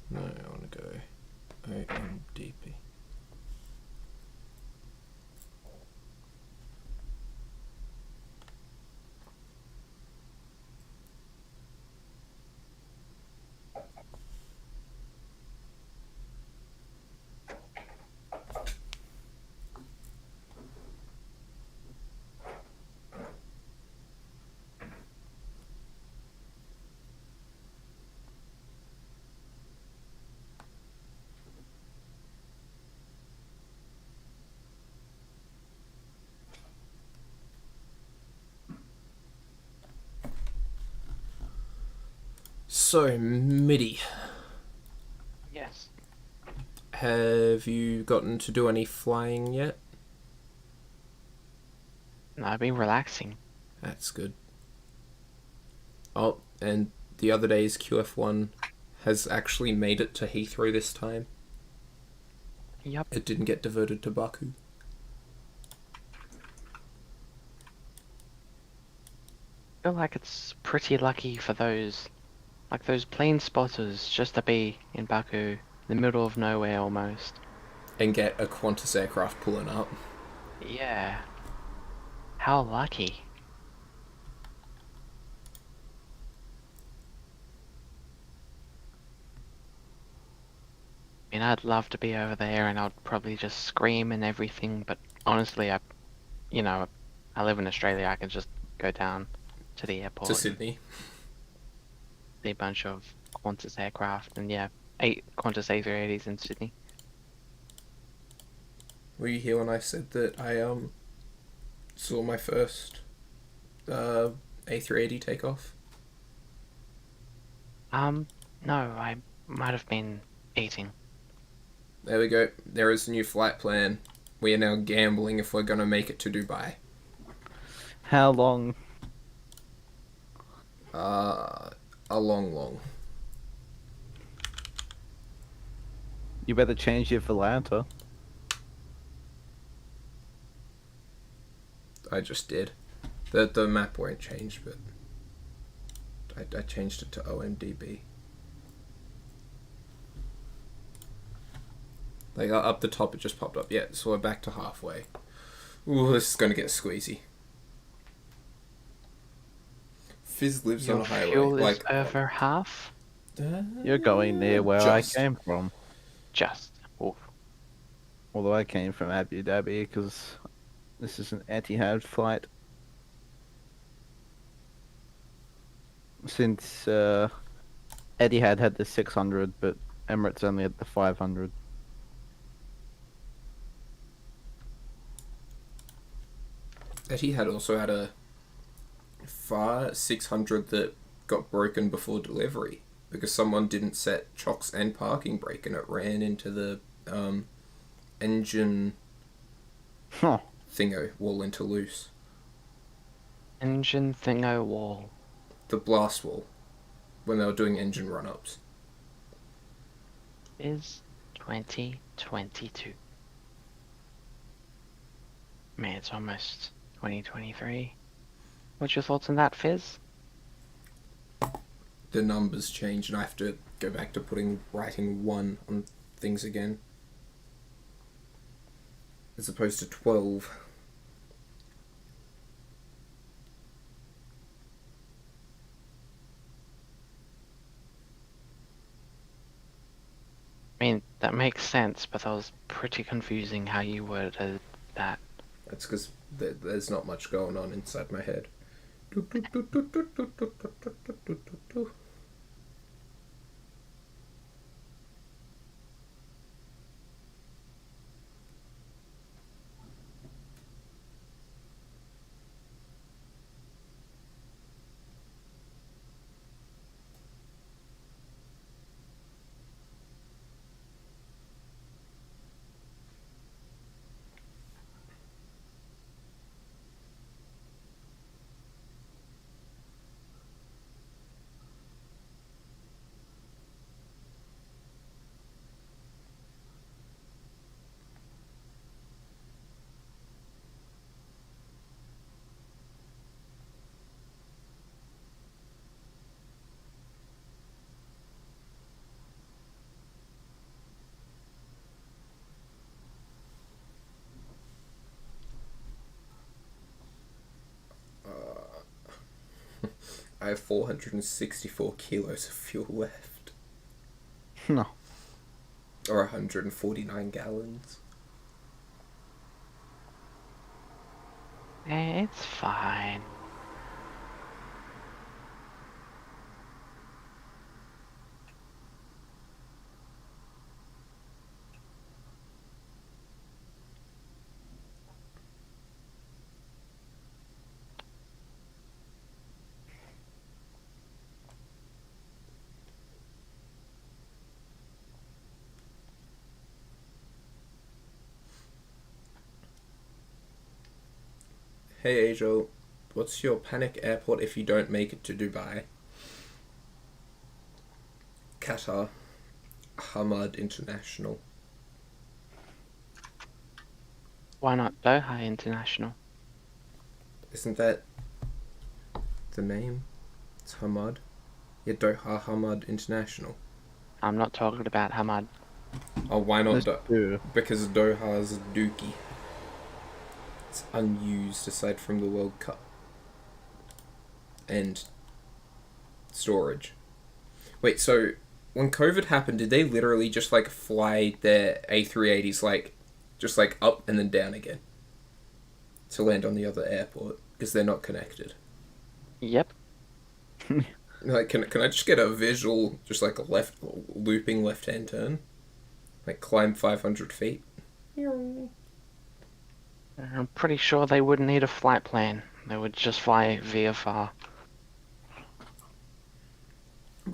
No, I want to go OMDP. So, MIDI, Yes. have you gotten to do any flying yet? No, I've been relaxing. That's good. Oh, and the other day's QF1 has actually made it to Heathrow this time. Yup. It didn't get diverted to Baku. I feel like it's pretty lucky for those, like those plane spotters, just to be in Baku, the middle of nowhere almost. And get a Qantas aircraft pulling up. Yeah. How lucky. I mean, I'd love to be over there and I'd probably just scream and everything, but honestly, you know, I live in Australia, I can just go down to the airport To and Sydney. see a bunch of Qantas aircraft and yeah, 8 Qantas A380s in Sydney. Were you here when I said that I saw my first A380 takeoff? No, I might have been eating. There we go. There is a new flight plan. We are now gambling if we're going to make it to Dubai. How long? A long. You better change your Volanta. I just did. The map won't change, but I changed it to OMDB. Like up the top, it just popped up. Yeah, so we're back to halfway. Ooh, this is gonna get squeezy. Fizz lives on Your a highway. fuel is Like over half? You're going near where just. I came from. Just. Oof. Although I came from Abu Dhabi because this is an Etihad flight. Since Etihad had the 600, but Emirates only had the 500. Etihad also had a 600 that got broken before delivery because someone didn't set chocks and parking brake and it ran into the engine Huh. thingo wall into loose. Engine thingo wall. The blast wall when they were doing engine run-ups. Is 2022. Man, it's almost 2023. What's your thoughts on that, Fizz? The numbers change and I have to go back to writing 1 on things again. As opposed to 12. I mean, that makes sense, but that was pretty confusing how you worded that. That's because there's not much going on inside my head. I have 464 kilos of fuel left. No. Or 149 gallons. It's fine. Hey Angel, what's your panic airport if you don't make it to Dubai? Qatar. Hamad International. Why not Doha International? Isn't that the name? It's Hamad. Yeah, Doha Hamad International. I'm not talking about Hamad. Oh, why not? Yeah. Because Doha's dookie. It's unused aside from the World Cup. And storage. Wait, so when COVID happened, did they literally just like fly their A380s just up and then down again to land on the other airport because they're not connected? Yep. Like, can I just get a visual, just like a looping left-hand turn, like climb 500 feet? I'm pretty sure they wouldn't need a flight plan. They would just fly VFR.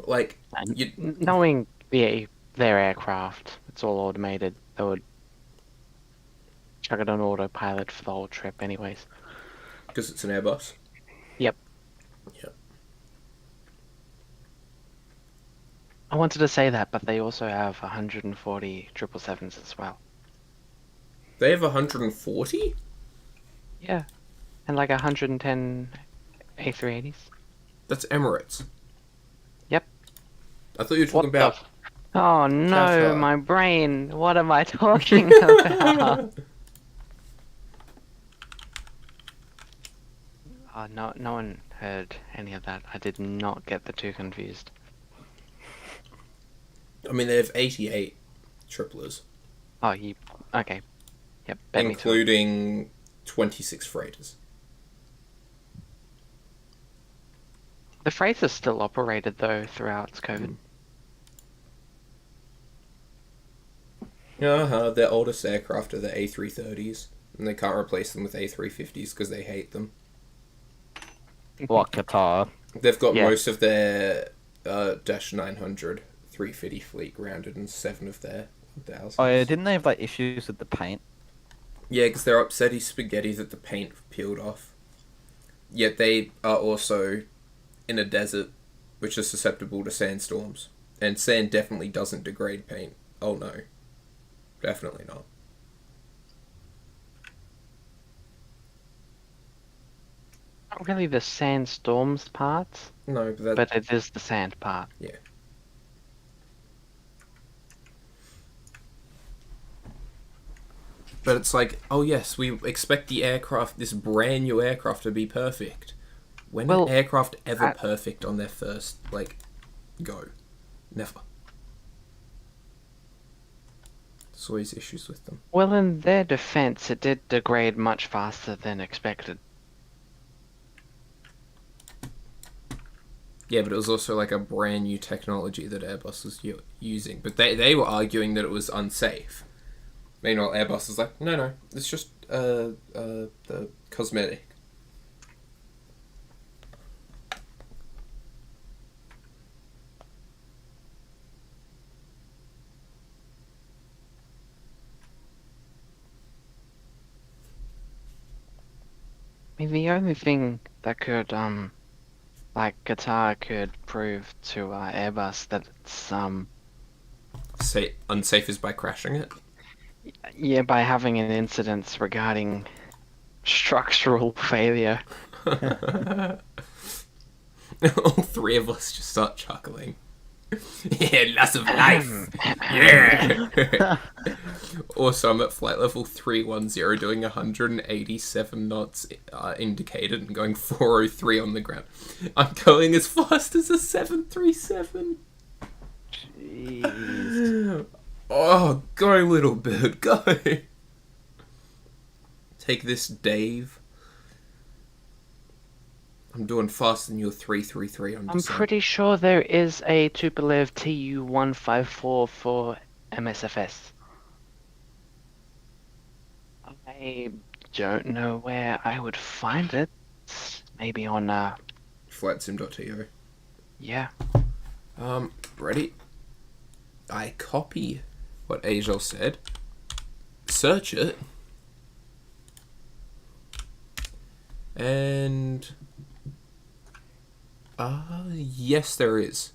Like, And knowing their aircraft, it's all automated. They would chuck it on autopilot for the whole trip anyways. because it's an Airbus. Yep. Yep. I wanted to say that, but they also have 140 777s as well. They have 140? Yeah. And like 110 A380s. That's Emirates. Yep. I thought you were talking about... Oh no, Qatar. my brain. What am I talking about? No one heard any of that. I did not get the two confused. I mean, they have 88 triplers, Oh, okay. Yep, bet me to it. including 26 freighters. The freighter's still operated though throughout COVID. Their oldest aircraft are the A330s, and they can't replace them with A350s because they hate them. What, Qatar? They've got Yeah. most of their Dash 900 350 fleet grounded and 7 of their 1000s. Oh yeah, didn't they have like issues with the paint? Yeah, because they're upsetty spaghetti that the paint peeled off. Yet they are also in a desert, which is susceptible to sandstorms. And sand definitely doesn't degrade paint. Oh no. Definitely not. Not really the sandstorms part, No, but but it is the sand part. yeah. But it's like, oh yes, we expect the aircraft, this brand new aircraft, to be perfect. When Well, are aircraft ever I- perfect on their first, go? Never. There's always issues with them. Well, in their defense, it did degrade much faster than expected. Yeah, but it was also like a brand new technology that Airbus was using. But they were arguing that it was unsafe. Meanwhile, Airbus was like, no, it's just the cosmetic. I mean, the only thing that could, like Qatar could prove to Airbus that it's, Say unsafe is by crashing it. yeah, by having an incident regarding structural failure. All three of us just start chuckling. Yeah, loss of life. Yeah. Also, I'm at flight level 310 doing 187 knots indicated and going 403 on the ground. I'm going as fast as a 737. Jeez. Oh, go little bird, go. Take this, Dave. I'm doing faster than your 333. I'm pretty sure there is a Tupolev Tu-154 for MSFS. I don't know where I would find it. Maybe on, FlightSim.to. yeah. Ready? I copy what Angel said. Search it. And yes, there is.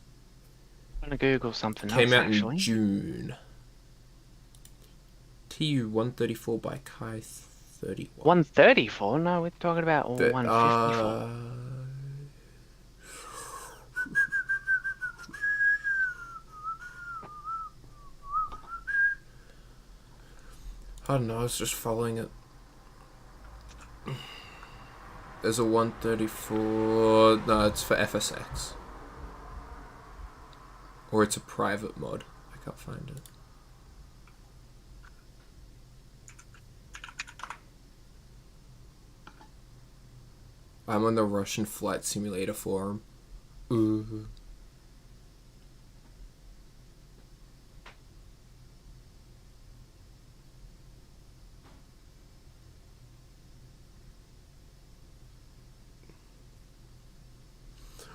I'm gonna Google something Came else out in actually. June. TU-134 by Kai 31. 134? No, we're talking about The- 154. I don't know, I was just following it. There's a 134... No, it's for FSX. Or it's a private mod. I can't find it. I'm on the Russian Flight Simulator forum. Ooh.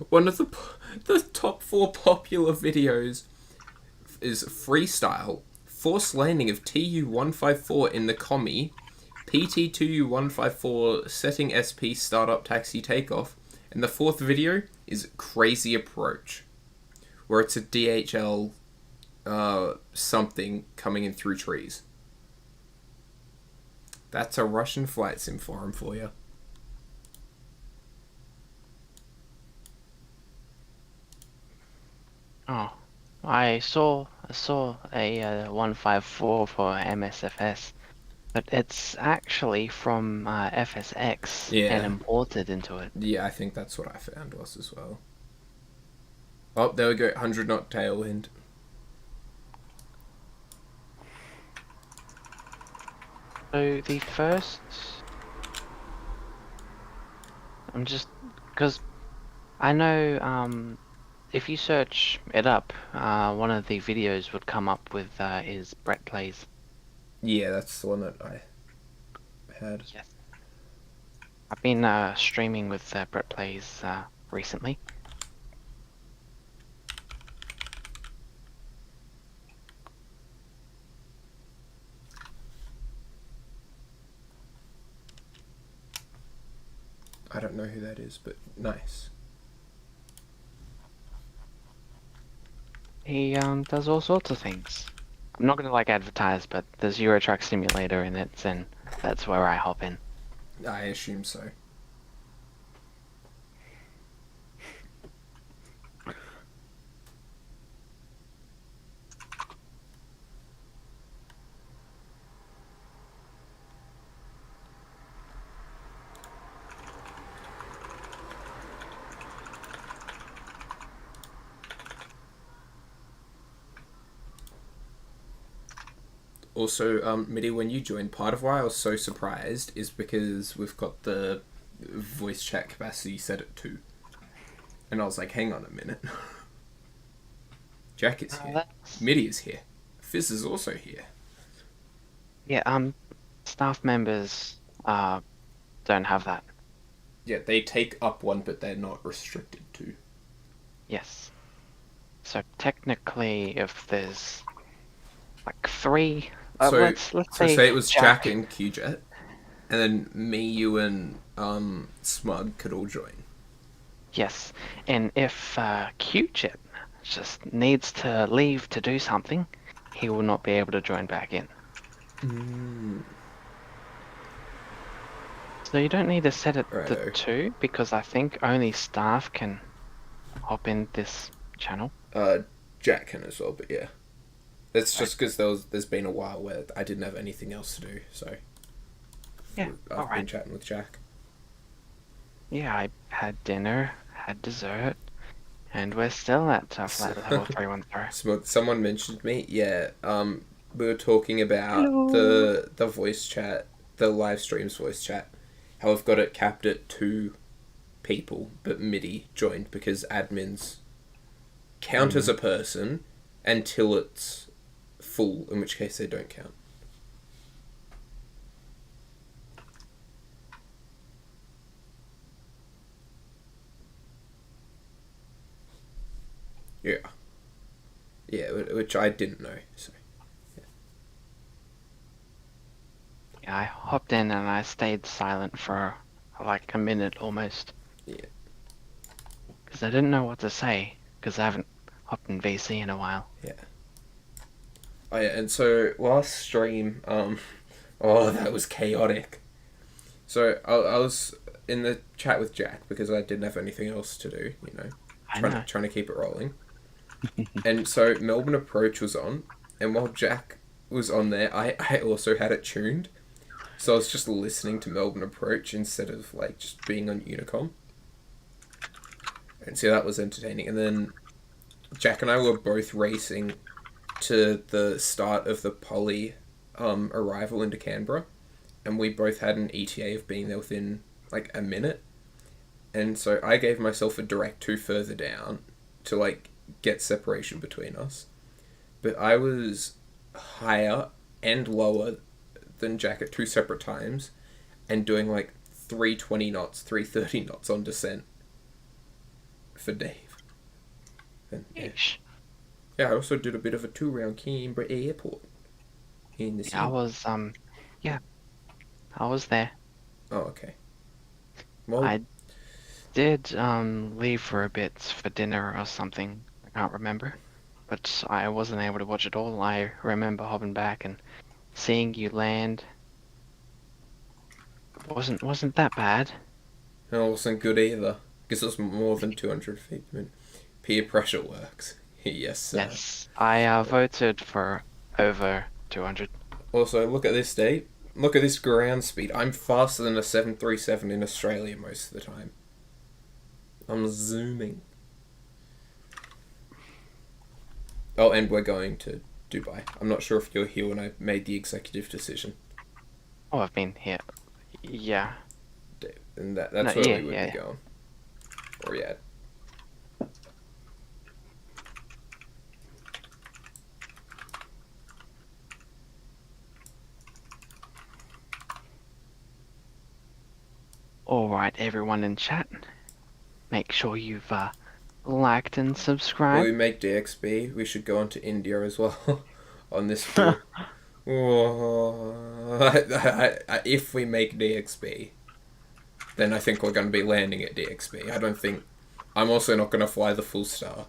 One of the top 4 popular videos is freestyle forced landing of TU-154 in the commie, pt.2 setting SP startup taxi takeoff, and the 4th video is crazy approach, where it's a DHL something coming in through trees. That's a Russian flight sim forum for you. Oh, I saw a 154 for MSFS, but it's actually from FSX and Yeah. imported into it. Yeah, I think that's what I found was as well. Oh, there we go. 100 knot tailwind. So the first, I'm just, because I know if you search it up, one of the videos would come up with is Brett Plays. Yeah, that's the one that I had. Yes. I've been streaming with Brett Plays recently. I don't know who that is, but nice. He does all sorts of things. I'm not gonna advertise, but there's Euro Truck Simulator in it, and that's where I hop in. I assume so. Also, Midi, when you joined, part of why I was so surprised is because we've got the voice chat capacity set at 2. And I was like, hang on a minute. Jack is here. Midi is here. Fizz is also here. Yeah, staff members don't have that. Yeah, they take up 1, but they're not restricted to. Yes. So technically, if there's 3, So, let's say it was Jack and QJet, and then me, you, and Smug could all join. Yes, and if QJet just needs to leave to do something, he will not be able to join back in. So you don't need to set it to 2, because I think only staff can hop in this channel. Jack can as well, but yeah. It's just because there's been a while where I didn't have anything else to do, so Yeah, I've been chatting with Jack. Yeah, I had dinner, had dessert, and we're still at flight level 313. Someone mentioned me, yeah. We were talking about Hello. the voice chat, the live streams voice chat. How we've got it capped at 2 people, but MIDI joined because admins count as a person until it's full, in which case they don't count. Yeah. Yeah, which I didn't know, so. Yeah, I hopped in and I stayed silent for for like a minute almost. Yeah. Because I didn't know what to say, because I haven't hopped in VC in a while. Yeah. Oh yeah, and so last stream, oh, that was chaotic. So I was in the chat with Jack because I didn't have anything else to do, you know, trying to keep it rolling. And so Melbourne Approach was on, and while Jack was on there, I also had it tuned. So I was just listening to Melbourne Approach instead of like just being on Unicom. And so that was entertaining. And then Jack and I were both racing to the start of the Poly arrival into Canberra. And we both had an ETA of being there within like a minute. And so I gave myself a direct 2 further down to like get separation between us. But I was higher and lower than Jack at 2 separate times and doing like 320 knots, 330 knots on descent for Dave. And, yeah, I also did a bit of a tour around Canberra Airport in the city. I was there. Oh, okay. Well, I did leave for a bit for dinner or something. I can't remember. But I wasn't able to watch it all. I remember hopping back and seeing you land. Wasn't that bad. it wasn't good either. Because it was more than 200 feet. I mean, peer pressure works. Yes, sir. Yes. I voted for over 200. Also, look at this, Dave. Look at this ground speed. I'm faster than a 737 in Australia most of the time. I'm zooming. Oh, and we're going to Dubai. I'm not sure if you're here when I made the executive decision. Oh, I've been here. Yeah. And that's No, where yeah, we would yeah, be going. Or yeah. Alright, everyone in chat. Make sure you've liked and When subscribed. we make DXB, we should go on to India as well on this tour. If we make DXB, then I think we're going to be landing at DXB. I don't think... I'm also not going to fly the full star.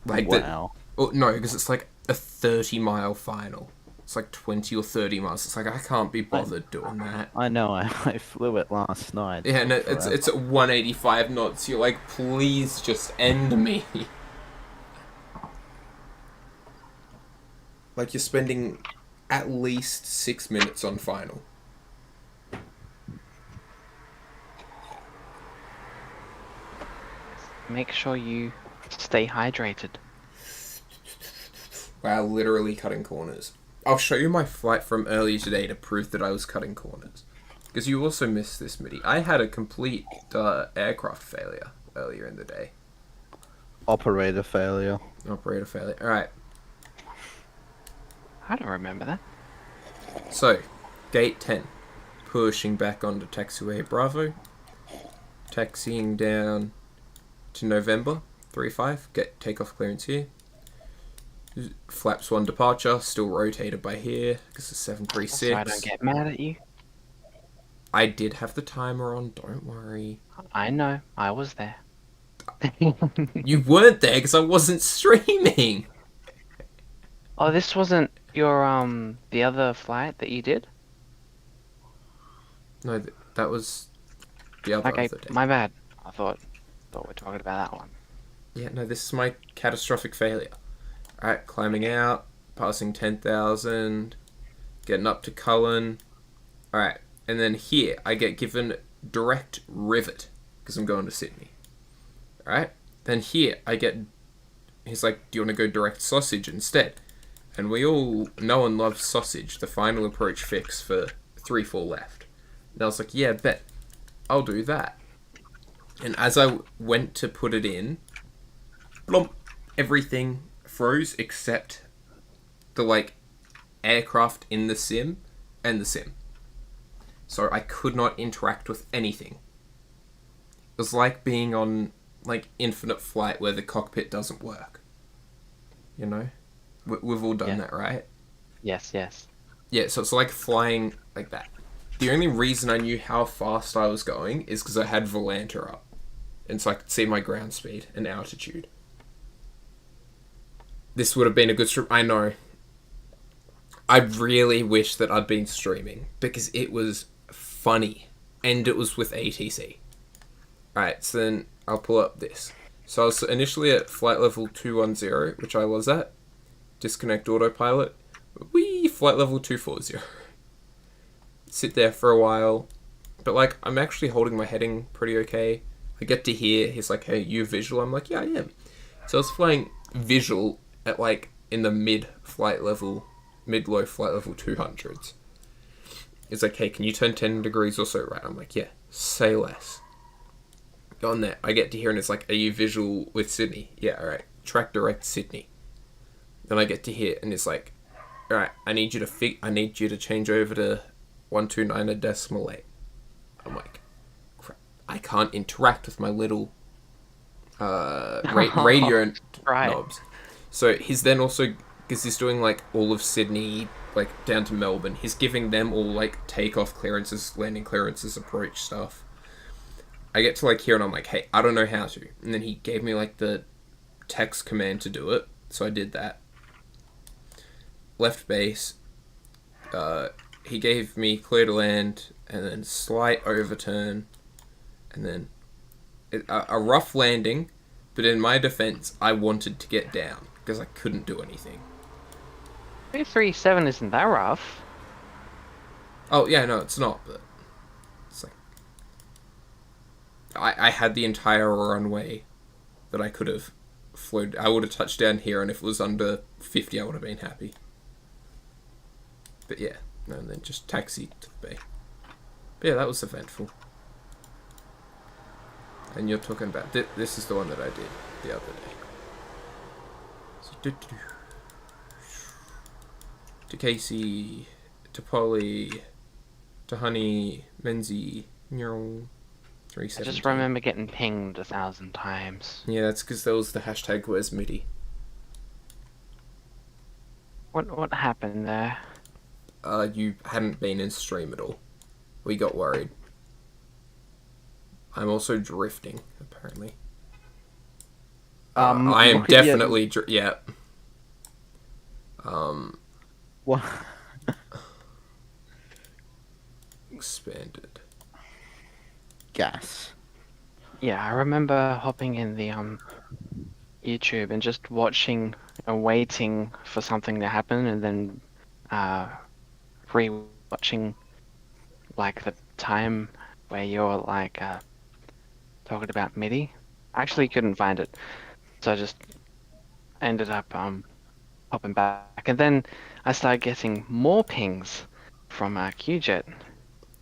Like Wow. No, because it's like a 30-mile final. It's like 20 or 30 miles. It's like, I can't be bothered doing that. I know, I flew it last night. Yeah, and it's at 185 knots. You're like, please just end me. Like, you're spending at least 6 minutes on final. Make sure you stay hydrated. Wow, literally cutting corners. I'll show you my flight from earlier today to prove that I was cutting corners. Because you also missed this, Mitty. I had a complete aircraft failure earlier in the day. Operator failure. Operator failure. Alright, I don't remember that. so, gate 10. Pushing back onto taxiway Bravo. Taxiing down to November 35. Get takeoff clearance here. Flaps 1 departure. Still rotated by here because it's 736. So I don't get mad at you. I did have the timer on, don't worry. I know, I was there. You weren't there because I wasn't streaming. Oh, this wasn't your the other flight that you did? No, that was the other Okay, day. my bad. I thought we were talking about that one. Yeah, no, this is my catastrophic failure. Alright, climbing out, passing 10,000, getting up to Cullen. Alright, and then here I get given direct rivet because I'm going to Sydney. Alright, then here I get... He's like, do you want to go direct sausage instead? And we all know and love sausage, the final approach fix for 3-4 left. And I was like, yeah, bet. I'll do that. And as I went to put it in, blomp, everything froze except the, like, aircraft in the sim and the sim. So I could not interact with anything. It was like being on, like, Infinite Flight where the cockpit doesn't work. You know? We've all done that, right? Yes, yes. Yeah, so it's like flying like that. the only reason I knew how fast I was going is because I had Volanta up. And so I could see my ground speed and altitude. This would have been a good stream. I know. I really wish that I'd been streaming because it was funny. And it was with ATC. Alright, so then I'll pull up this. So I was initially at flight level 210, which I was at. Disconnect autopilot. Whee! Flight level 240. Sit there for a while. But, like, I'm actually holding my heading pretty okay. I get to hear, he's like, hey, you visual? I'm like, yeah, I am. So I was flying visual at, like, in the mid-low flight level 200s. It's like, hey, can you turn 10 degrees or so right? I'm like, yeah, say less. On that, I get to hear and it's like, are you visual with Sydney? Yeah, alright. Track direct Sydney. Then I get to hear and it's like, alright, I need you to change over to 129.8. I'm like, crap, I can't interact with my little radio knobs. So he's then also, because he's doing like all of Sydney, like down to Melbourne, he's giving them all like takeoff clearances, landing clearances, approach stuff. I get to like hear and I'm like, hey, I don't know how to. And then he gave me like the text command to do it. So I did that. Left base. He gave me clear to land and then slight overturn. And then a rough landing. But in my defense, I wanted to get down because I couldn't do anything. 337 isn't that rough. Oh, yeah, no, it's not. But it's like... I had the entire runway that I could have flown. I would have touched down here, and if it was under 50, I would have been happy. But yeah, no, and then just taxi to the bay. But yeah, that was eventful. And you're talking about... This is the one that I did the other day. So, to Casey, to Polly, to Honey, Menzie, I just remember getting pinged 1,000 times. Yeah, that's because that was the hashtag where's MIDI. What happened there? You hadn't been in stream at all. We got worried. I'm also drifting, apparently. I am definitely... Yeah. What? Expanded. Gas. Yeah, I remember hopping in the YouTube and just watching and waiting for something to happen, and then re-watching like the time where you're like talking about MIDI. I actually couldn't find it, so I just ended up hopping back, and then I started getting more pings from QJet.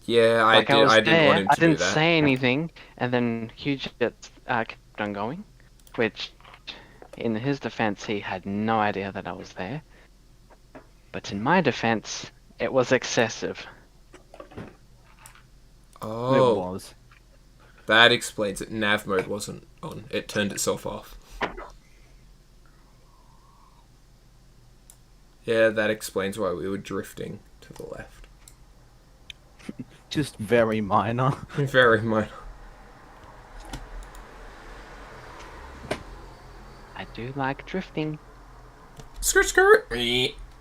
Yeah, I didn't want him to do that. I didn't say anything, and then QJet kept on going, which, in his defense, he had no idea that I was there. But in my defense, it was excessive. Oh. It was. That explains it. Nav mode wasn't on. It turned itself off. Yeah, that explains why we were drifting to the left. Just very minor. Very minor. I do like drifting. Skirt, skirt!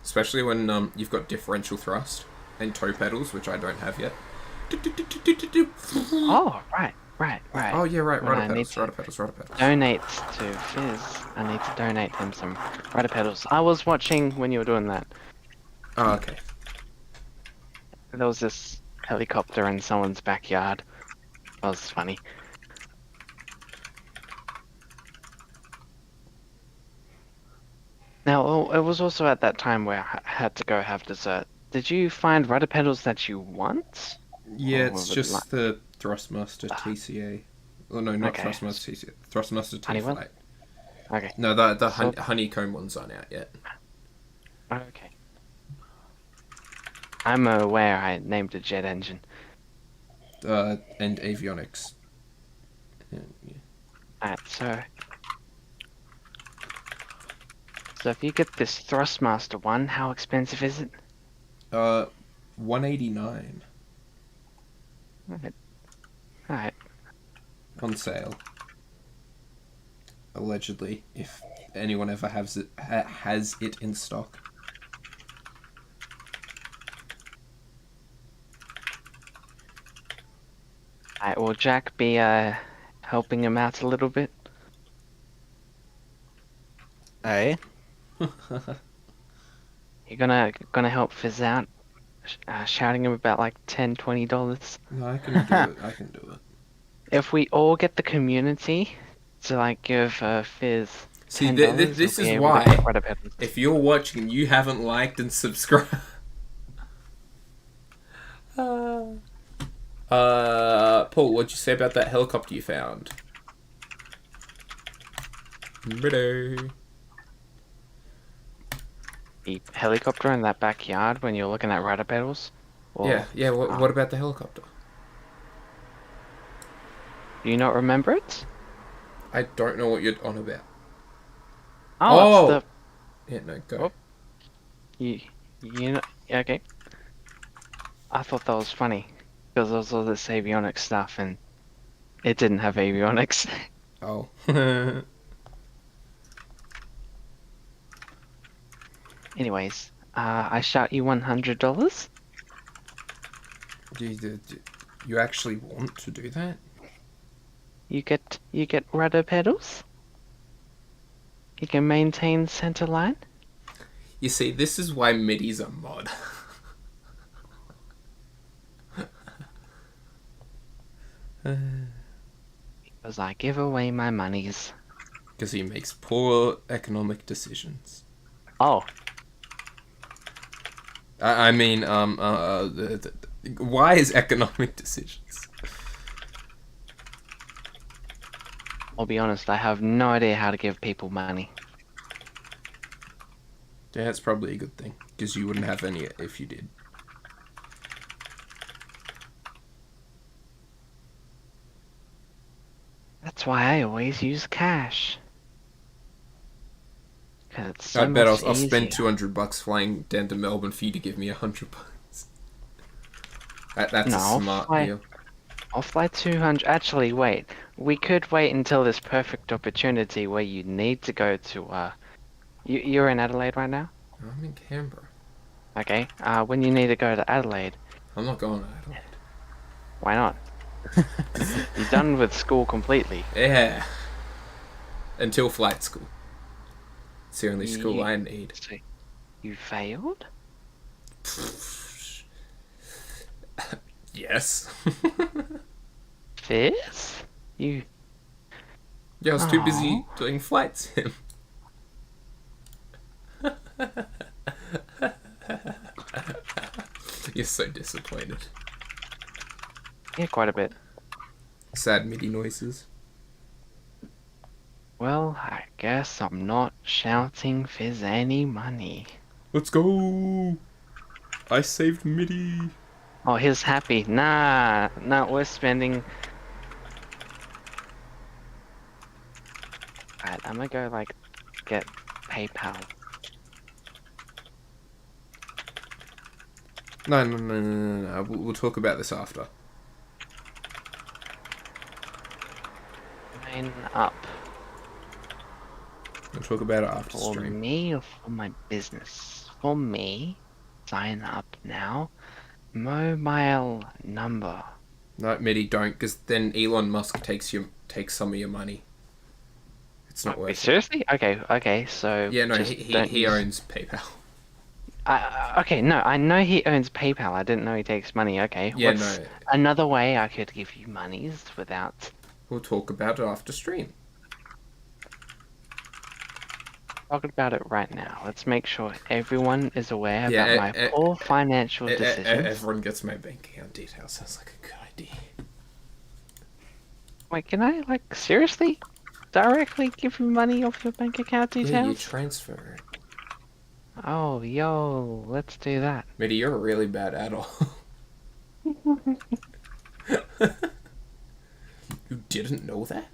Especially when you've got differential thrust and toe pedals, which I don't have yet. Oh, right. Oh, yeah, right. When Rudder pedals. Donate to Fizz. I need to donate him some rudder pedals. I was watching when you were doing that. Oh, okay. There was this helicopter in someone's backyard. That was funny. Now, it was also at that time where I had to go have dessert. Did you find rudder pedals that you want? Yeah, it's just the Thrustmaster TCA. Oh, no, not Okay. Thrustmaster TCA. Thrustmaster Honeywell? T-Flight. Okay. No, the honeycomb ones aren't out yet. Okay. I'm aware I named a jet engine. And avionics. Yeah. Alright, so if you get this Thrustmaster one, how expensive is it? 189. Alright. Alright. On sale. Allegedly, if anyone ever has it in stock. Alright, will Jack be helping him out a little bit? Hey, You gonna help Fizz out? Shouting him about like $10-20? No, I can do it. I can do it. If we all get the community to like give Fizz See, $10, this we'll be is able to why, get rid of it. if you're watching and you haven't liked and subscribed... Paul, what'd you say about that helicopter you found? The helicopter in that backyard when you're looking at rudder pedals? Or, Yeah, what about the helicopter? Do you not remember it? I don't know what you're on about. Oh, it's Yeah, no, go. Oh. You know, yeah, okay. I thought that was funny, because there was all this avionics stuff and it didn't have avionics. Oh. Anyways, I shout you $100. Do you actually want to do that? You get rudder pedals. You can maintain center line. You see, this is why MIDI's a mod. Because I give away my monies. Because he makes poor economic decisions. Oh, I mean, wise economic decisions. I'll be honest, I have no idea how to give people money. Yeah, that's probably a good thing, because you wouldn't have any if you did. That's why I always use cash. Because it's so I bet much I'll spend easier. $200 flying down to Melbourne for you to give me $100. That's No, a I'll smart fly- deal. I'll fly 200. Actually, wait. We could wait until this perfect opportunity where you need to go to, you're in Adelaide right now? I'm in Canberra. Okay. When you need to go to Adelaide, I'm not going to Adelaide. why not? You're done with school completely. Yeah. Until flight school. It's the only school You- I need. So, you failed? Yes. Fizz? You... Yeah, I was too busy Aw. doing flight sim. You're so disappointed. Yeah, quite a bit. Sad MIDI noises. Well, I guess I'm not shouting Fizz any money. Let's go! I saved MIDI. Oh, he's happy. Nah, we're spending... Alright, I'm gonna go, like, get PayPal. No. We'll talk about this after. Sign up. We'll talk about it after For stream. me or for my business? For me, sign up now. Mobile number. No, MIDI, don't, because then Elon Musk takes some of your money. It's not Wait, worth it. seriously? Okay, so... Yeah, no, just he don't use- owns PayPal. Okay, no, I know he owns PayPal. I didn't know he takes money. Okay, Yeah, what's no, another way I could give you monies without... we'll talk about it after stream. Talk about it right now. Let's make sure everyone is aware Yeah, about my poor financial decisions. Everyone gets my bank account details. Sounds like a good idea. Wait, can I, like, seriously? Directly give you money off your bank account Yeah, you details? transfer it. Oh, yo, let's do that. MIDI, you're a really bad adult. You didn't know that?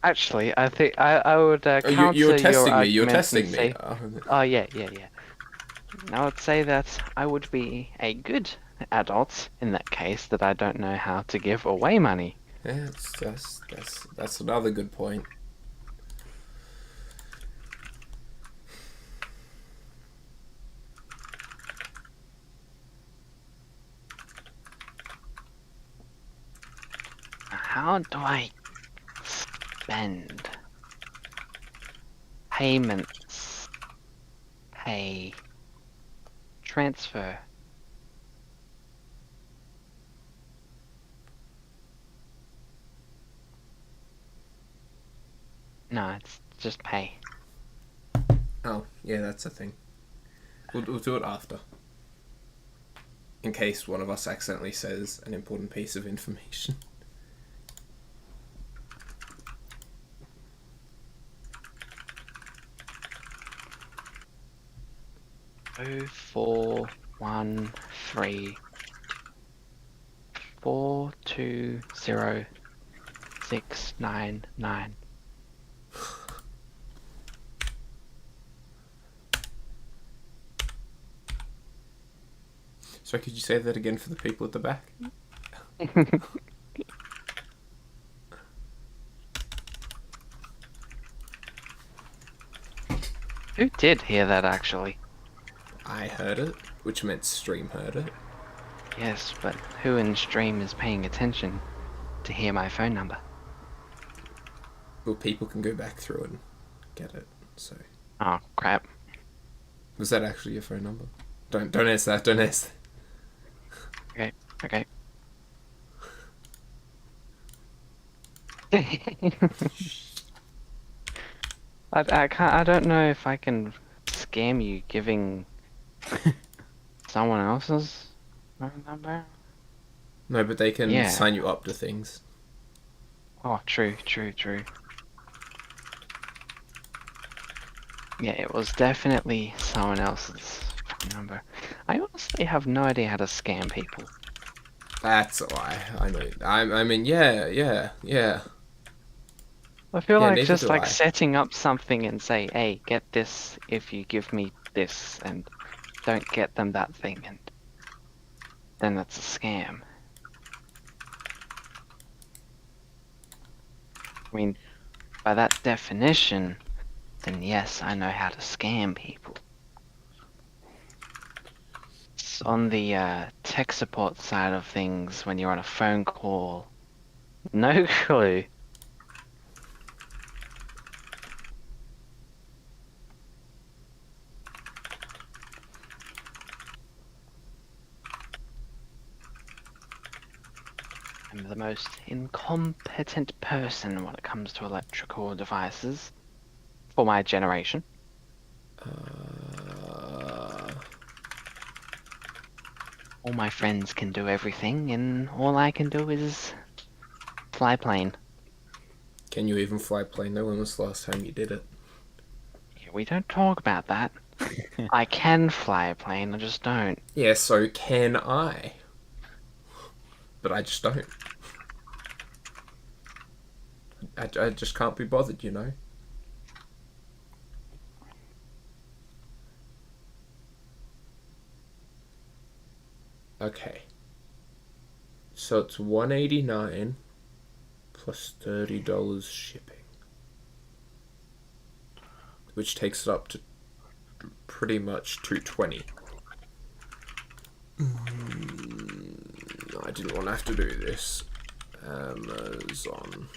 Actually, I think I would Oh, counter you're testing your me. You're argument and testing me. say- Oh, yeah. I would say that I would be a good adults in that case that I don't know how to give away money. Yeah, that's another good point. How do I spend payments, pay, transfer? No, it's just pay. Oh, yeah, that's a thing. We'll do it after. In case one of us accidentally says an important piece of information. Oh, 4, 1, 3, 4, 2, 0, 6, 9, 9. So could you say that again for the people at the back? Who did hear that actually? I heard it, which meant stream heard it. Yes, but who in stream is paying attention to hear my phone number? Well, people can go back through and get it. So, Oh, crap. was that actually your phone number? Don't answer that. Don't answer that. Okay. I can't. I don't know if I can scam you giving someone else's phone number. No, but they can Yeah. sign you up to things. Oh, true. Yeah, it was definitely someone else's phone number. I honestly have no idea how to scam people. That's why I know. I mean, yeah. I feel Yeah, like neither just do like I. setting up something and say, hey, get this if you give me this, and don't get them that thing, and then that's a scam. I mean, by that definition, then yes, I know how to scam people. It's on the tech support side of things when you're on a phone call. No clue. I'm the most incompetent person when it comes to electrical devices for my generation. All my friends can do everything, and all I can do is fly plane. Can you even fly plane though? When was the last time you did it? We don't talk about that. I can fly a plane, I just don't. Yeah, so can I. But I just don't. I just can't be bothered, you know? Okay. So it's $189 plus $30 shipping. Which takes it up to pretty much $220. I didn't want to have to do this. Amazon.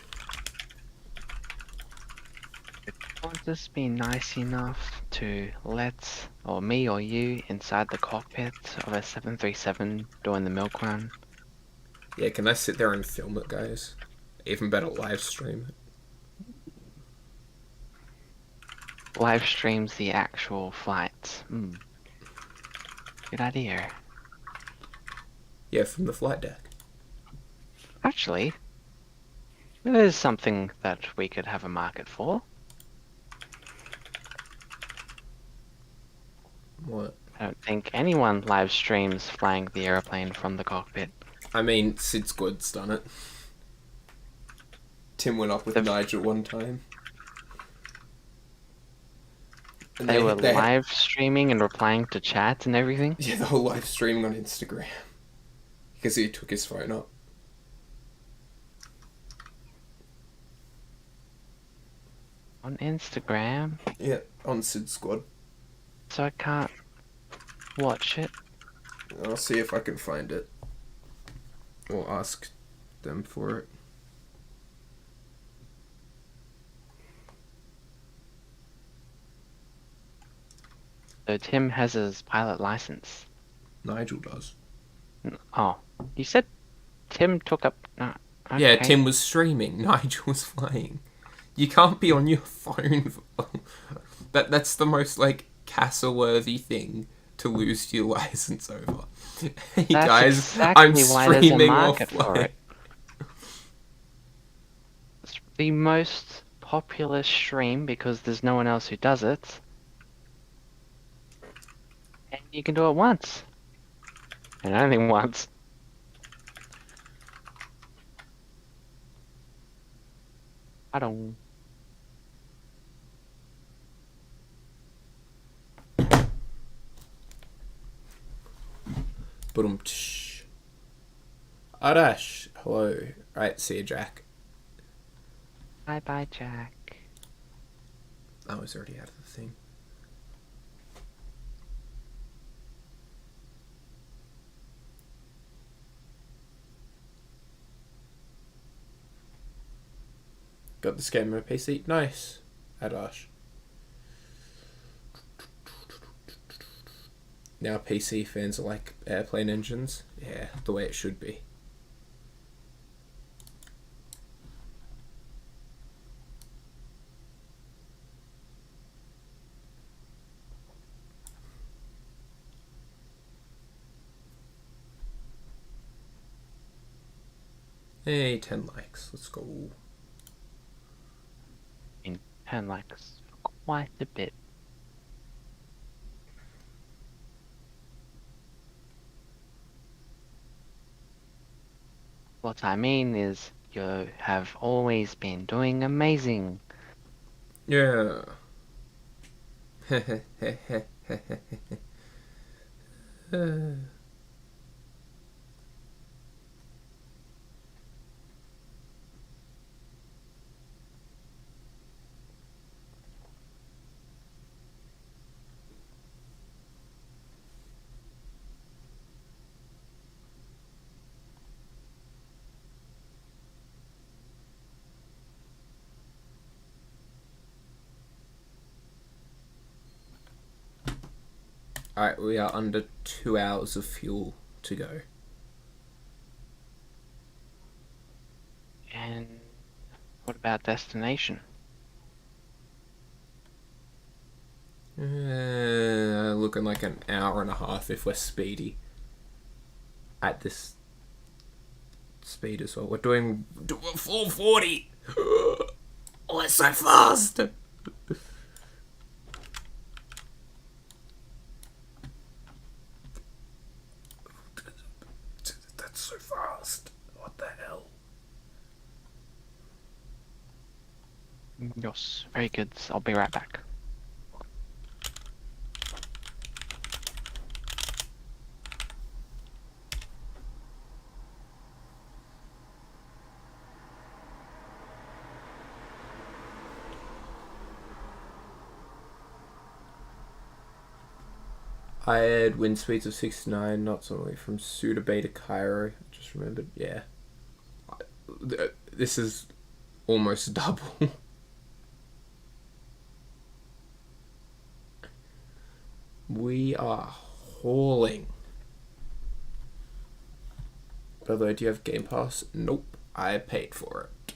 Would this be nice enough to let, or me or you, inside the cockpit of a 737 doing the milk run? Yeah, can I sit there and film it, guys? Even better, live stream it. Live streams the actual flights. Good idea. Yeah, from the flight deck. Actually, it is something that we could have a market for. What? I don't think anyone live streams flying the airplane from the cockpit. I mean, Sid Squad's done it. Tim went up with Nigel one time. And They were live streaming and replying to chat and everything. Yeah, the whole live streaming on Instagram. Because he took his phone up. On Instagram, Yeah, on Sid Squad. so I can't watch it. I'll see if I can find it. Or ask them for it. So Tim has his pilot license. Nigel does. Oh, you said Tim took up. Okay. Yeah, Tim was streaming. Nigel was flying. You can't be on your phone. That's the most, like, Castle-worthy thing to lose your license over. Hey That's guys, exactly I'm why there's a streaming market for offline. it. It's the most popular stream because there's no one else who does it. And you can do it once. And only once. I don't. Arash, hello. Right, see you, Jack. Bye bye, Jack. I was already out of the thing. Got this game on my PC. Nice. Adash. Now PC fans are like airplane engines. Yeah, the way it should be. Hey, 10 likes. Let's go. In 10 likes. Quite a bit. What I mean is, you have always been doing amazing. Yeah. Alright, we are under 2 hours of fuel to go. And what about destination? Looking like an hour and a half if we're speedy. At this speed as well. We're doing 440! Oh, it's so fast! That's so fast. What the hell? Yes, very good. I'll be right back. I had wind speeds of 69 knots on the way from Suda Bay to Cairo. I just remembered, yeah. This is almost double. We are hauling. By the way, do you have Game Pass? Nope. I paid for it.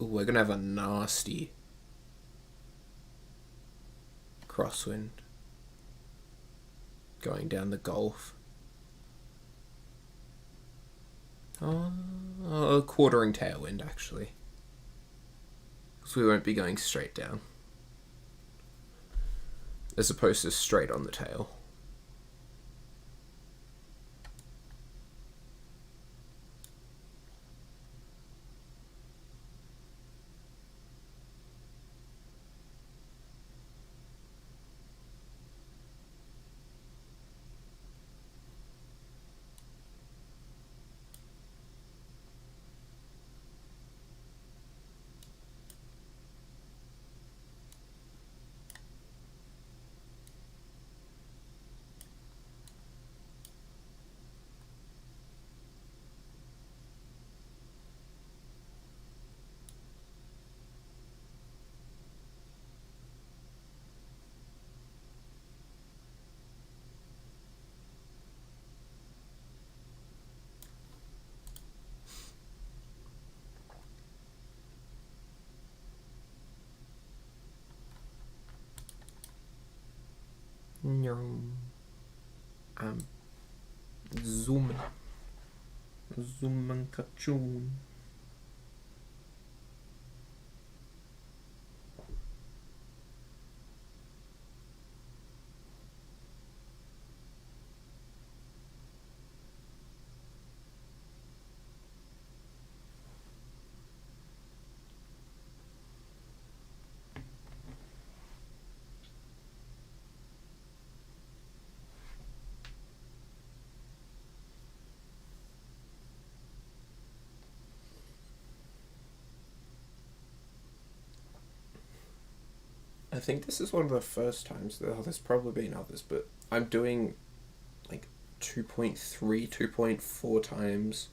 Ooh, we're gonna have a nasty crosswind going down the Gulf. A quartering tailwind, actually. Because we won't be going straight down. As opposed to straight on the tail. I'm zooming. Zooming ka-choom. I think this is one of the first times, there's probably been others, but I'm doing like 2.3, 2.4 times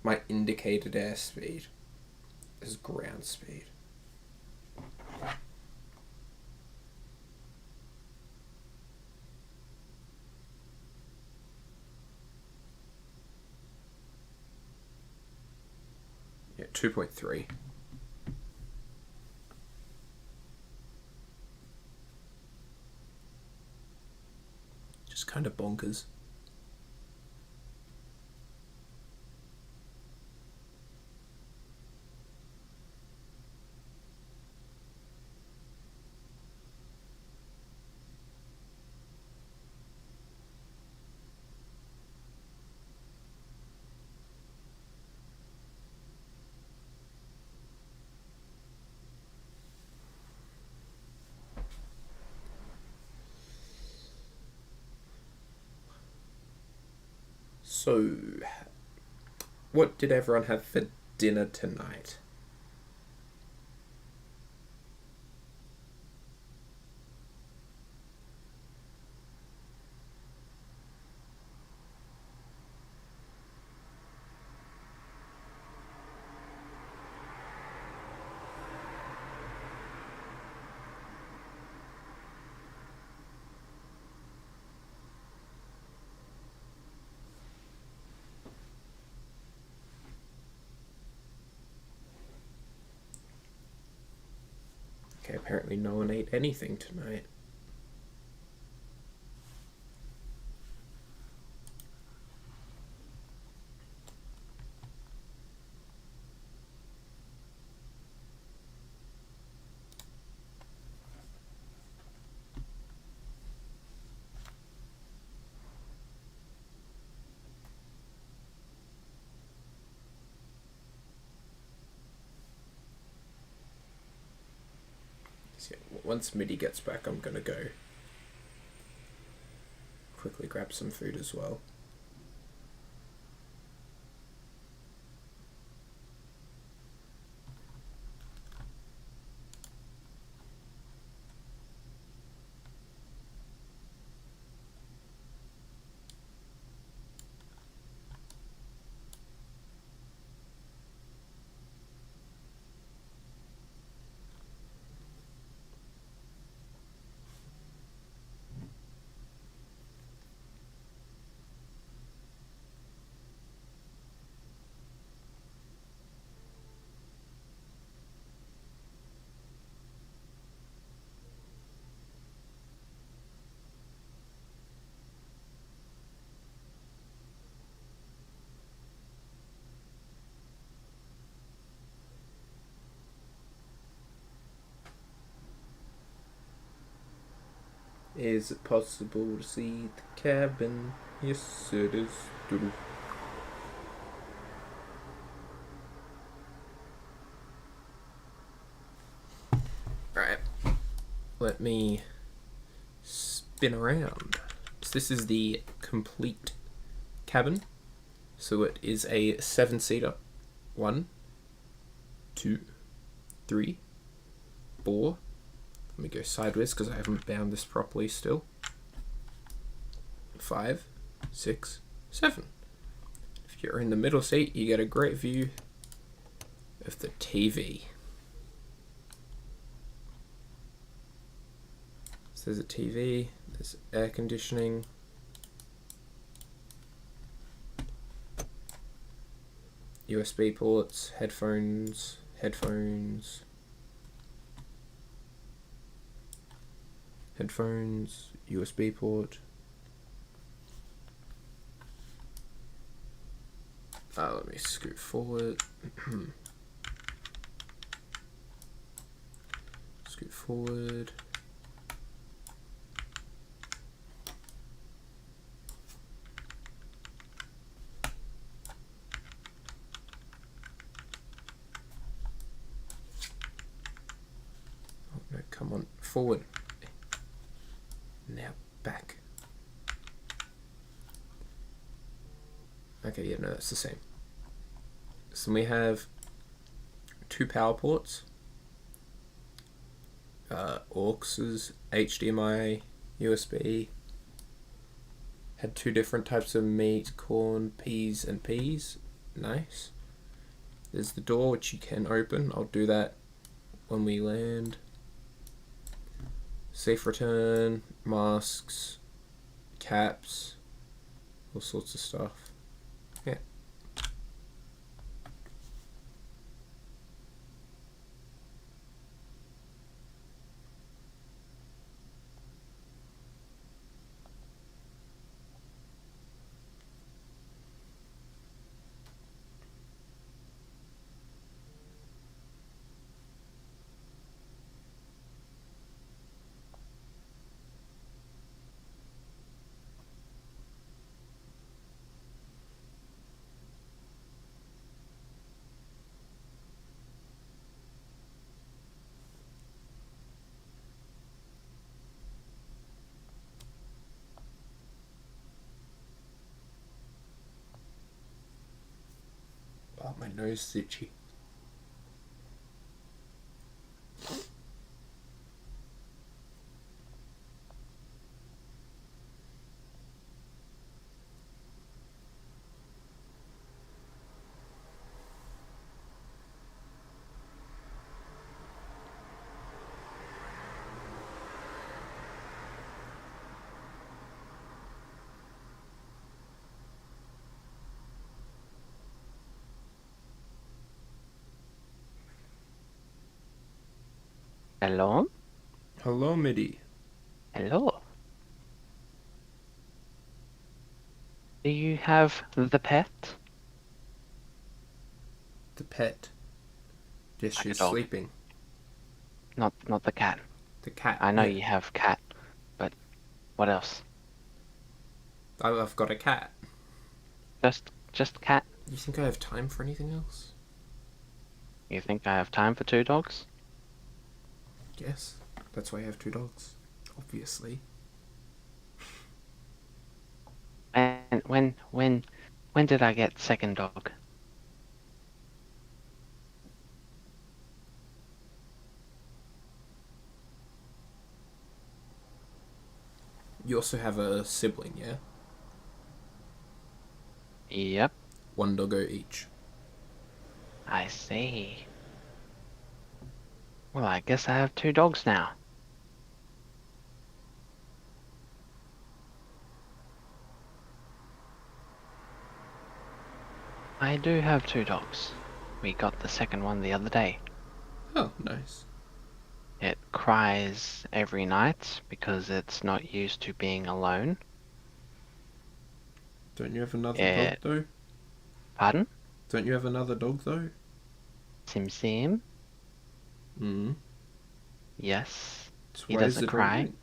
my indicated airspeed as ground speed. Yeah, 2.3. Just kind of bonkers. So, what did everyone have for dinner tonight? Okay, apparently no one ate anything tonight. So once Midi gets back, I'm gonna go quickly grab some food as well. Is it possible to see the cabin? Yes, it is. Doodle. Alright. Let me spin around. So this is the complete cabin. So it is a 7-seater. 1, 2, 3, 4. Let me go sideways because I haven't bound this properly still. 5, 6, 7. If you're in the middle seat, you get a great view of the TV. So there's a TV, there's air conditioning. USB ports, headphones. Headphones, USB port. Let me scoot forward. Scoot forward. Oh no, come on, forward. Now back. Okay, yeah, no, that's the same. So we have 2 power ports, AUXs, HDMI, USB. Had 2 different types of meat, corn, peas, and peas. Nice. There's the door which you can open. I'll do that when we land. Safe return, masks, caps, all sorts of stuff. Yeah. Oh, my nose is itchy. Hello? Hello, Midi. Hello. Do you have the pet? The pet. Yes, Like a she's dog. sleeping. Not the cat. The cat. I know yeah. you have cat, but what else? I've got a cat. Just cat? You think I have time for anything else? You think I have time for 2 dogs? Yes. That's why I have 2 dogs. Obviously. And when did I get second dog? You also have a sibling, yeah? Yep, 1 doggo each. I see. Well, I guess I have 2 dogs now. I do have 2 dogs. We got the second one the other day. Oh, nice. It cries every night because it's not used to being alone. Don't you have another Yeah. dog, though? Pardon? Don't you have another dog, though? Sim Sim? Mm. Yes. So He why is doesn't it cry. alright?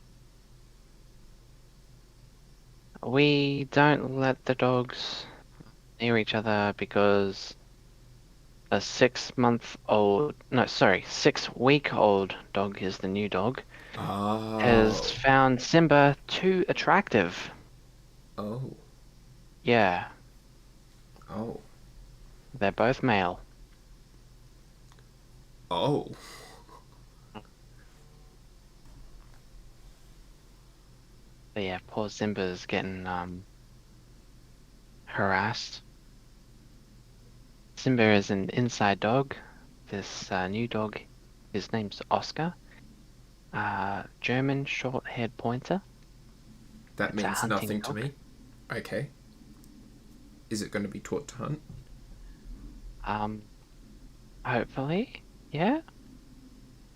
We don't let the dogs near each other because a 6-week-old dog is the new dog, has Oh. found Simba too attractive. Oh. Yeah, Oh. they're both male. Oh. But yeah, poor Simba's getting harassed. Simba is an inside dog. This new dog, his name's Oscar. German short-haired pointer. That It's a means hunting nothing to dog. me. Okay. Is it going to be taught to hunt? Hopefully, yeah.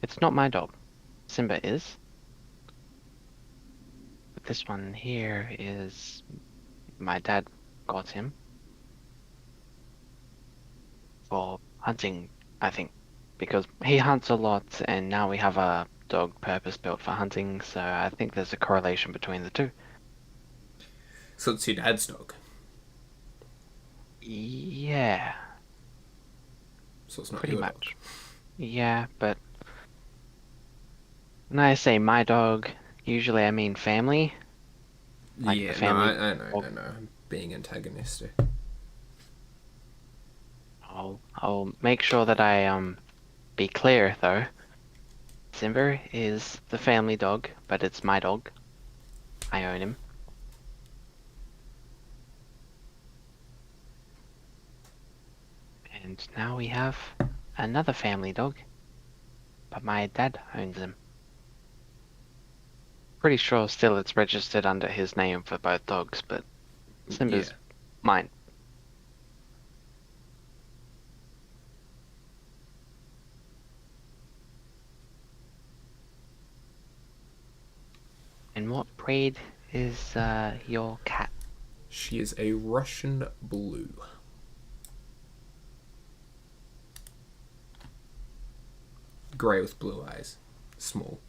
It's not my dog. Simba is. this one here is my dad got him for hunting, I think, because he hunts a lot, and now we have a dog purpose-built for hunting, so I think there's a correlation between the two. So it's your dad's dog. Yeah, So it's not pretty your much. dog. Yeah, but when I say my dog, usually I mean family. Like Yeah, the family no, I know, dog. I know. I'm being antagonistic. I'll make sure that I be clear though. Simba is the family dog, but it's my dog. I own him. And now we have another family dog, but my dad owns him. Pretty sure still it's registered under his name for both dogs, but Simba's Yeah. mine. And what breed is your cat? She is a Russian blue. Grey with blue eyes. Small.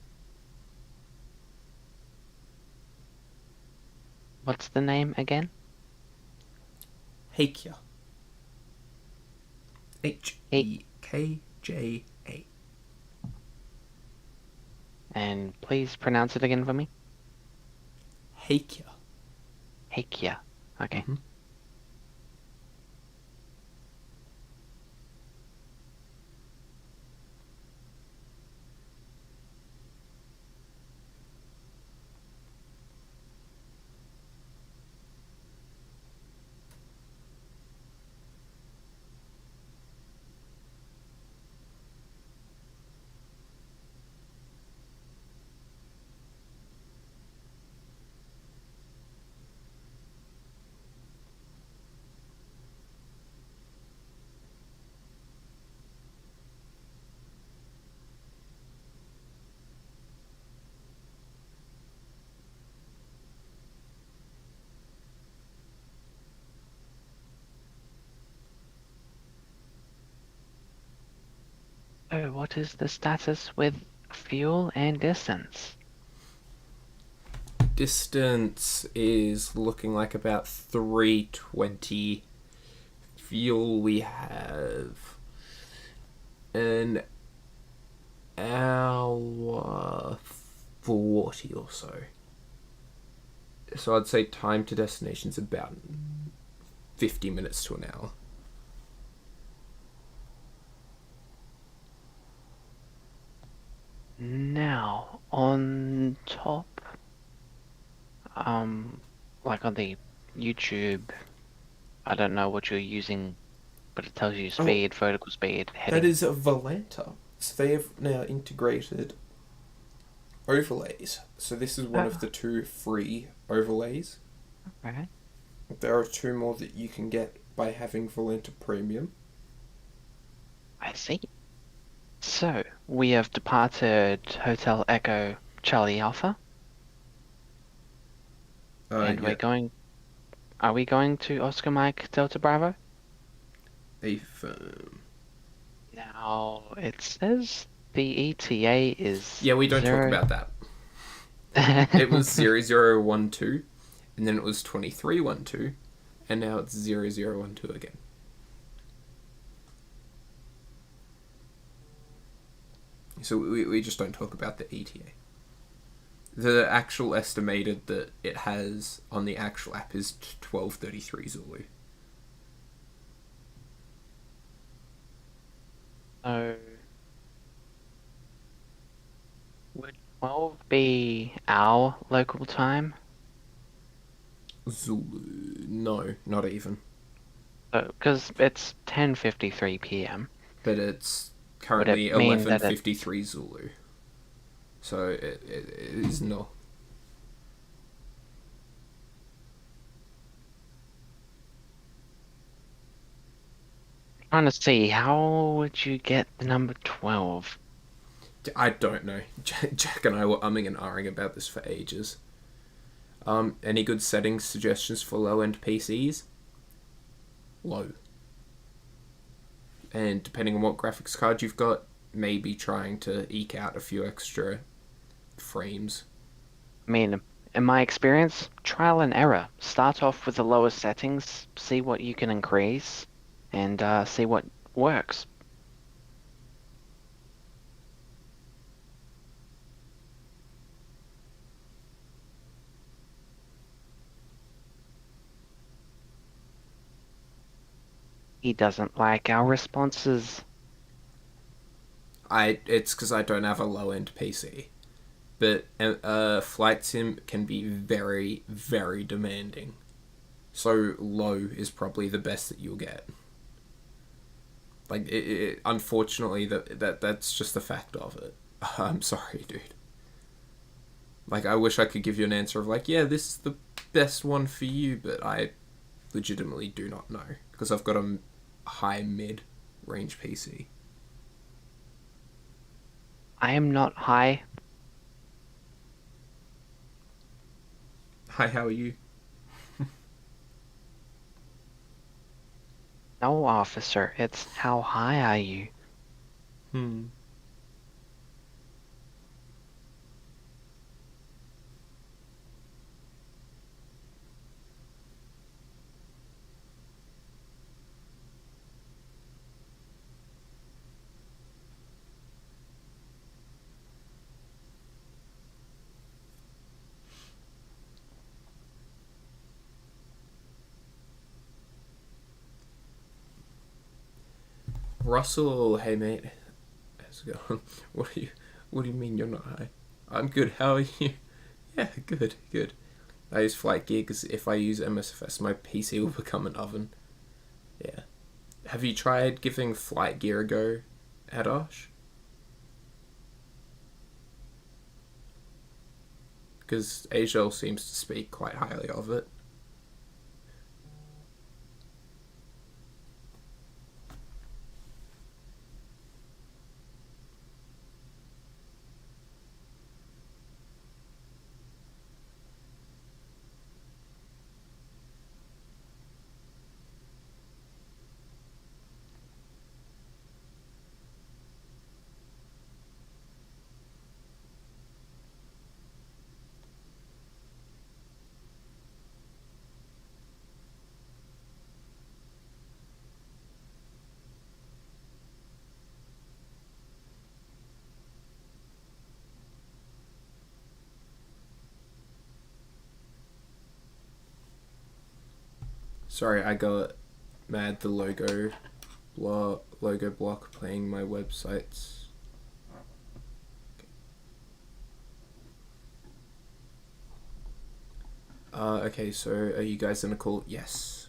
What's the name again? HECA. HEKJA. And please pronounce it again for me. HECA. HECA. Okay. Mhm. So what is the status with fuel and distance? Distance is looking like about 320. Fuel, we have an hour 40 or so. So I'd say time to destination's about 50 minutes to an hour. Now, on top, like on the YouTube, I don't know what you're using, but it tells you speed, vertical speed, heading. That is a Volanta. So they have now integrated overlays. So this is one of the 2 free overlays. Okay. There are 2 more that you can get by having Volanta Premium. I see. So, we have departed Hotel Echo Charlie Alpha, and we're going... Are we going to Oscar Mike Delta Bravo? Affirm. Now, it says the ETA is... Yeah, we don't talk about that. It was 0012, and then it was 2312, and now it's 0012 again. So we just don't talk about the ETA. The actual estimated that it has on the actual app is 12:33 Zulu. So, would 12 be our local time? Zulu. No, not even. Because it's 10:53 p.m. But it's currently Would it mean that 11:53 Zulu. So it is no. Trying to see, how would you get the number 12? I don't know. Jack and I were umming and ahhing about this for ages. Any good settings suggestions for low-end PCs? Low. And depending on what graphics card you've got, maybe trying to eke out a few extra frames. I mean, in my experience, trial and error. Start off with the lowest settings, see what you can increase, and see what works. He doesn't like our responses. It's because I don't have a low-end PC. But Flight Sim can be very, very demanding. So low is probably the best that you'll get. Like, unfortunately, that's just the fact of it. I'm sorry, dude. Like, I wish I could give you an answer of like, yeah, this is the best one for you, but I legitimately do not know. Because I've got a high mid-range PC. I am not high. Hi, how are you? No, officer, it's how high are you? Russell, hey mate, how's it going? What do you mean you're not high? I'm good. How are you? Yeah, good. I use flight gear because if I use MSFS, my PC will become an oven. Yeah. Have you tried giving flight gear a go, Adosh? Because Ajel seems to speak quite highly of it. Sorry, I got mad the logo block playing my websites. Okay, so are you guys in a call? Yes.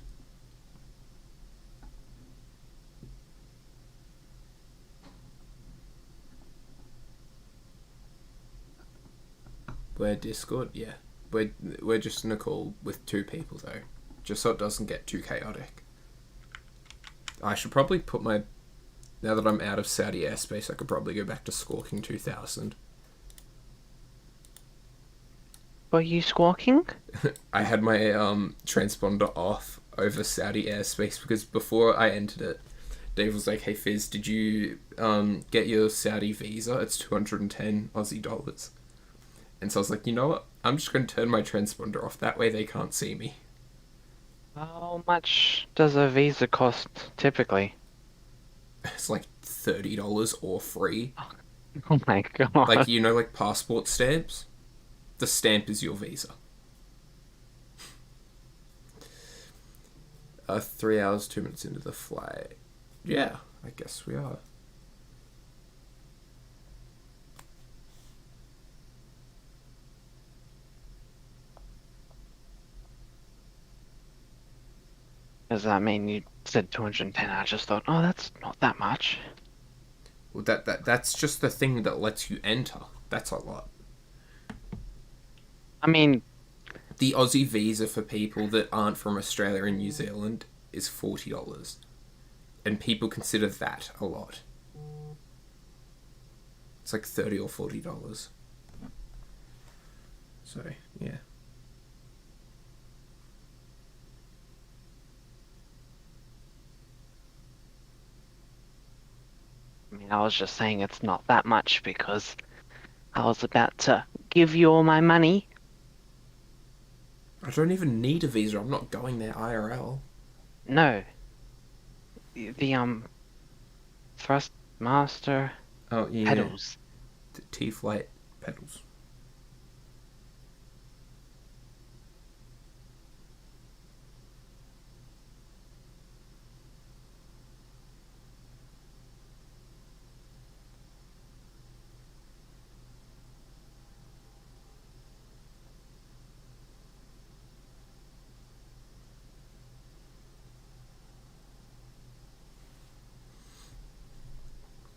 We're Discord? Yeah. We're just in a call with 2 people though. Just so it doesn't get too chaotic. I should probably put my... Now that I'm out of Saudi airspace, I could probably go back to Squawking 2000. Were you squawking? I had my transponder off over Saudi airspace because before I entered it, Dave was like, hey Fizz, did you get your Saudi visa? It's 210 Aussie dollars. And so I was like, you know what? I'm just going to turn my transponder off. That way they can't see me. How much does a visa cost typically? It's like $30 or free. Oh my god. Like, you know, like passport stamps? The stamp is your visa. 3 hours, 2 minutes into the flight. Yeah, I guess we are. Does that mean you said 210? I just thought, oh, that's not that much. Well, that's just the thing that lets you enter. That's a lot. I mean, The Aussie visa for people that aren't from Australia and New Zealand is $40. And people consider that a lot. It's like $30 or $40. So, yeah. I was just saying it's not that much because I was about to give you all my money. I don't even need a visa. I'm not going there IRL. No. The thrust master Oh, yeah. pedals. The T-flight pedals.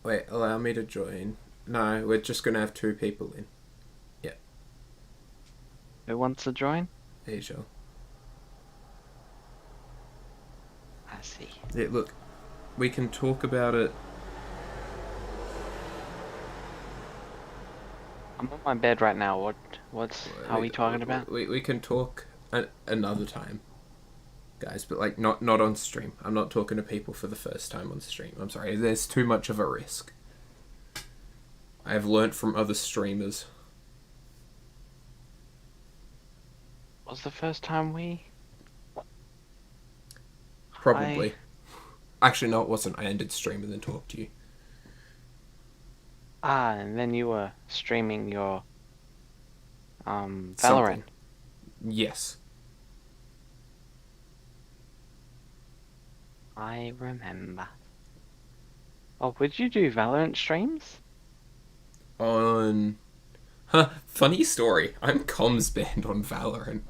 Wait, allow me to join. No, we're just gonna have 2 people in. Yeah, Who wants to join? Asia. I see. Yeah, look, we can talk about it. I'm on my bed right now. What's how are we talking about? We can talk another time, guys, but like not on stream. I'm not talking to people for the first time on stream. I'm sorry. There's too much of a risk. I have learnt from other streamers. Was the first time we? Probably. Actually, no, it wasn't. I ended stream and then talked to you. And then you were streaming your Valorant. Something. Yes. I remember. Oh, would you do Valorant streams? On... funny story. I'm comms banned on Valorant.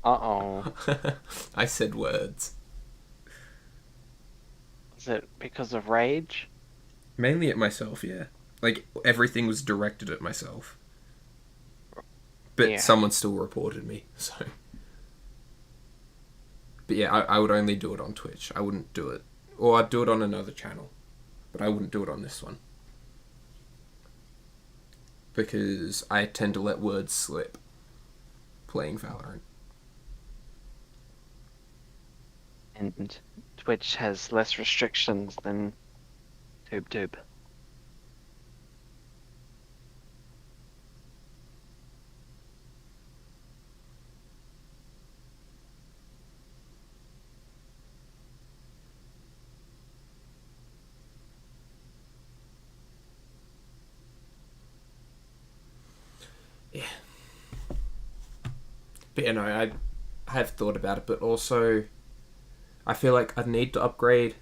Uh-oh. I said words. Is it because of rage? Mainly at myself, yeah. Like, everything was directed at myself. But Yeah. someone still reported me, so... But yeah, I would only do it on Twitch. I wouldn't do it... Or I'd do it on another channel. But I wouldn't do it on this one. Because I tend to let words slip playing Valorant. And Twitch has less restrictions than TubeTube. Yeah. But you know, I have thought about it, but also I feel like I need to upgrade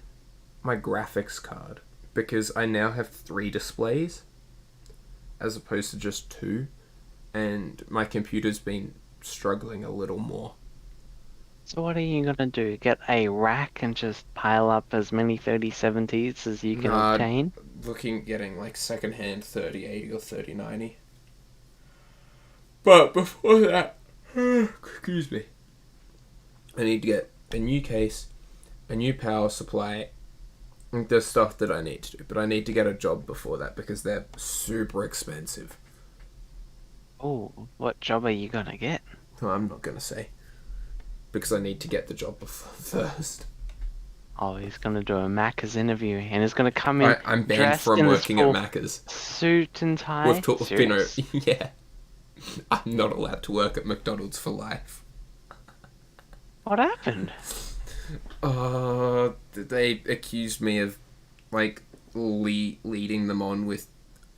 my graphics card because I now have 3 displays as opposed to just 2, and my computer's been struggling a little more. So what are you gonna do? Get a rack and just pile up as many 3070s as you can Nah, obtain? Looking at getting like secondhand 3080 or 3090. But before that, excuse me, I need to get a new case, a new power supply, and the stuff that I need to do. But I need to get a job before that because they're super expensive. Oh, what job are you gonna get? Well, I'm not going to say. Because I need to get the job first. Oh, he's gonna do a Macca's interview and he's gonna come in I'm banned dressed from in his working at full Macca's. suit and tie. We've been Serious? yeah. I'm not allowed to work at McDonald's for life. What happened? They accused me of, like, leading them on with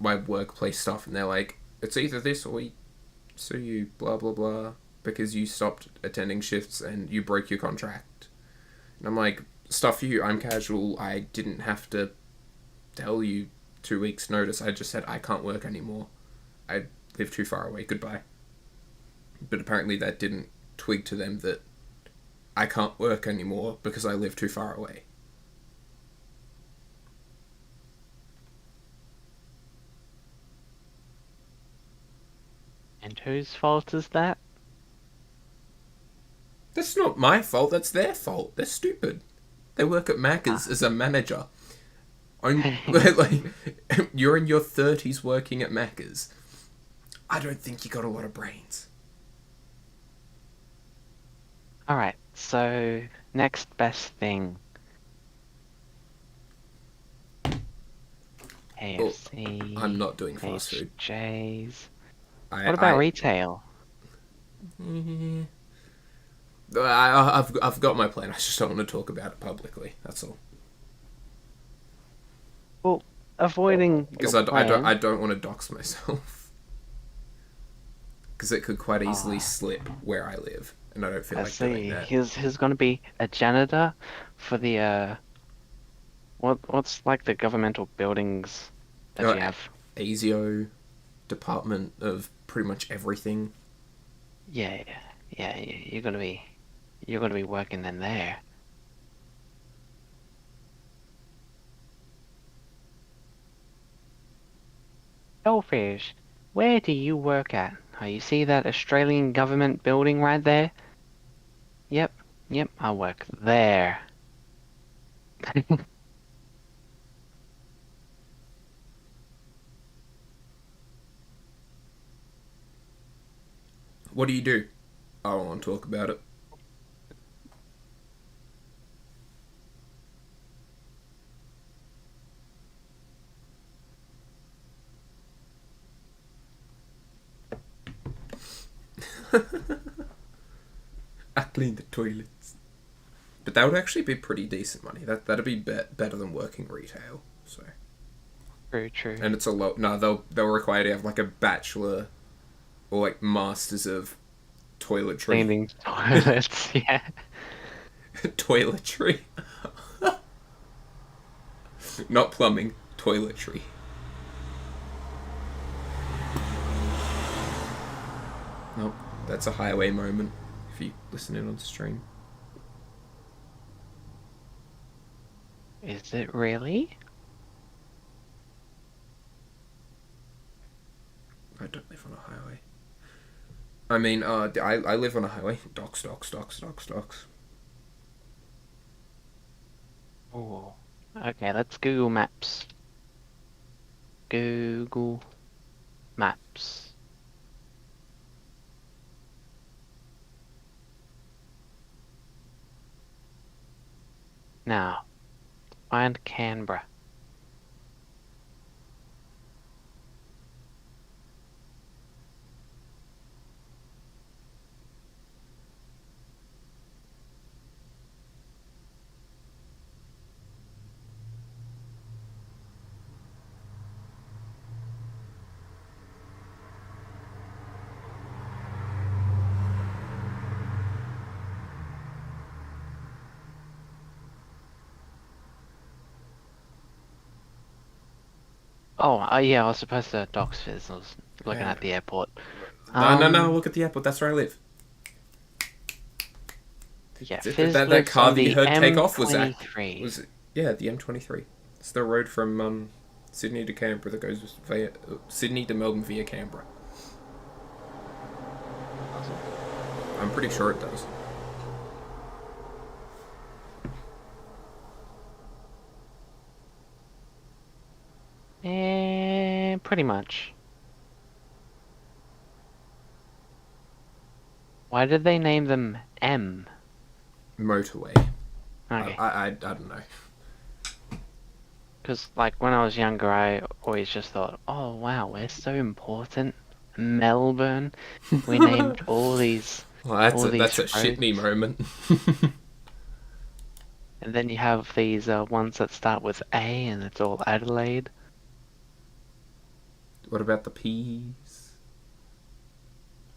my workplace stuff, and they're like, it's either this or we sue you, blah, blah, blah, because you stopped attending shifts and you broke your contract. And I'm like, stuff you, I'm casual, I didn't have to tell you 2 weeks' notice, I just said I can't work anymore. I live too far away, goodbye. But apparently that didn't twig to them that I can't work anymore because I live too far away. And whose fault is that? That's not my fault, that's their fault. They're stupid. They work at Macca's as a manager. Like, you're in your 30s working at Macca's. I don't think you got a lot of brains. Alright, so next best thing. KFC. I'm not doing fast food. HJ's. I, What about I, retail? I've got my plan. I just don't want to talk about it publicly. That's all. Well, avoiding Because your plan. I don't want to dox myself. Because it could quite easily slip where I live, and I don't feel I like doing see. that. He's gonna be a janitor for the what's like the governmental buildings that you have? ASIO, Department of pretty much everything. Yeah. You're gonna be working in there. Goldfish, where do you work at? Oh, you see that Australian government building right there? Yep, I work there. What do you do? I don't want to talk about it. I clean the toilets. But that would actually be pretty decent money. That'd be better than working retail. So. Very true. And it's a lot. No, they'll require you to have like a bachelor or like masters of toiletry. Cleaning toilets, yeah. Toiletry. Not plumbing. Toiletry. Nope. That's a highway moment. If you listen in on stream. Is it really? I don't live on a highway. I mean, I live on a highway. Docks. Oh. Okay, let's Google Maps. Google Maps. Now, find Canberra. Oh, yeah, I was supposed to dox Fizz. I was looking at the airport. No, look at the airport. That's where I live. Yeah, That Fizz that car on that you the heard take off was M23. yeah, the M23. It's the road from Sydney to Canberra that goes via Sydney to Melbourne via Canberra. I'm pretty sure it does. Pretty much. Why did they name them M? Motorway. Okay. I don't know. Because, like, when I was younger, I always just thought, oh, wow, we're so important. Melbourne. We named all these. Well, that's all a these shitney roads. moment. And then you have these ones that start with A, and it's all Adelaide. What about the P's?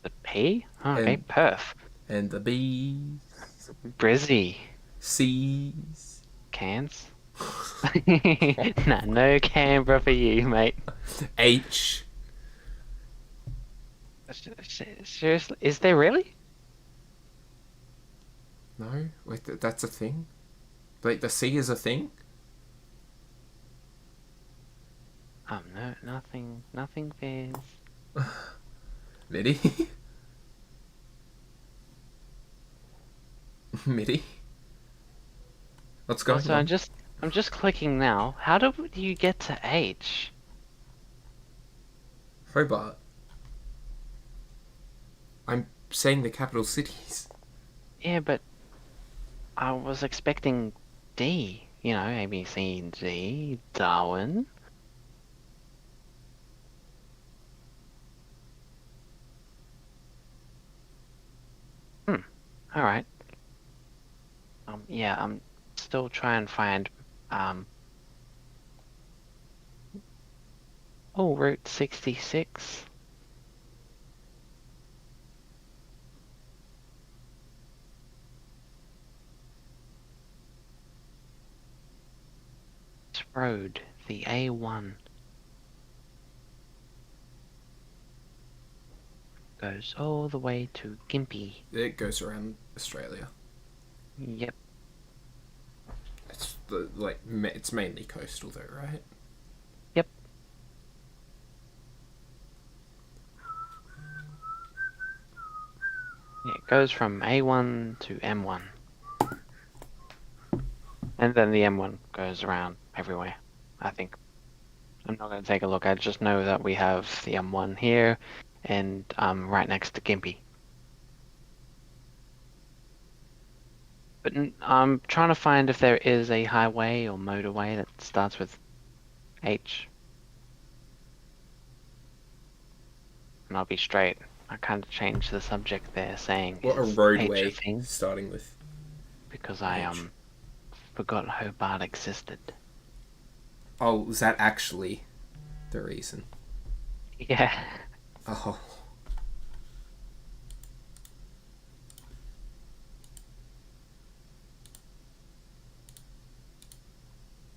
The P? Oh, okay, And- Perth. And the B's? Brizzy. C's? Cairns. Nah, no Canberra for you, mate. H? Seriously? Is there really? No? Wait, that's a thing? Like, the C is a thing? No, nothing Fizz. Mitty? Mitty? What's going So on? I'm just clicking now. How do you get to H? Hobart. I'm saying the capital cities. Yeah, but I was expecting D. You know, A, B, C, D, Darwin. Alright. Yeah, I'm still trying to find, Route 66. This road, the A1, goes all the way to Gympie. It goes around Australia. Yep. It's it's mainly coastal though, right? Yep. Yeah, it goes from A1 to M1. And then the M1 goes around everywhere, I think. I'm not going to take a look. I just know that we have the M1 here and right next to Gympie. But I'm trying to find if there is a highway or motorway that starts with H. And I'll be straight. I kind of changed the subject there, saying What a is roadway H a thing? starting with Because I H. forgot Hobart existed. Oh, is that actually the reason? Yeah. Oh.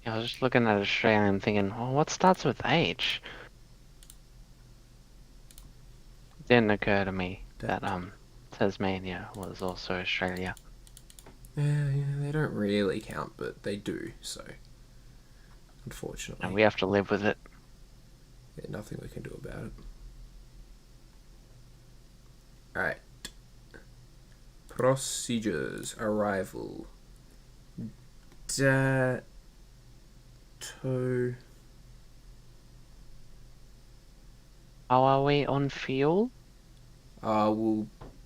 I was just looking at Australia and thinking, well, what starts with H? It didn't occur to me that Tasmania was also Australia. Yeah, they don't really count, but they do, so unfortunately. And we have to live with it. Yeah, nothing we can do about it. Alright. Procedures. Arrival. To... How are we on fuel?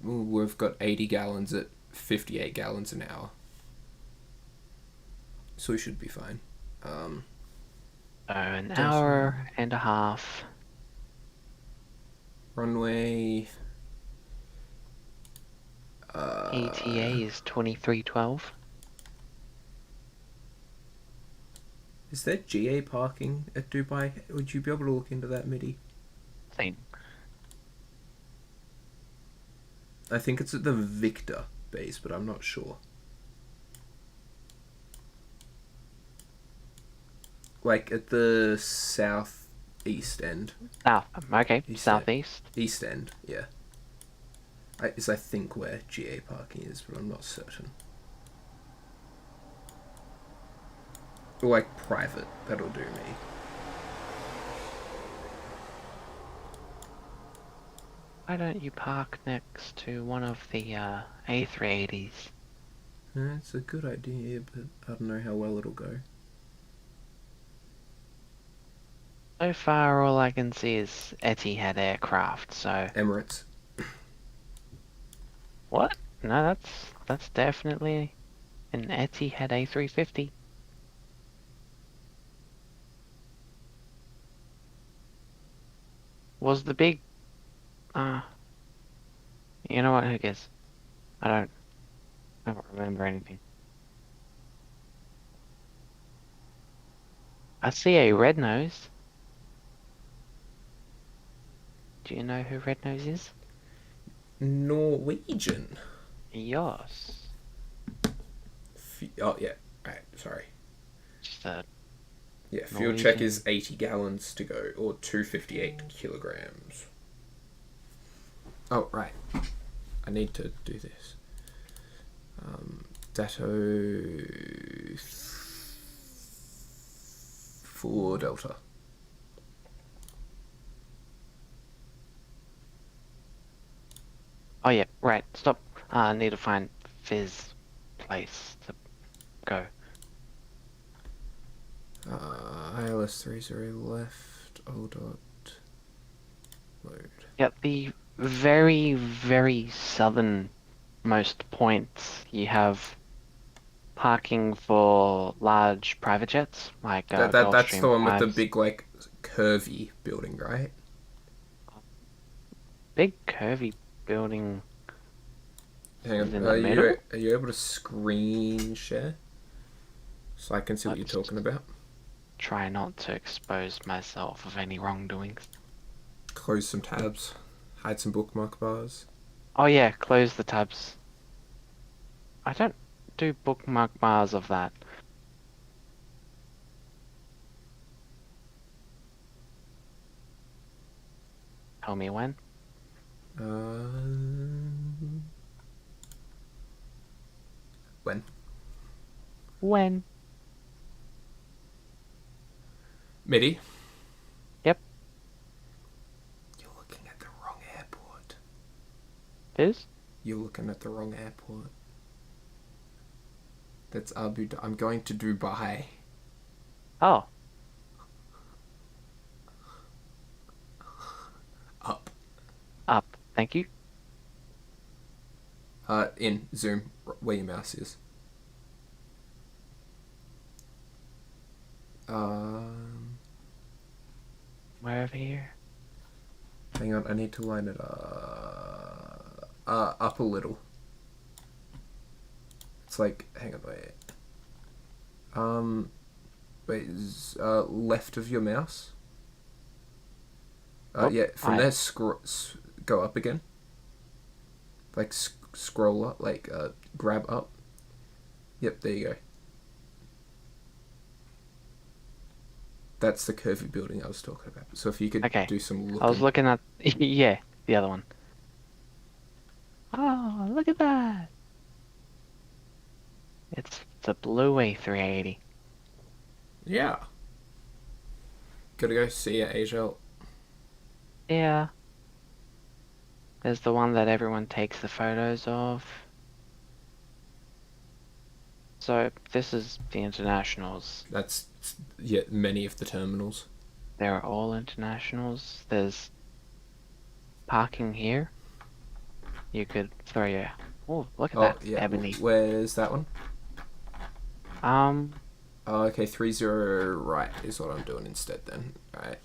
We've got 80 gallons at 58 gallons an hour. So we should be fine. An hour and a half. Runway... ETA is 2312. Is there GA parking at Dubai? Would you be able to look into that, Midi? Same. I think it's at the Victor base, but I'm not sure. Like at the southeast end. South. Okay. East Southeast. East end, yeah. Is I think where GA parking is, but I'm not certain. Or like private, that'll do me. Why don't you park next to one of the A380s? It's a good idea, but I don't know how well it'll go. So far, all I can see is Etihad aircraft. So Emirates. what? No, that's definitely an Etihad A350. Was the big you know what, who cares? I don't remember anything. I see a Red Nose. Do you know who Red Nose is? Norwegian. Yes. Oh, yeah. Right, sorry. Just a Yeah, fuel check is 80 gallons to go, or 258 kilograms. Oh, right. I need to do this. Dato 4 Delta. Oh yeah, right. Stop. I need to find Fizz place to go. ILS 30 left. O dot. Load. Yep, the very, very southernmost points you have parking for large private jets, like That's Gulfstream the one with the 5s. big, like, curvy building, right? Big curvy building. Hang Is on. in the middle? Are you able to screen share? So I can see what you're Let's talking about. try not to expose myself of any wrongdoings. Close some tabs. Hide some bookmark bars. Oh yeah, close the tabs. I don't do bookmark bars of that. Tell me when. When? When? MIDI? Yep. You're looking at the wrong airport. Is? You're looking at the wrong airport. That's Abu Dhabi. I'm going to Dubai. Oh. Up. Up. Thank you. In. Zoom. Where your mouse is. Where over here? Hang on, I need to line it up a little. It's like, hang on, wait, left of your mouse. Yeah, from there, go up again. Like scroll up, like grab up. Yep, there you go. That's the curvy building I was talking about. So if you could do some looking. I was looking at yeah, the other one. Oh, look at that! It's the blue A380. Yeah. Gotta go see ya, Asia. Yeah. There's the one that everyone takes the photos of. So this is the internationals. That's many of the terminals. They're all internationals. There's parking here. You could throw your... Oh, look at that, yeah. ebony. Where's that one? Oh, okay, 30 right is what I'm doing instead then. Alright.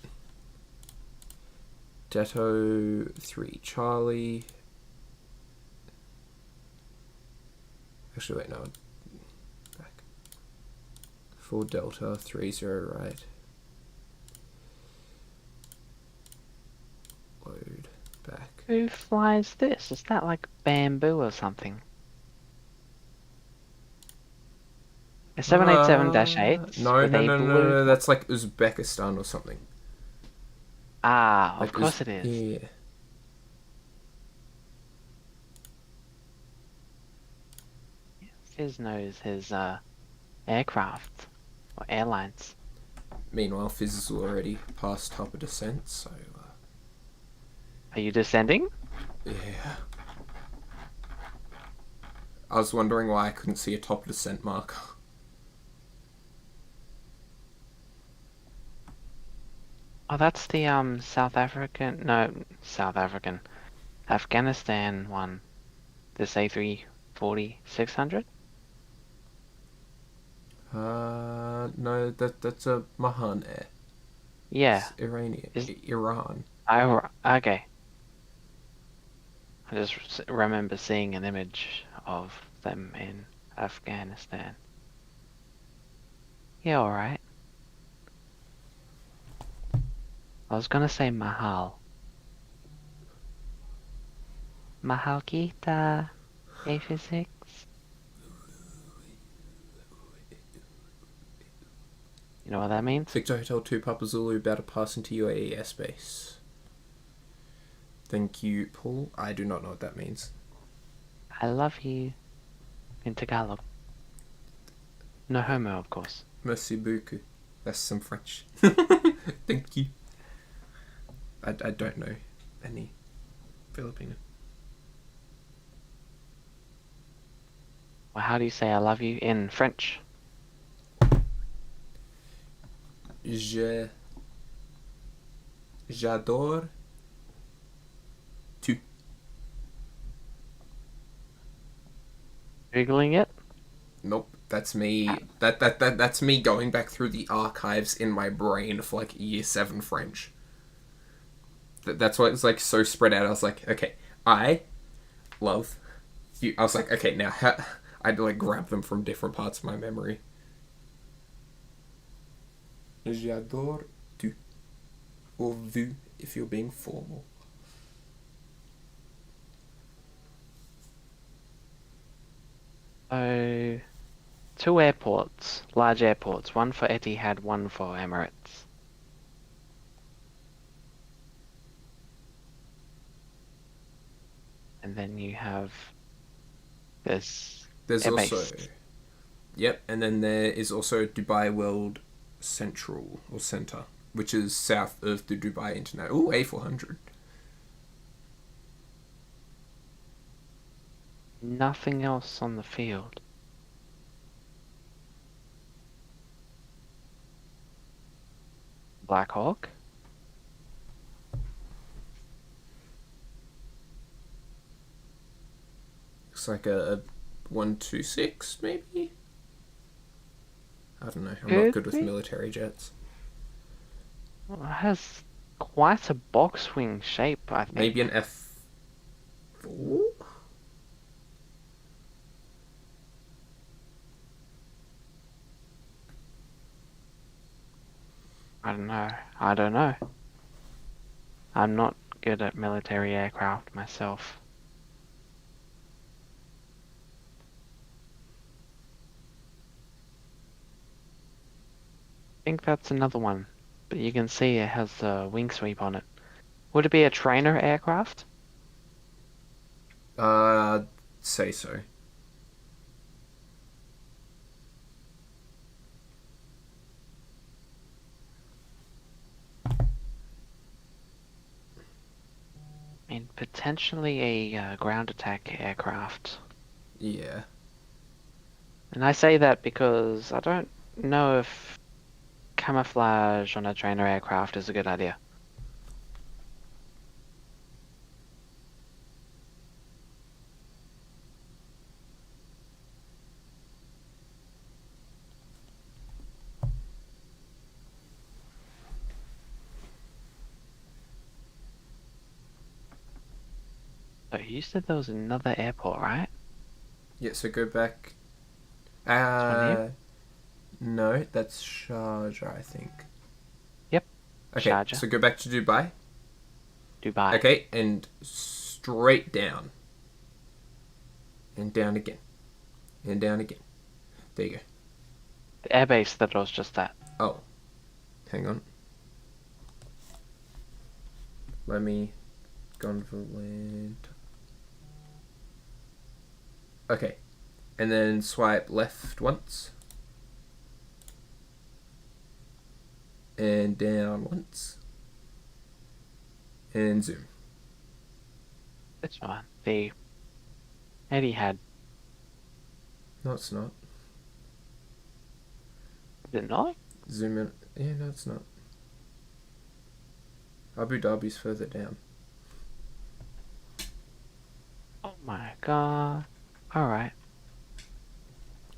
Detto 3 Charlie. Actually, wait, no. Back. 4 Delta 30 right. Load back. who flies this? Is that like bamboo or something? A 787-8 No, with no, a no, blue... no, that's like Uzbekistan or something. Ah, Like of course it is. Yeah. Fizz knows his aircraft or airlines. Meanwhile, Fizz is already past top of descent, so... Are you descending? yeah. I was wondering why I couldn't see a top of descent marker. Oh, that's the Afghanistan one. This A340-600? No, that's a Mahan Air. Yeah. It's Iranian. Iran. Okay. I just remember seeing an image of them in Afghanistan. Yeah, alright. I was gonna say Mahal. Mahal kita. A56. You know what that means? Victor Hotel 2 Papa Zulu about to pass into UAE airspace. Thank you, Paul. I do not know what that means. I love you. In Tagalog. No homo, of course. Merci beaucoup. That's some French. Thank you. I don't know any Filipino. Well, how do you say I love you in French? J'adore tu. Googling it? Nope, that's me. That's me going back through the archives in my brain for like year 7 French. That's why it's like so spread out. I was like, okay, I love I was like, okay, now I had to like grab them from different parts of my memory. J'adore tu. Or vous, if you're being formal. So, two airports, large airports, one for Etihad, one for Emirates. And then you have this There's airbase. also, yep, and then there is also Dubai World Central or Centre, which is south of the Dubai Internet. Ooh, A400. Nothing else on the field. Black Hawk? Looks like a 126, maybe? I don't know. I'm not Could good with be. military jets. Well, it has quite a box wing shape, I think. Maybe an F4? I don't know. I don't know. I'm not good at military aircraft myself. I think that's another one, but you can see it has a wing sweep on it. Would it be a trainer aircraft? Say so. I mean, potentially a ground attack aircraft. Yeah. And I say that because I don't know if camouflage on a trainer aircraft is a good idea. So you said there was another airport, right? Yeah, so go back. one here? No, that's Sharjah, I think. Yep. Okay, Sharjah. so go back to Dubai. Dubai. Okay, and straight down. And down again. And down again. There you go. The airbase that was just at. Oh. Hang on. Let me... Gondvaland. Okay. And then swipe left once. And down once. And zoom. This one. The Etihad. No, it's not. Is it not? Zoom in. Yeah, no, it's not. Abu Dhabi's further down. Oh my god. Alright.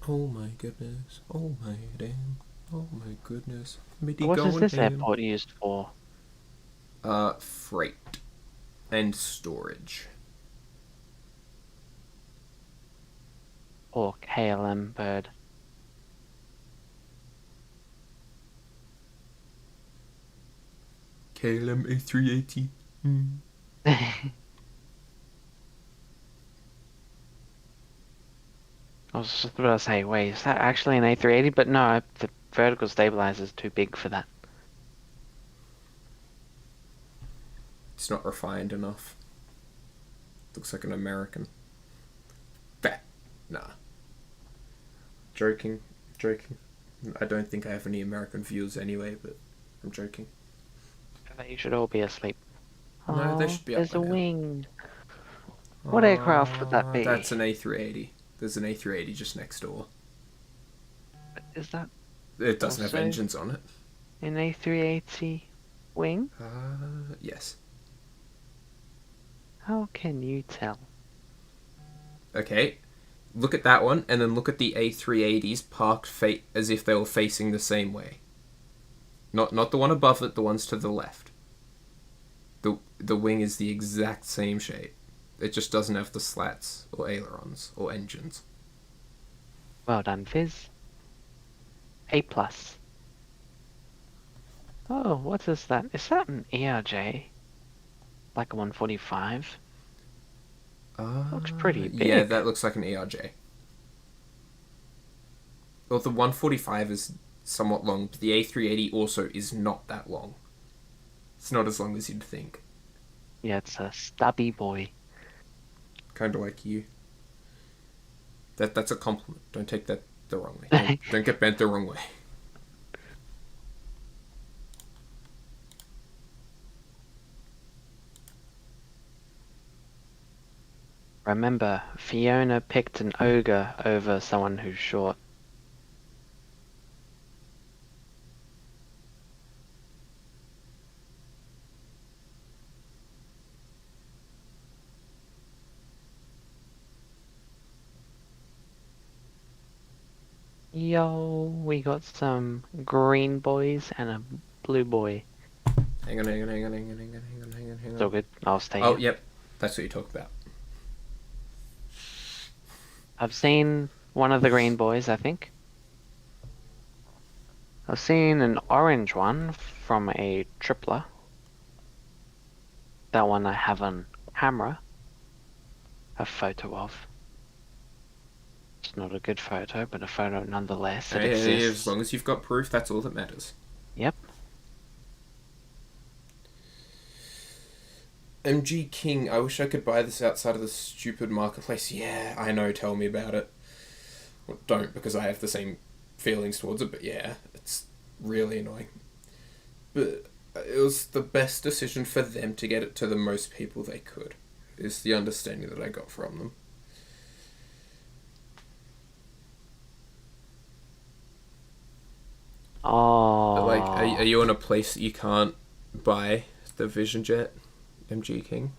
Oh my goodness. Oh my damn. Oh my goodness. Midi What is going this ham. airport used for? Freight. And storage. Or KLM bird. KLM A380. I was just about to say, wait, is that actually an A380? But no, the vertical stabilizer is too big for that. It's not refined enough. Looks like an American. Bah. Nah. Joking. I don't think I have any American viewers anyway, but I'm joking. I bet you should all be asleep. No, they should be up There's by a now. wing. What aircraft would that be? That's an A380. There's an A380 just next door. Is that It doesn't have Also- engines on it. an A380 wing? Yes. How can you tell? Okay. Look at that one, and then look at the A380s parked as if they were facing the same way. Not the one above it, the ones to the left. The wing is the exact same shape. It just doesn't have the slats or ailerons or engines. Well done, Fizz. A plus. Oh, what is that? Is that an ERJ? Like a 145? Looks pretty big. Yeah, that looks like an ERJ. Well, the 145 is somewhat long, but the A380 also is not that long. It's not as long as you'd think. Yeah, it's a stubby boy. Kind of like you. That's a compliment. Don't take that the wrong way. Don't get bent the wrong way. Remember, Fiona picked an ogre over someone who's short. Yo, we got some green boys and a blue boy. Hang on. Still good. I'll stay Oh, here. yep. That's what you talk about. I've seen one of the green boys, I think. I've seen an orange one from a tripler. That one I have on camera. A photo of. It's not a good photo, but a photo nonetheless. It exists. As long as you've got proof, that's all that matters. Yep. MG King, I wish I could buy this outside of the stupid marketplace. Yeah, I know, tell me about it. Well, don't, because I have the same feelings towards it, but yeah, it's really annoying. But it was the best decision for them to get it to the most people they could, is the understanding that I got from them. Oh. But like, are you in a place that you can't buy the Vision Jet, MG King?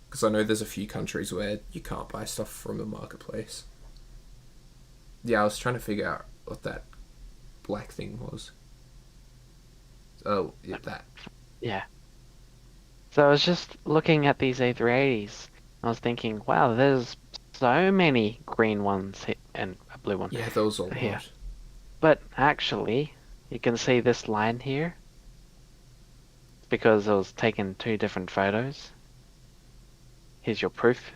Because I know there's a few countries where you can't buy stuff from the marketplace. Yeah, I was trying to figure out what that black thing was. Oh, yeah, that. Yeah. So I was just looking at these A380s. I was thinking, wow, there's so many green ones and a blue one. Yeah, those all Here. lot. But actually, you can see this line here. Because it was taken 2 different photos. Here's your proof.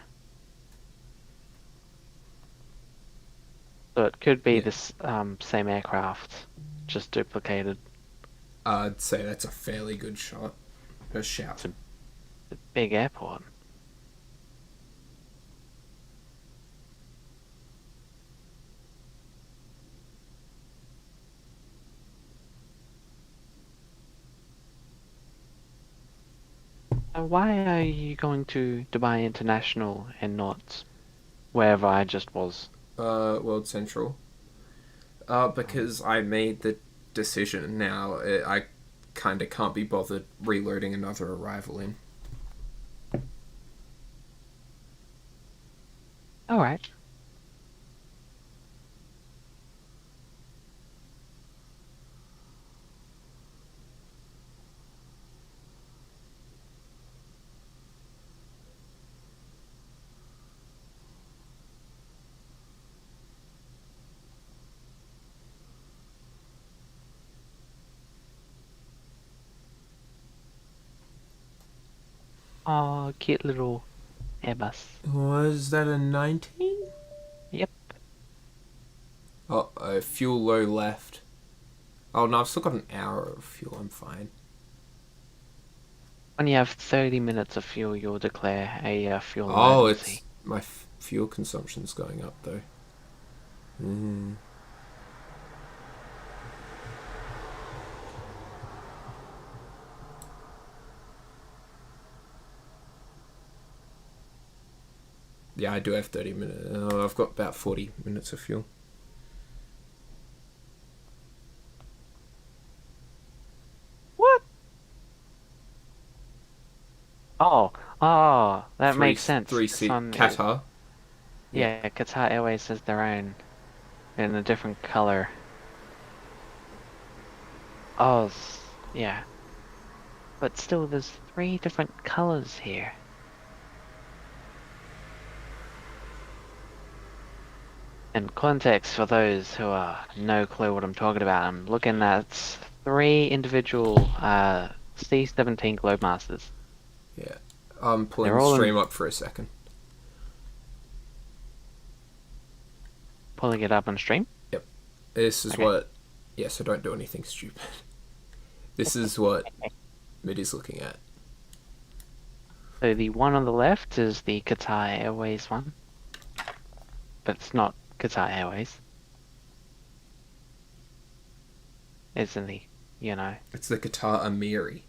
So it could be this same aircraft, just duplicated. I'd say that's a fairly good shot. A shout. It's a big airport. Why are you going to Dubai International and not wherever I just was? World Central. Because I made the decision now. I kind of can't be bothered reloading another arrival in. Alright. Oh, cute little Airbus. Was that a 19? Yep. Oh, fuel low left. Oh no, I've still got an hour of fuel, I'm fine. When you have 30 minutes of fuel, you'll declare a fuel Oh, emergency. it's my fuel consumption's going up though. Yeah, I do have 30 minutes. I've got about 40 minutes of fuel. What? Oh, that makes sense. Three It's seat on- Qatar. Yeah, Qatar Airways has their own in a different color. Oh, yeah. But still, there's 3 different colors here. And context for those who are no clue what I'm talking about, I'm looking at 3 individual C-17 Globemasters. Yeah. I'm pulling They're the all stream up for a second. pulling it up on stream. This is Okay. what... Yeah, so don't do anything stupid. This is what Midi's looking at. So the one on the left is the Qatar Airways one. But it's not Qatar Airways. It's in the, you know. It's the Qatar Amiri.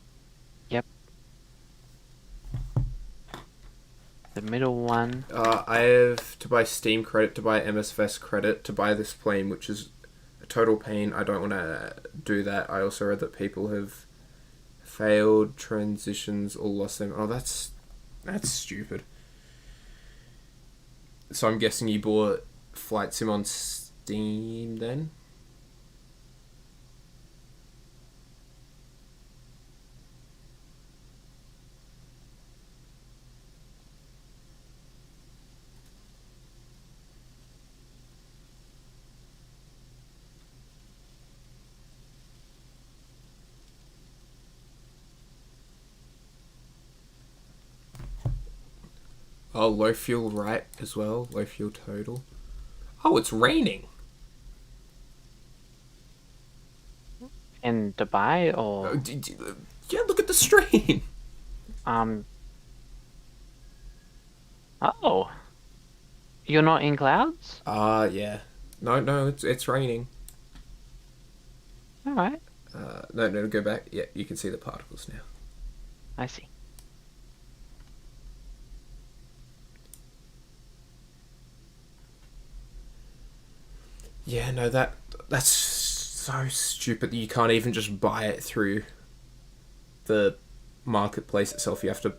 Yep. The middle one. I have to buy Steam credit, to buy MSFS credit, to buy this plane, which is a total pain. I don't want to do that. I also read that people have failed transitions or lost them. Oh, that's stupid. So I'm guessing you bought Flight Sim on Steam then? Oh, low fuel right as well. Low fuel total. Oh, it's raining. In Dubai or Yeah, look at the stream. Oh. You're not in clouds? Yeah. No, it's raining. Alright. No, go back. Yeah, you can see the particles now. I see. Yeah, no, that's so stupid that you can't even just buy it through the marketplace itself. You have to...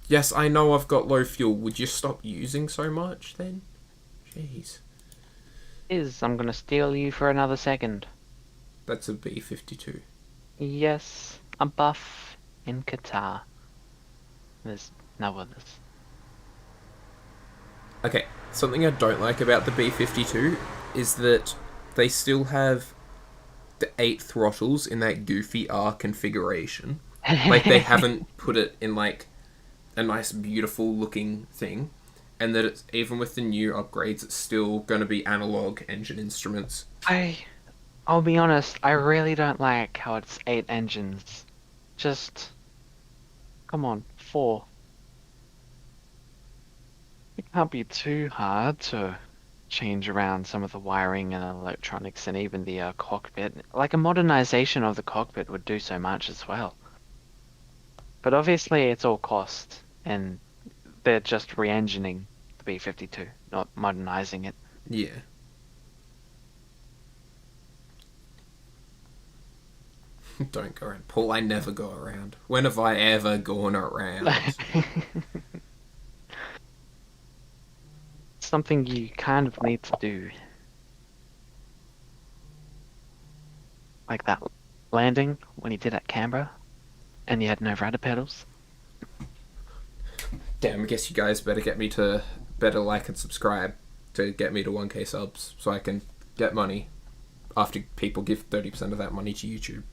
Yes, I know I've got low fuel. Would you stop using so much then? Jeez. I'm gonna steal you for another second. That's a B-52. Yes, a buff in Qatar. There's no others. Okay, something I don't like about the B-52 is that they still have the 8 throttles in that goofy R configuration. Like, they haven't put it in, like, a nice, beautiful looking thing. And that it's, even with the new upgrades, it's still going to be analog engine instruments. I'll be honest, I really don't like how it's 8 engines. Just... come on, 4. It can't be too hard to change around some of the wiring and electronics and even the cockpit. Like, a modernization of the cockpit would do so much as well. But obviously it's all cost, and they're just re-engineering the B-52, not modernizing it. Yeah. Don't go around. Paul, I never go around. When have I ever gone around? Something you kind of need to do. Like that landing when you did at Canberra, and you had no rudder pedals. Damn, I guess you guys better like and subscribe to get me to 1k subs so I can get money after people give 30% of that money to YouTube.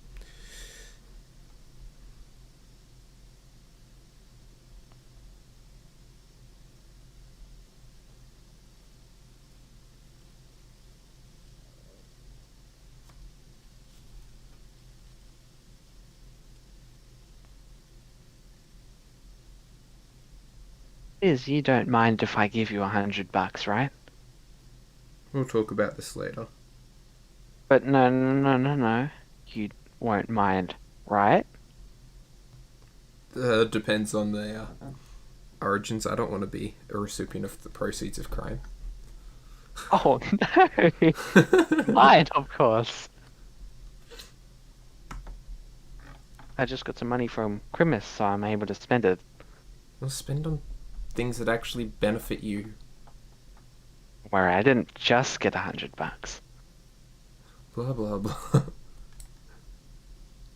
You don't mind if I give you $100, right? We'll talk about this later. But no. You won't mind, right? Depends on the origins. I don't want to be a recipient of the proceeds of crime. Oh no! Lied, of course. I just got some money from Christmas, so I'm able to spend it. Well, spend on things that actually benefit you. Where I didn't just get $100. Blah blah blah.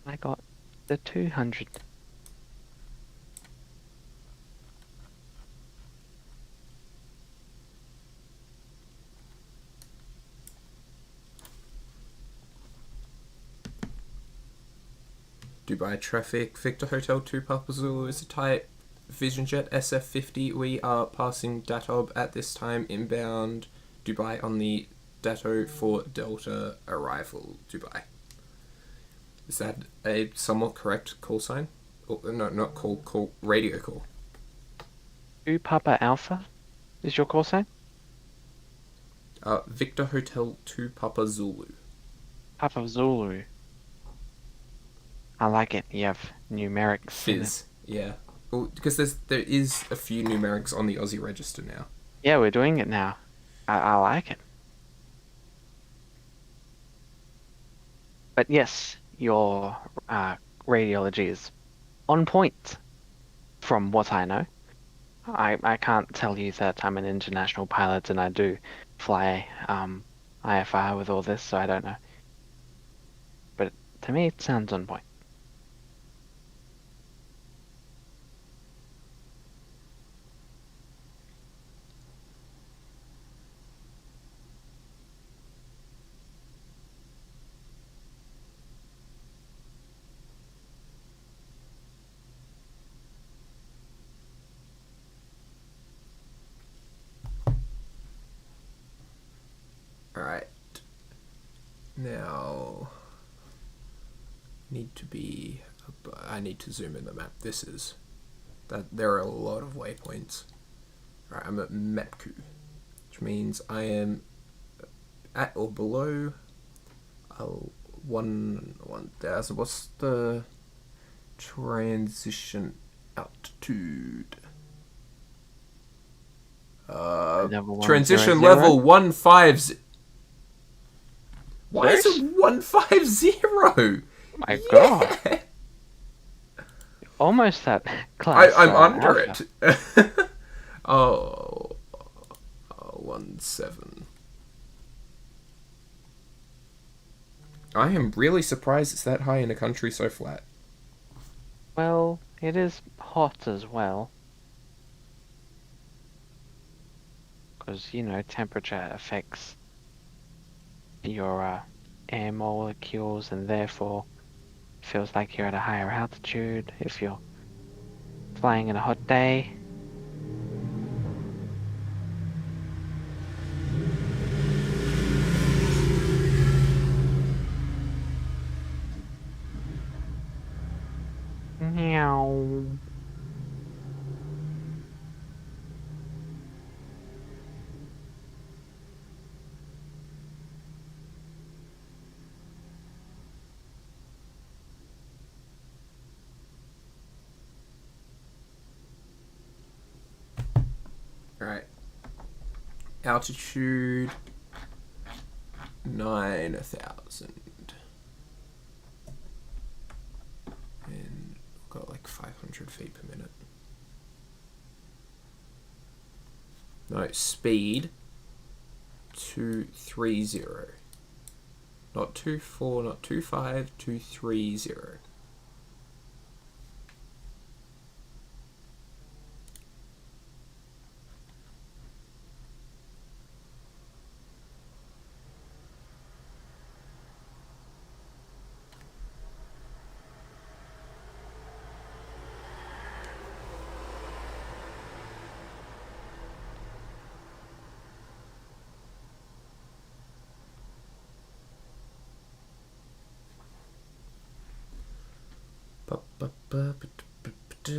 I got the 200. Dubai traffic. Victor Hotel 2 Papa Zulu is a type Vision Jet SF50. We are passing Datob at this time, inbound Dubai on the Dato for Delta arrival Dubai. Is that a somewhat correct call sign? Oh, no, not call, radio call. 2 Papa Alpha is your call sign? Victor Hotel 2 Papa Zulu. Papa Zulu. I like it. You have numerics in it. Fizz, yeah. Well, because there is a few numerics on the Aussie register now. Yeah, we're doing it now. I like it. But yes, your radiology is on point, from what I know. I can't tell you that I'm an international pilot and I do fly IFR with all this, so I don't know. But to me, it sounds on point. Alright. Now, I need to zoom in the map. There are a lot of waypoints. Alright, I'm at Mapku, which means I am at or below 1,000. What's the transition altitude? Transition level 150. Why is it 150? My God. Almost that class. I'm under Alpha. it. Oh, 17. I am really surprised it's that high in a country so flat. Well, it is hot as well. Because, you know, temperature affects your air molecules and therefore feels like you're at a higher altitude if you're flying in a hot day. Meow. Alright. Altitude 9,000. And we've got like 500 feet per minute. No, speed 230. Not 24, not 25, 230.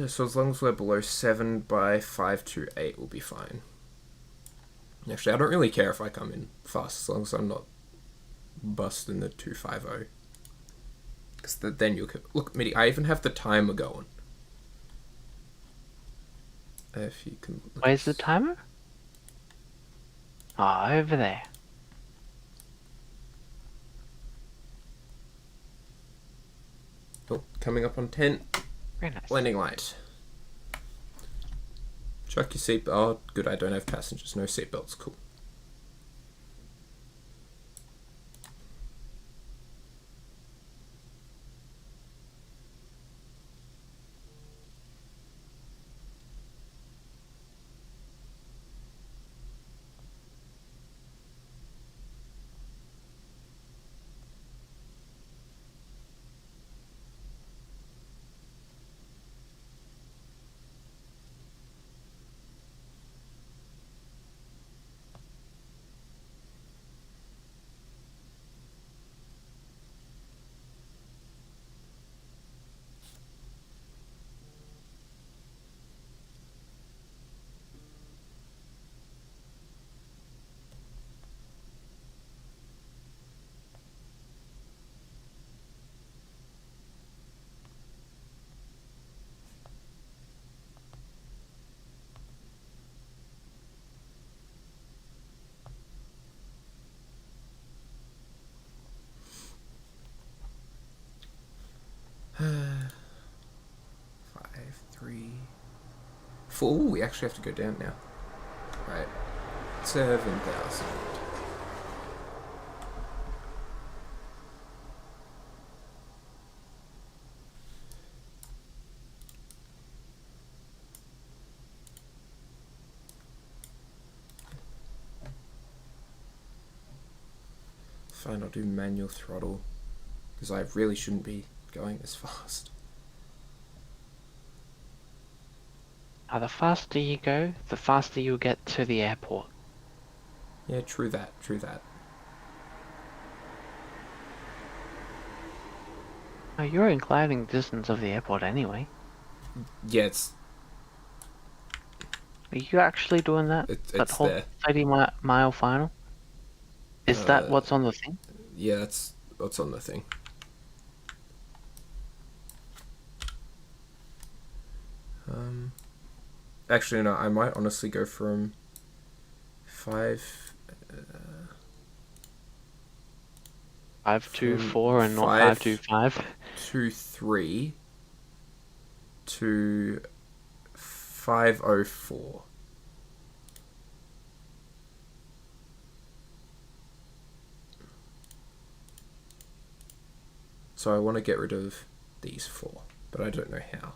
So as long as we're below 7 by 528 will be fine. Actually, I don't really care if I come in fast as long as I'm not busting the 250. Because then you'll... Look, Mitty, I even have the timer going. If you can... Where's the timer? Oh, over there. Oh, coming up on 10. Very nice. Landing light. Chuck your seat... Oh, good, I don't have passengers. No seatbelts. Cool. Ooh, we actually have to go down now. Right. 7,000. Fine, I'll do manual throttle, because I really shouldn't be going this fast. The faster you go, the faster you'll get to the airport. Yeah, true that, true that. Oh, you're in gliding distance of the airport anyway. Yeah, it's Are you actually doing that? That it's whole there. 30-mile final? Is that what's on the thing? Yeah, that's what's on the thing. Actually, no, I might honestly go from 5... 524 and not 5 525. to 3 to 504. So I want to get rid of these 4, but I don't know how.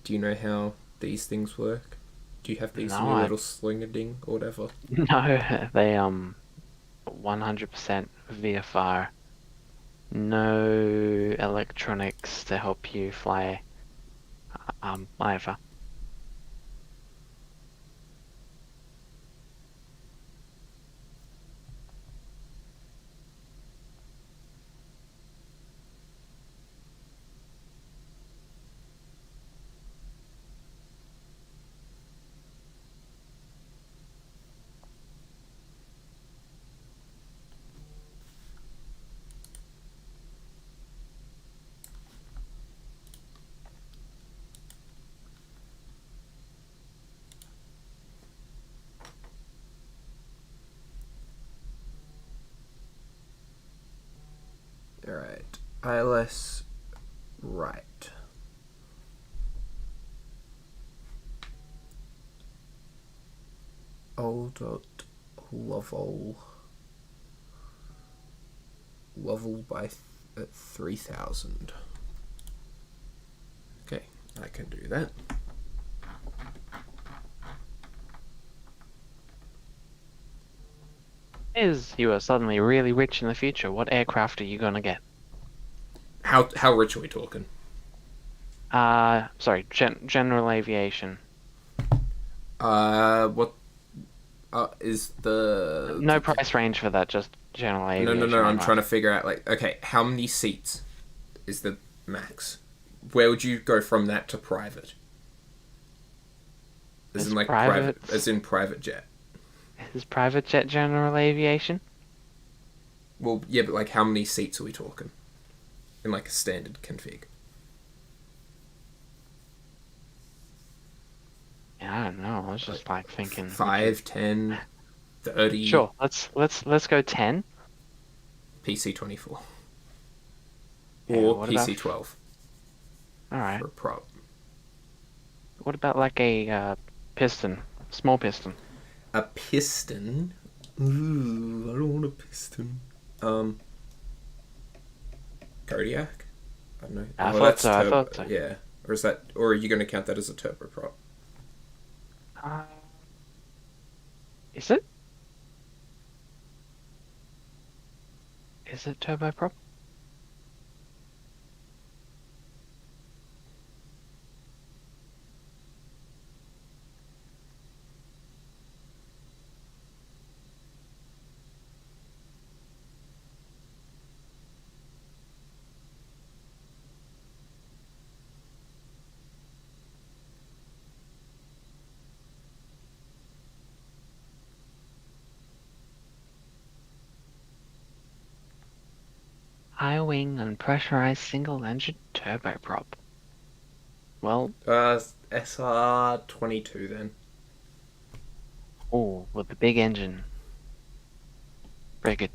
Do you know how these things work? Do you have these in No, your I- little sling-a-ding or whatever? No, they 100% VFR. No electronics to help you fly either. Alright, ILS right. O.Lovell level by at 3,000. Okay, I can do that. Is you are suddenly really rich in the future, what aircraft are you gonna get? How rich are we talking? Sorry, general aviation. What is the... No price range for that, just general No, aviation. no, no, I'm aircraft. trying to figure out, like, okay, how many seats is the max? Where would you go from that to private? As Is in, like, private- as in private jet. Is private jet general aviation? Well, yeah, but, like, how many seats are we talking? In, like, a standard config. Yeah, I don't know. I was just like thinking. 5, 10, 30... Sure, let's go 10. PC-24. Yeah, Or what about- PC-12 All right. for a prop. What about like a piston, small piston? A piston? Ooh, I don't want a piston. Kodiak? I don't know. I thought so, I thought so. Yeah. Or is that... Or are you going to count that as a turboprop? Is it? Is it turboprop? High wing unpressurized single engine turboprop. Well, SR22 then. oh, with the big engine. Very good.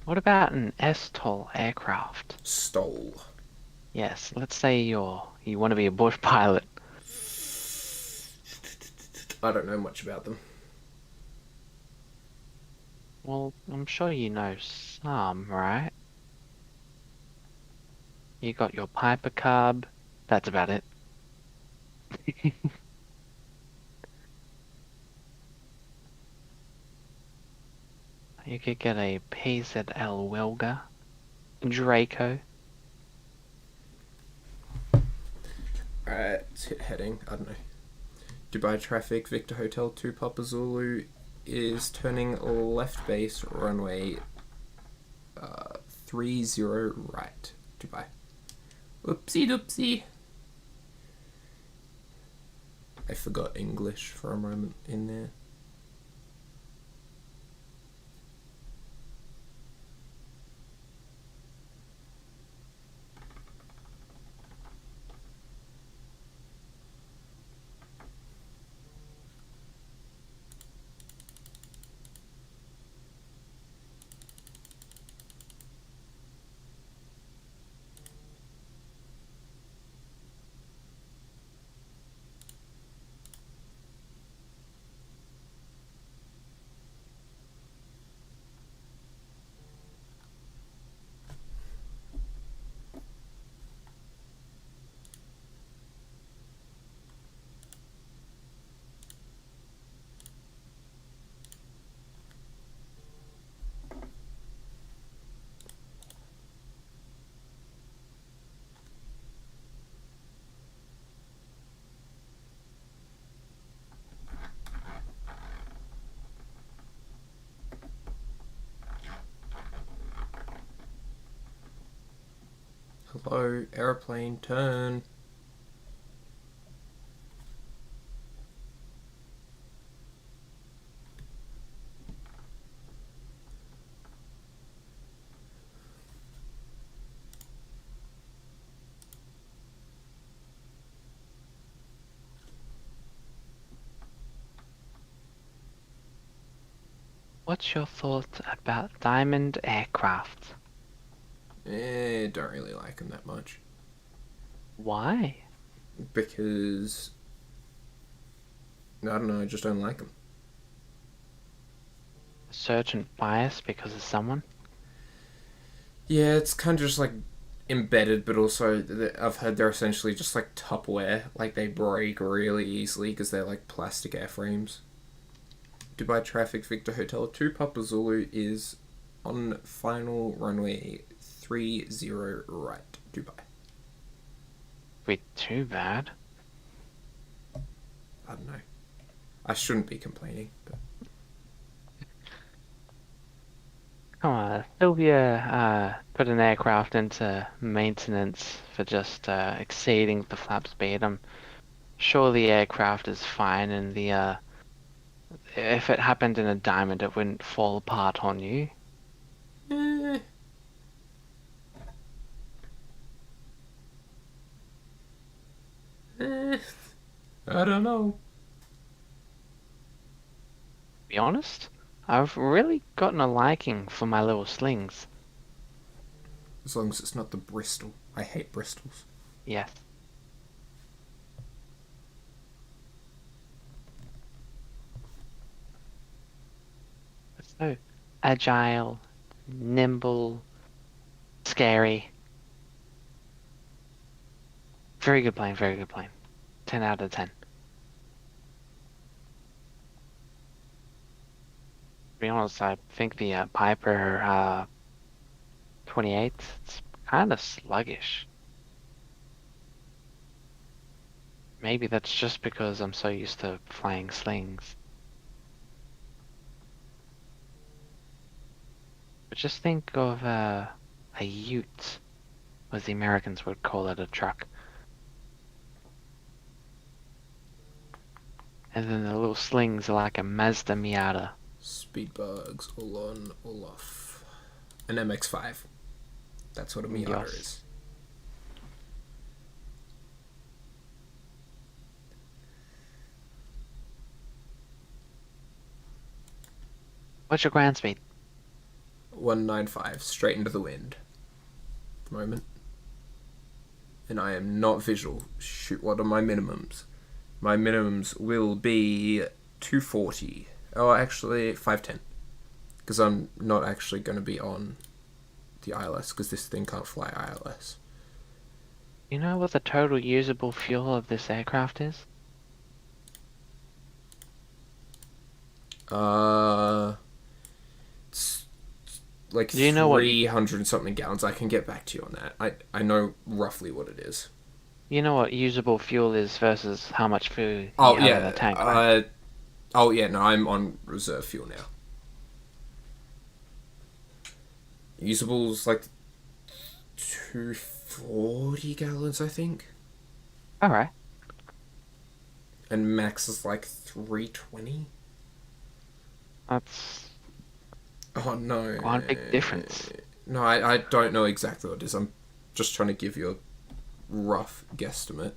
What about an STOL aircraft? Stole. Yes, let's say you want to be a bush pilot. I don't know much about them. Well, I'm sure you know some, right? You got your Piper Cub. That's about it. You could get a PZL Wilga, Draco. Alright, heading. I don't know. Dubai traffic, Victor Hotel 2 Papa Zulu is turning left base, runway 30 right, Dubai. Oopsie doopsie. I forgot English for a moment in there. Hello, aeroplane, turn. What's your thought about diamond aircraft? Don't really like them that much. Why? Because, I don't know, I just don't like them. A certain bias because of someone? Yeah, it's kind of just like embedded, but also I've heard they're essentially just like Tupperware. Like they break really easily because they're like plastic airframes. Dubai traffic, Victor Hotel 2 Papa Zulu is on final runway 30 right, Dubai. Be too bad. I don't know. I shouldn't be complaining, but Come on, Sylvia put an aircraft into maintenance for just exceeding the flap speed. I'm sure the aircraft is fine, and the if it happened in a diamond, it wouldn't fall apart on you. eh, eh, I don't know. To be honest, I've really gotten a liking for my little slings. As long as it's not the Bristol. I hate Bristols. Yes. So agile, nimble, scary. Very good plane, very good plane. 10 out of 10. To be honest, I think the Piper 28, it's kind of sluggish. Maybe that's just because I'm so used to flying slings. But just think of a ute, as the Americans would call it, a truck. And then the little slings are like a Mazda Miata. Speed bugs, all on, all off. An MX-5. That's what a Miata Yes. is. What's your ground speed? 195, straight into the wind. At the moment. and I am not visual. Shoot, what are my minimums? My minimums will be 240. Oh, actually 510. Because I'm not actually going to be on the ILS, because this thing can't fly ILS. You know what the total usable fuel of this aircraft is? It's like Do you know what 300 something gallons. I can get back to you on that. I know roughly what it is. You know what usable fuel is versus how much food you Oh have in the tank, right? yeah, no, I'm on reserve fuel now. Usable's like 240 gallons, I think. Alright. And max is like 320. That's Oh no. quite a big difference. No, I don't know exactly what it is. I'm just trying to give you a rough guesstimate.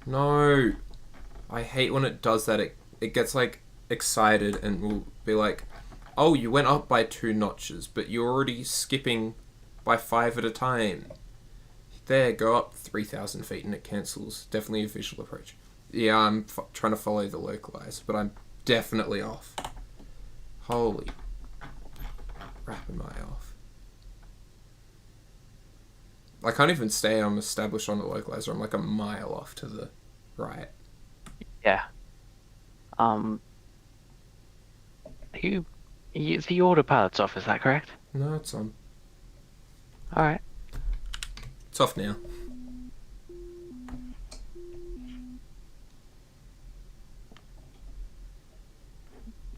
No. I hate when it does that. It gets like excited and will be like, oh, you went up by 2 notches, but you're already skipping by 5 at a time. There, go up 3,000 feet and it cancels. Definitely a visual approach. Yeah, I'm trying to follow the localize, but I'm definitely off. Holy crap, am I off? I can't even stay. I'm established on the localizer. I'm like a mile off to the right. Yeah. The autopilot's off, is that correct? No, it's on. Alright. It's off now.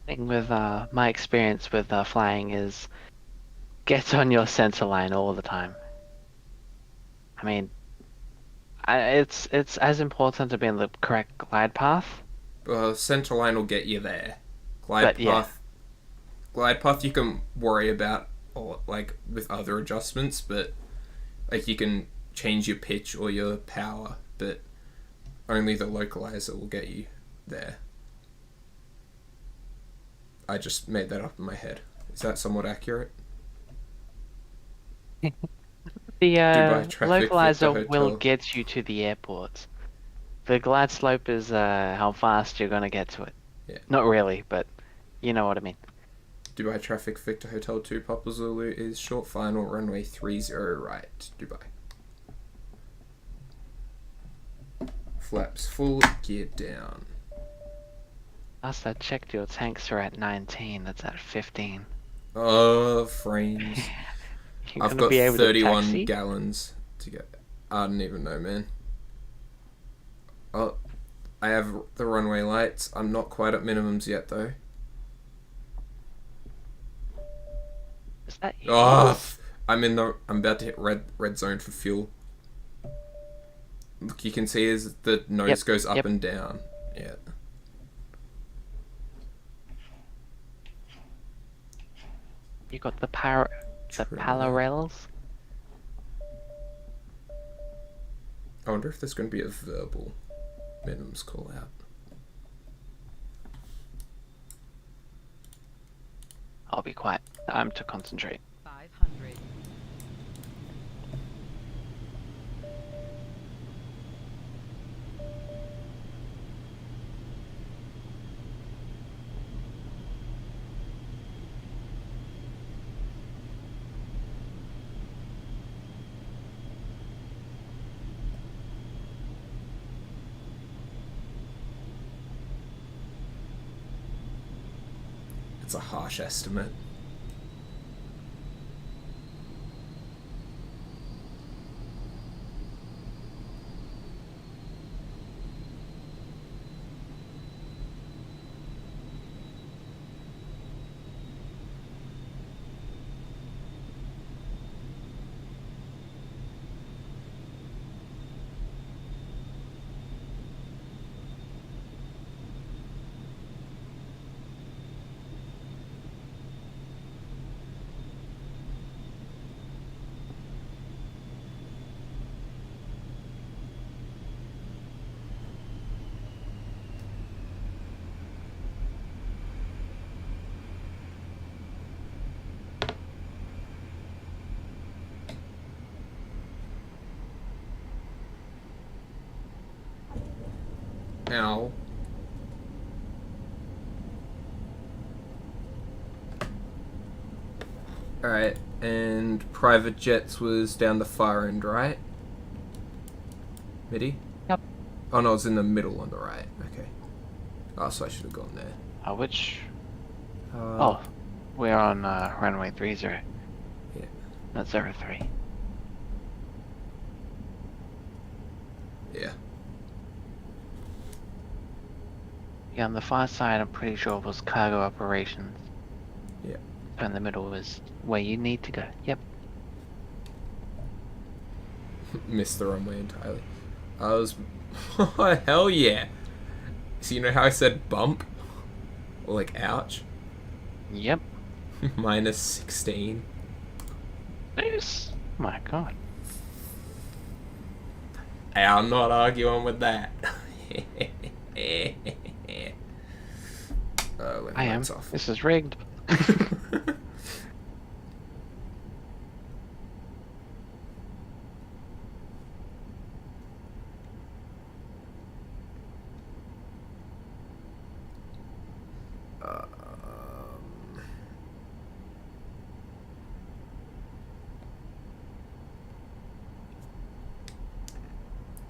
Thing with my experience with flying is get on your center line all the time. I mean, it's as important to be in the correct glide path. Center line will get you there. Glide path you can worry about, or like with other adjustments, but like you can change your pitch or your power, but only the localizer will get you there. I just made that up in my head. Is that somewhat accurate? The Dubai traffic, localizer Victor will Hotel. get you to the airport. The glide slope is how fast you're gonna get to it. Yeah. Not really, but you know what I mean. Dubai traffic, Victor Hotel 2, Papa Zulu is short final, runway 30 right, Dubai. Flaps full, gear down. Last I checked, your tanks are at 19. That's at 15. Frames. You're I've gonna got be able to 31 taxi? gallons to get. I don't even know, man. Oh, I have the runway lights. I'm not quite at minimums yet, though. Is that you? Oh, I'm about to hit red zone for fuel. Look, you can see as the nose goes up and down. Yeah. You got the parallels? I wonder if there's going to be a verbal minimums call out. I'll be quiet. I'm to concentrate. 500. It's a harsh estimate. Ow. Alright, and private jets was down the far end, right? Midi? Yep. Oh no, it's in the middle on the right. Okay. Oh, so I should have gone there. Which? Uh, Oh, we're on runway 30. Yeah. Not 03. Yeah. Yeah, on the far side, I'm pretty sure it was cargo operations. Yeah. So in the middle is where you need to go. Yep. Missed the runway entirely. I was... Oh, hell yeah! So you know how I said bump? Or like, ouch? Yep. Minus 16. Nice. My god. Hey, I'm not arguing with that. I am. Off. This is rigged.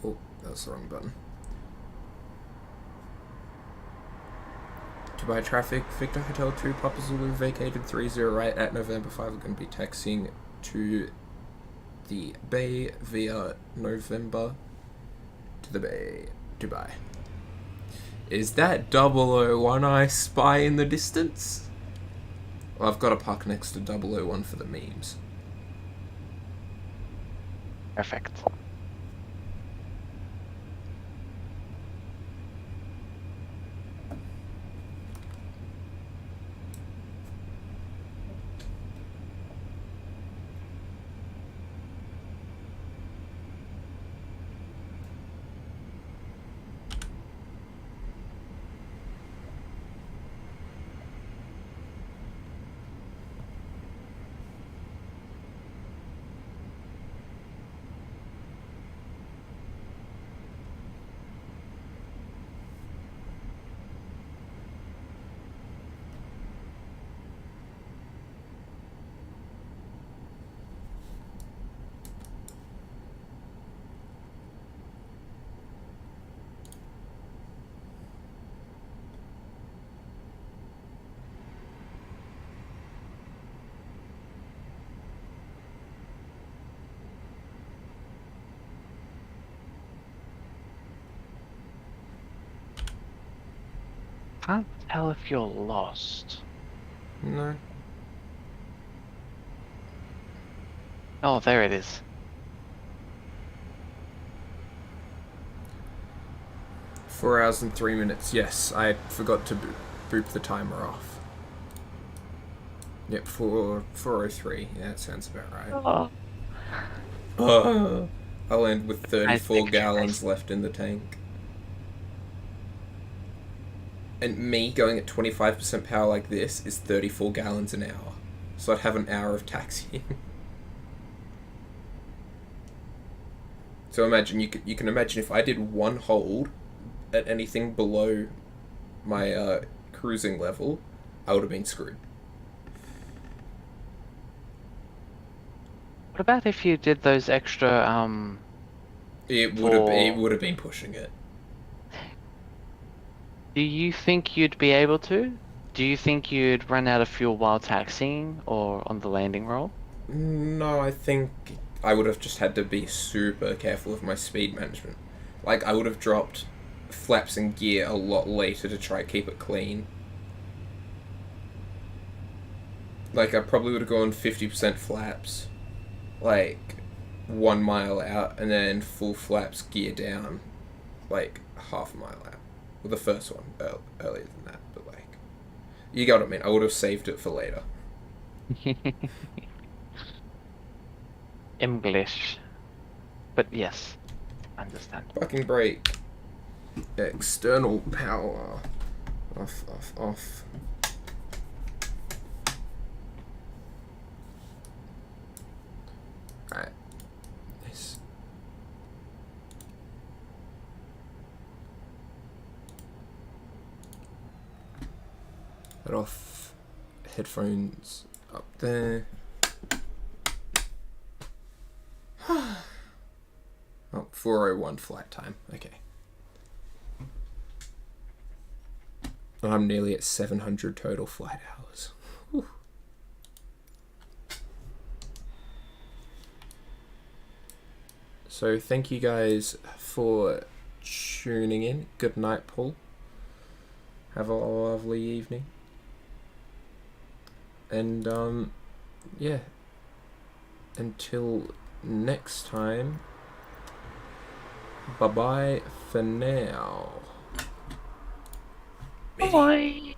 Oh, that's the wrong button. Dubai traffic, Victor Hotel 2, Papa Zulu vacated 30 right at November 5. We're going to be taxiing to the Bay via November to the Bay, Dubai. Is that 001 I spy in the distance? Well, I've got a park next to 001 for the memes. Perfect. Can't tell if you're lost. No. Oh, there it is. Four hours and 3 minutes. Yes, I forgot to boop the timer off. Yep, 4:03. Yeah, that sounds about right. Oh. I'll end with 34 picture, gallons left in the tank. And me going at 25% power like this is 34 gallons an hour. So I'd have an hour of taxiing. So imagine, you can imagine if I did one hold at anything below my cruising level, I would have been screwed. What about if you did those extra, It would have been pushing it. do you think you'd be able to? Do you think you'd run out of fuel while taxiing or on the landing roll? No, I think I would have just had to be super careful of my speed management. Like, I would have dropped flaps and gear a lot later to try to keep it clean. Like, I probably would have gone 50% flaps, like, 1 mile out, and then full flaps, gear down, like, half a mile out. Well, the first one, earlier than that, but, like, you get what I mean. I would have saved it for later. English. But yes, understand. Fucking brake. External power. Off, off, off. Alright. Nice. that off. Headphones up there. Oh, 4:01 flight time. Okay. And I'm nearly at 700 total flight hours. Whew. So thank you guys for tuning in. Good night, Paul. Have a lovely evening. And yeah. Until next time. Bye bye for now. Bye.